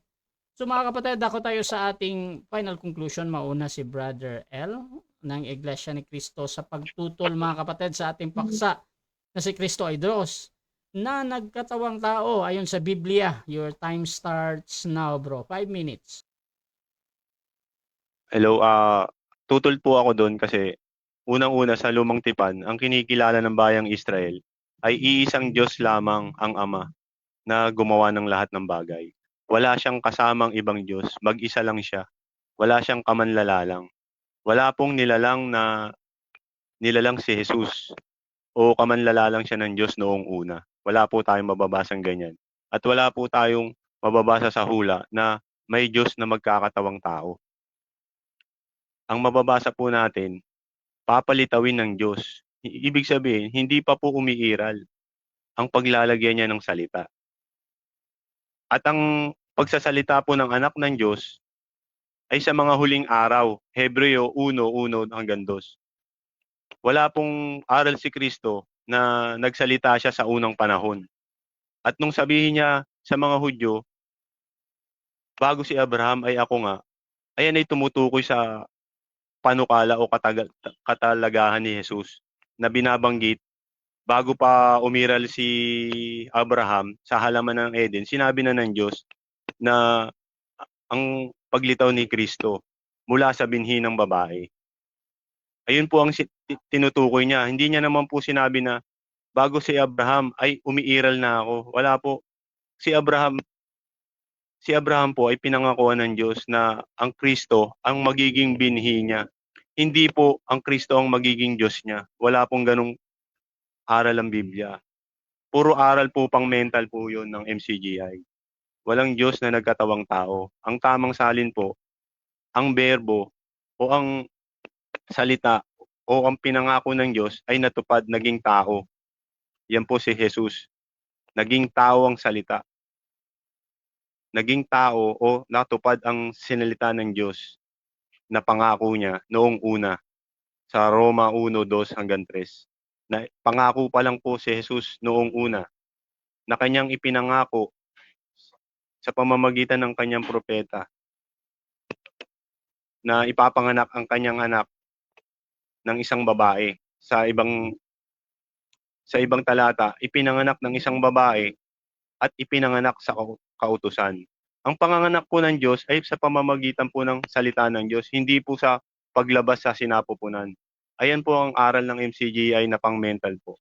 So mga kapatid, ako tayo sa ating final conclusion. Mauna si Brother L ng Iglesia ni Cristo sa pagtutol mga kapatid sa ating paksa na si Kristo ay Diyos na nagkatawang tao ayon sa Biblia. Your time starts now, bro. 5 minutes. Hello, tutol po ako doon kasi unang-una sa lumang tipan, ang kinikilala ng bayang Israel ay iisang Diyos lamang ang Ama na gumawa ng lahat ng bagay. Wala siyang kasamang ibang Diyos, mag-isa lang siya. Wala siyang kamanlalalang. Wala pong nilalang si Jesus o kamanlalalang siya ng Diyos noong una. Wala po tayong mababasang ganyan. At wala po tayong mababasa sa hula na may Diyos na magkakatawang tao. Ang mababasa po natin, papalitawin ng Diyos. Ibig sabihin, hindi pa po umiiral ang paglalagyan niya ng salita. At ang pagsasalita po ng anak ng Diyos ay sa mga huling araw, Hebreo 1:1 hanggang 2. Wala pong aral si Kristo na nagsalita siya sa unang panahon. At nung sabihin niya sa mga Hudyo, bago si Abraham ay ako nga, ayan ay tumutukoy sa panukala o katalagahan ni Jesus na binabanggit bago pa umiral si Abraham sa halaman ng Eden. Sinabi na ng Diyos na ang paglitaw ni Kristo mula sa binhi ng babae. Ayun po ang tinutukoy niya. Hindi niya naman po sinabi na bago si Abraham ay umiiral na ako. Wala po. Si Abraham po ay pinangakuan ng Diyos na ang Kristo ang magiging binhi niya. Hindi po ang Kristo ang magiging Diyos niya. Wala pong ganong aral ang Biblia. Puro aral po pang mental po yun ng MCGI. Walang Diyos na nagkatawang tao. Ang tamang salin po ang berbo o ang salita o ang pinangako ng Diyos ay natupad, naging tao. Yan po si Jesus. Naging tao ang salita. Naging tao o natupad ang sinalita ng Diyos na pangako niya noong una sa Roma 1:2-3. Na pangako pa lang po si Jesus noong una na kanyang ipinangako sa pamamagitan ng kanyang propeta na ipapanganak ang kanyang anak ng isang babae. Sa ibang talata, ipinanganak ng isang babae at ipinanganak sa kautusan. Ang panganganak po ng Diyos ay sa pamamagitan po ng salita ng Diyos, hindi po sa paglabas sa sinapupunan. Ayan po ang aral ng MCGI na pang-mental po.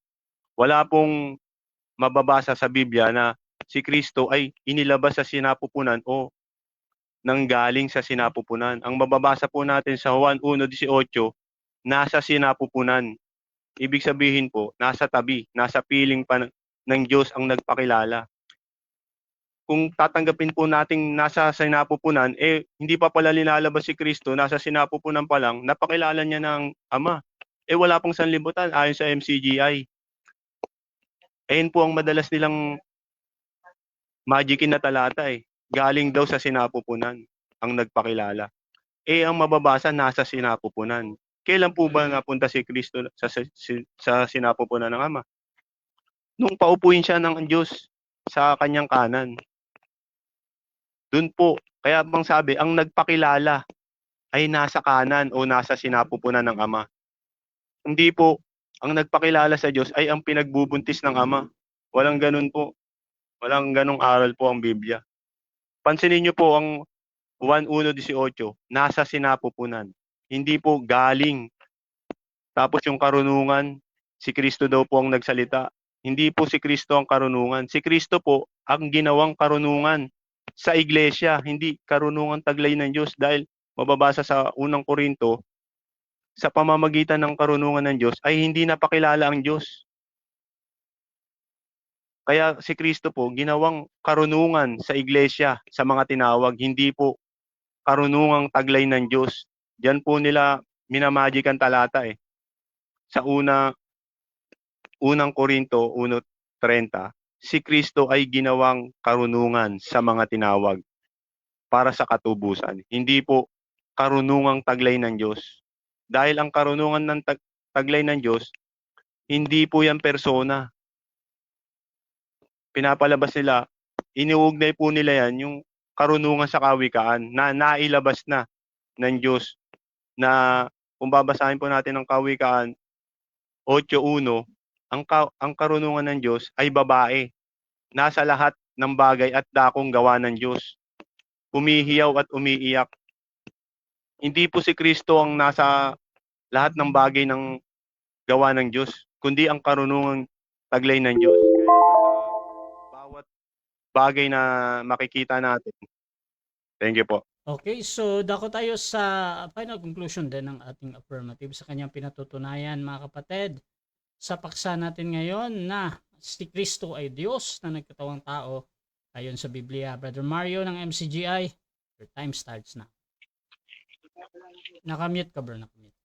Wala pong mababasa sa Biblia na si Kristo ay inilabas sa sinapupunan o nanggaling sa sinapupunan. Ang mababasa po natin sa Juan 1:18, nasa sinapupunan. Ibig sabihin po, nasa tabi, nasa piling pa ng Diyos ang nagpakilala. Kung tatanggapin po nating nasa sinapupunan, hindi pa pala linalabas si Kristo, nasa sinapupunan pa lang, napakilala niya ng Ama. Wala pong sanlibutan ayon sa MCGI. Ayun po ang madalas nilang magicin na talata Galing daw sa sinapupunan ang nagpakilala. Ang mababasa nasa sinapupunan. Kailan po ba napunta si Kristo sa sinapupunan ng Ama? Nung paupuin siya ng Diyos sa kanyang kanan. Doon po, kaya bang sabi, ang nagpakilala ay nasa kanan o nasa sinapupunan ng Ama. Hindi po, ang nagpakilala sa Diyos ay ang pinagbubuntis ng Ama. Walang ganun po. Walang ganung aral po ang Biblia. Pansinin niyo po ang 1:18, nasa sinapupunan. Hindi po galing. Tapos yung karunungan, si Kristo daw po ang nagsalita. Hindi po si Kristo ang karunungan. Si Kristo po ang ginawang karunungan sa iglesia, hindi karunungan taglay ng Diyos, dahil mababasa sa 1 Korinto, sa pamamagitan ng karunungan ng Diyos ay hindi napakilala ang Diyos. Kaya si Kristo po ginawang karunungan sa iglesia, sa mga tinawag, hindi po karunungang taglay ng Diyos. Diyan po nila minamagic ang talata Sa 1 Korinto 1:30, si Kristo ay ginawang karunungan sa mga tinawag para sa katubusan. Hindi po karunungang taglay ng Diyos. Dahil ang karunungan ng taglay ng Diyos, hindi po yan persona. Pinapalabas nila, iniuugnay po nila yan, yung karunungan sa kawikaan na nailabas na ng Diyos, na kung babasahin po natin ang kawikaan 8:1, ang karunungan ng Diyos ay babae, nasa lahat ng bagay at dakong gawa ng Diyos, umihiyaw at umiiyak. Hindi po si Kristo ang nasa lahat ng bagay ng gawa ng Diyos, kundi ang karunungan taglay ng Diyos. Bawat bagay na makikita natin. Thank you po. Okay, so dako tayo sa final conclusion din ng ating affirmative sa kanyang pinatutunayan, mga kapatid. Sa paksa natin ngayon na si Kristo ay Diyos na nagkatawang tao ayon sa Biblia. Brother Mario ng MCGI, your time starts now. Nakamute ka, bro. Nakamute.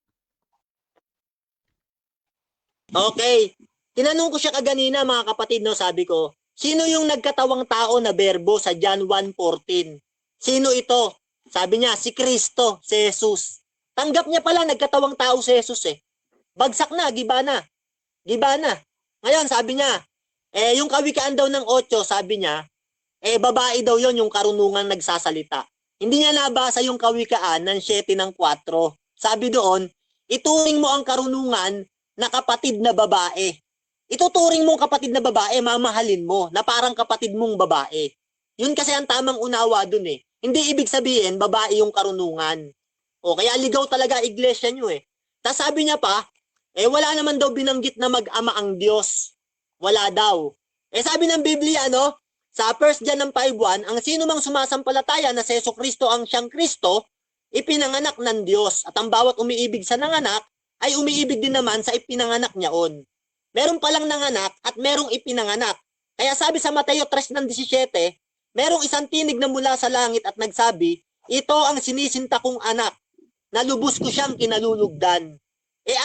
Okay. Tinanong ko siya kaganina, mga kapatid, no, sabi ko, sino yung nagkatawang tao na berbo sa John 1:14? Sino ito? Sabi niya, si Kristo, si Jesus. Tanggap niya pala, nagkatawang tao si Jesus Bagsak na, giba na. Giba na. Ngayon, sabi niya, yung kawikaan daw ng 8, sabi niya, babae daw yon yung karunungan nagsasalita. Hindi niya nabasa yung kawikaan ng 7:4. Sabi doon, ituring mo ang karunungan na kapatid na babae. Ituturing mong kapatid na babae, mamahalin mo, na parang kapatid mong babae. Yun kasi ang tamang unawa dun Hindi ibig sabihin, babae yung karunungan. O kaya ligaw talaga iglesia nyo Tapos sabi niya pa, wala naman daw binanggit na mag-ama ang Diyos. Wala daw. Sabi ng Biblia, sa 1 John 5:1, ang sino mang sumasampalataya na si Jesucristo ang siyang Kristo, ipinanganak ng Diyos. At ang bawat umiibig sa nanganak, ay umiibig din naman sa ipinanganak niyaon. Meron palang nanganak at merong ipinanganak. Kaya sabi sa Mateo 3:17, merong isang tinig na mula sa langit at nagsabi, ito ang sinisinta kong anak, na lubos ko siyang kinalulugdan.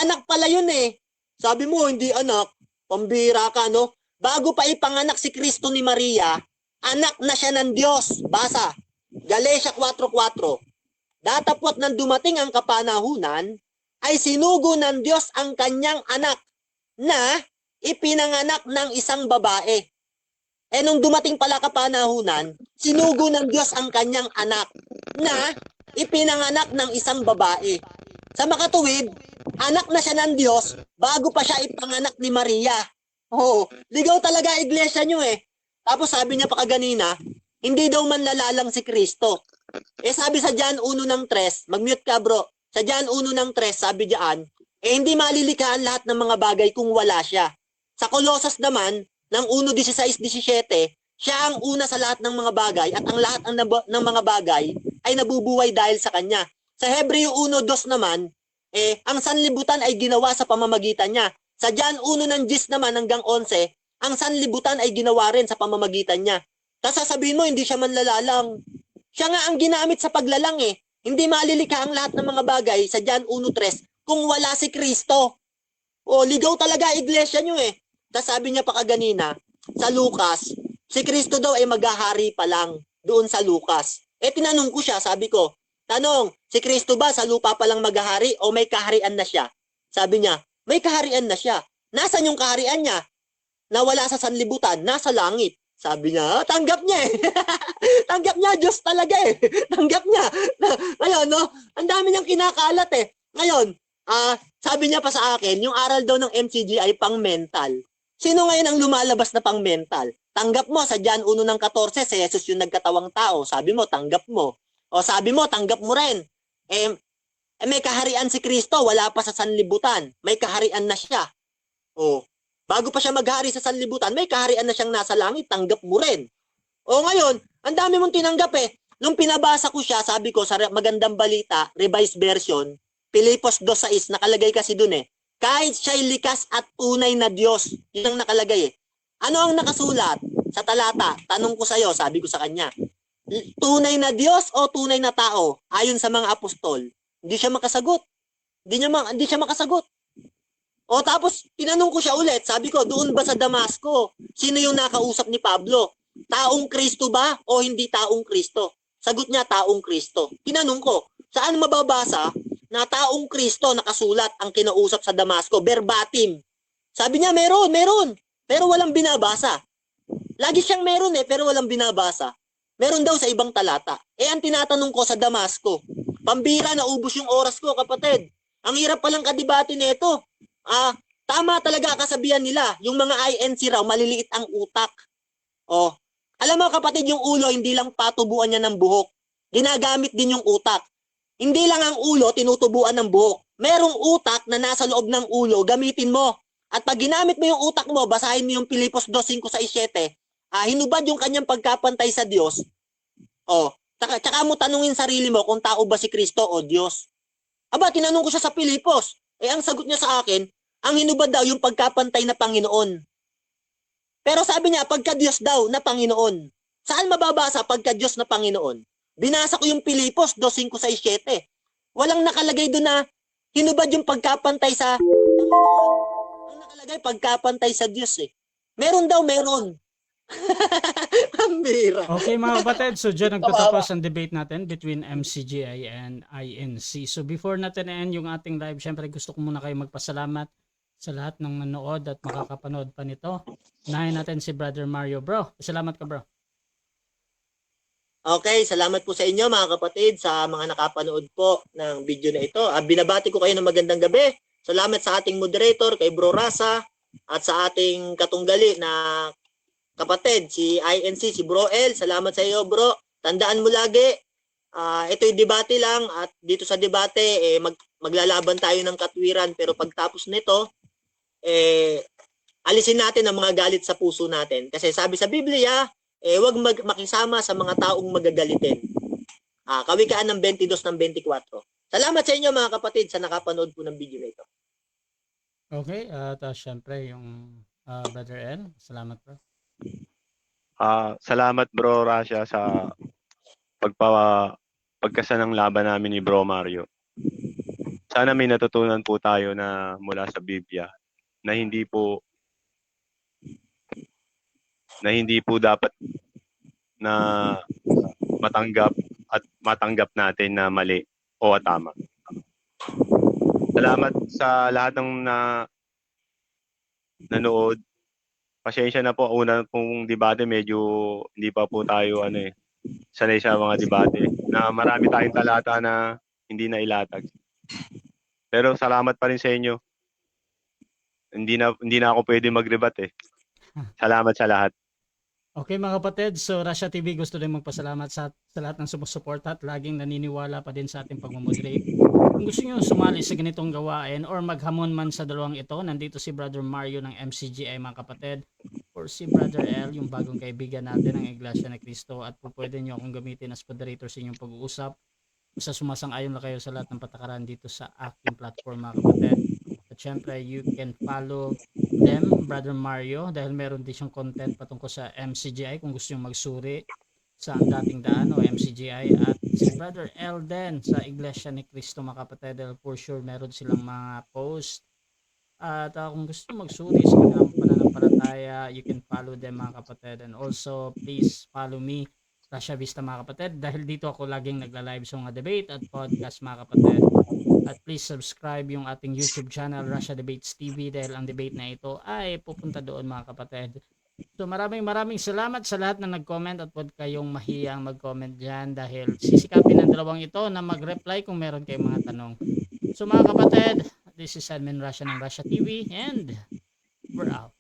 Anak pala yun eh. Sabi mo, hindi anak, pambira ka, no? Bago pa ipanganak si Kristo ni Maria, anak na siya ng Diyos. Basa, Galatia 4:4. Datapwat nang dumating ang kapanahunan, ay sinugo ng Diyos ang kanyang anak na ipinanganak ng isang babae. Nung dumating pala kapanahunan, sinugo ng Diyos ang kanyang anak na ipinanganak ng isang babae. Sa makatuwid, anak na siya ng Diyos bago pa siya ipanganak ni Maria. Oh, ligaw talaga iglesia nyo eh. Tapos sabi niya pa kaganina, hindi daw manlalalang si Kristo. Sabi sa John 1:3, mag-mute ka bro. Sa John 1:3, sabi diyan, hindi malilikhaan lahat ng mga bagay kung wala siya. Sa Colossus naman, ng 1:16-17, siya ang una sa lahat ng mga bagay at ang lahat ng mga bagay ay nabubuhay dahil sa kanya. Sa Hebreo 1:2 naman, ang sanlibutan ay ginawa sa pamamagitan niya. Sa John 1:10 naman hanggang 11, ang sanlibutan ay ginawa rin sa pamamagitan niya. Tapos sasabihin mo, hindi siya manlalalang. Siya nga ang ginamit sa paglalang eh. Hindi malilikha ang lahat ng mga bagay sa John 1:3 kung wala si Kristo. Ligaw talaga iglesia nyo eh. Tapos sabi niya pa kaganina, sa Lucas, si Kristo daw ay maghahari pa lang doon sa Lucas. Tinanong ko siya, sabi ko, tanong, si Kristo ba sa lupa pa lang maghahari o may kaharian na siya? Sabi niya, may kaharian na siya. Nasaan yung kaharian niya? Nawala sa sanlibutan, nasa langit. Sabi niya, tanggap niya eh. Tanggap niya, Diyos talaga eh. Tanggap niya. Ngayon, no, ang dami niyang kinakalat eh. Ngayon, sabi niya pa sa akin, yung aral daw ng MCG ay pang mental. Sino ngayon ang lumalabas na pang mental? Tanggap mo, sa John 1:14, si Jesus yung nagkatawang tao. Sabi mo, tanggap mo. O sabi mo, tanggap mo rin. May kaharian si Kristo, wala pa sa sanlibutan. May kaharian na siya. Bago pa siya maghari sa sanlibutan, may kaharian na siyang nasa langit, tanggap mo rin. Ngayon, ang dami mong tinanggap eh. Nung pinabasa ko siya, sabi ko sa Magandang Balita, revised version, Pilipos 2:6, nakalagay kasi dun eh. Kahit siya'y likas at tunay na Diyos, yun ang nakalagay eh. Ano ang nakasulat sa talata? Tanong ko sa'yo, sabi ko sa kanya, tunay na Diyos o tunay na tao? Ayon sa mga apostol, hindi siya makasagot. Hindi siya makasagot. Tapos, tinanong ko siya ulit, sabi ko, doon ba sa Damasco, sino yung nakausap ni Pablo? Taong Kristo ba o hindi taong Kristo? Sagot niya, taong Kristo. Tinanong ko, saan mababasa na taong Kristo nakasulat ang kinausap sa Damasco, verbatim? Sabi niya, meron, pero walang binabasa. Lagi siyang meron pero walang binabasa. Meron daw sa ibang talata. Ang tinatanong ko sa Damasco, pambira, naubos yung oras ko, kapatid. Ang hirap palang kadibati nito. Tama talaga kasabihan nila, yung mga INC raw, maliliit ang utak. Alam mo kapatid, yung ulo, hindi lang patubuan niya ng buhok. Ginagamit din yung utak. Hindi lang ang ulo, tinutubuan ng buhok. Merong utak na nasa loob ng ulo, gamitin mo. At pag ginamit mo yung utak mo, basahin mo yung Pilipos 2:5-7, hinubad yung kanyang pagkapantay sa Diyos. Tsaka mo tanungin sarili mo kung tao ba si Kristo o Diyos. Tinanong ko siya sa Pilipos. Ang sagot niya sa akin, ang hinubad daw yung pagkapantay na Panginoon. Pero sabi niya, pagka-Diyos daw na Panginoon. Saan mababasa pagka-Diyos na Panginoon? Binasa ko yung Pilipos 2:5-7. Walang nakalagay doon na hinubad yung pagkapantay sa Panginoon. Ang nakalagay, pagkapantay sa Diyos eh. Meron daw, meron. Ang bira. Okay mga kapatid, so dyan nagtatapos ang debate natin between MCGI and INC. So before natin end yung ating live, syempre gusto ko muna kayo magpasalamat sa lahat ng nanood at makakapanood pa nito. Unahin natin si Brother Mario. Bro, salamat ka bro. Okay, salamat po sa inyo mga kapatid sa mga nakapanood po ng video na ito. Binabati ko kayo ng magandang gabi. Salamat sa ating moderator, kay Bro Rasa, at sa ating katunggali na kapatid, si INC, si Bro L. Salamat sa iyo bro. Tandaan mo lagi, ito'y debate lang at dito sa debate, maglalaban tayo ng katwiran. Pero pagtapos nito, alisin natin ang mga galit sa puso natin. Kasi sabi sa Biblia, huwag makisama sa mga taong magagalitin. Kawikaan ng 22:24. Salamat sa inyo mga kapatid sa nakapanood po ng video na ito. Okay, at syempre yung Brother L. Salamat bro. Salamat bro Rasha sa pagkasanang laban namin ni Bro Mario. Sana may natutunan po tayo na mula sa Biblia na hindi po dapat na matanggap natin na mali o tama. Salamat sa lahat ng nanood. Pasensya na po, una pong debate medyo hindi pa po tayo sanay sa mga debate na marami tayong talata na hindi na ilatag. Pero salamat pa rin sa inyo. Hindi na ako pwede mag-rebate. Salamat sa lahat. Okay mga kapatid, so Russia TV gusto rin magpasalamat sa lahat ng sumusuporta at laging naniniwala pa din sa ating pagmamoderate. Kung gusto nyo sumali sa ganitong gawain or maghamon man sa dalawang ito, nandito si Brother Mario ng MCGI mga kapatid, or si Brother L, yung bagong kaibigan natin ng Iglesia ni Cristo, at po pwede nyo akong gamitin as moderator sa inyong pag-uusap. Basta sumasang-ayon lang kayo sa lahat ng patakaran dito sa aking platform mga kapatid. At syempre, you can follow them, Brother Mario, dahil meron din siyang content patungkol sa MCGI kung gusto nyo magsuri sa Ang Dating Daan o MCGI, at si Brother Elden sa Iglesia ni Cristo mga kapatid, for sure meron silang mga post, at kung gusto nyo magsuri sa kanilang pananampalataya, you can follow them mga kapatid. And also please follow me, Russia Vista mga kapatid, dahil dito ako laging nagla-live sa mga debate at podcast mga kapatid. At please subscribe yung ating YouTube channel, Russia Debates TV, dahil ang debate na ito ay pupunta doon mga kapatid. So maraming salamat sa lahat na nag-comment, at huwag kayong mahiyang mag-comment dyan dahil sisikapin ng dalawang ito na mag-reply kung meron kayong mga tanong. So mga kapatid, this is Admin Russia ng Russia TV, and we're out.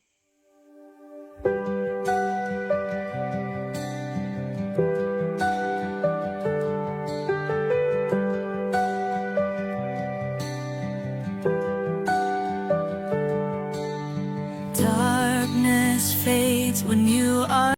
Darkness fades when you are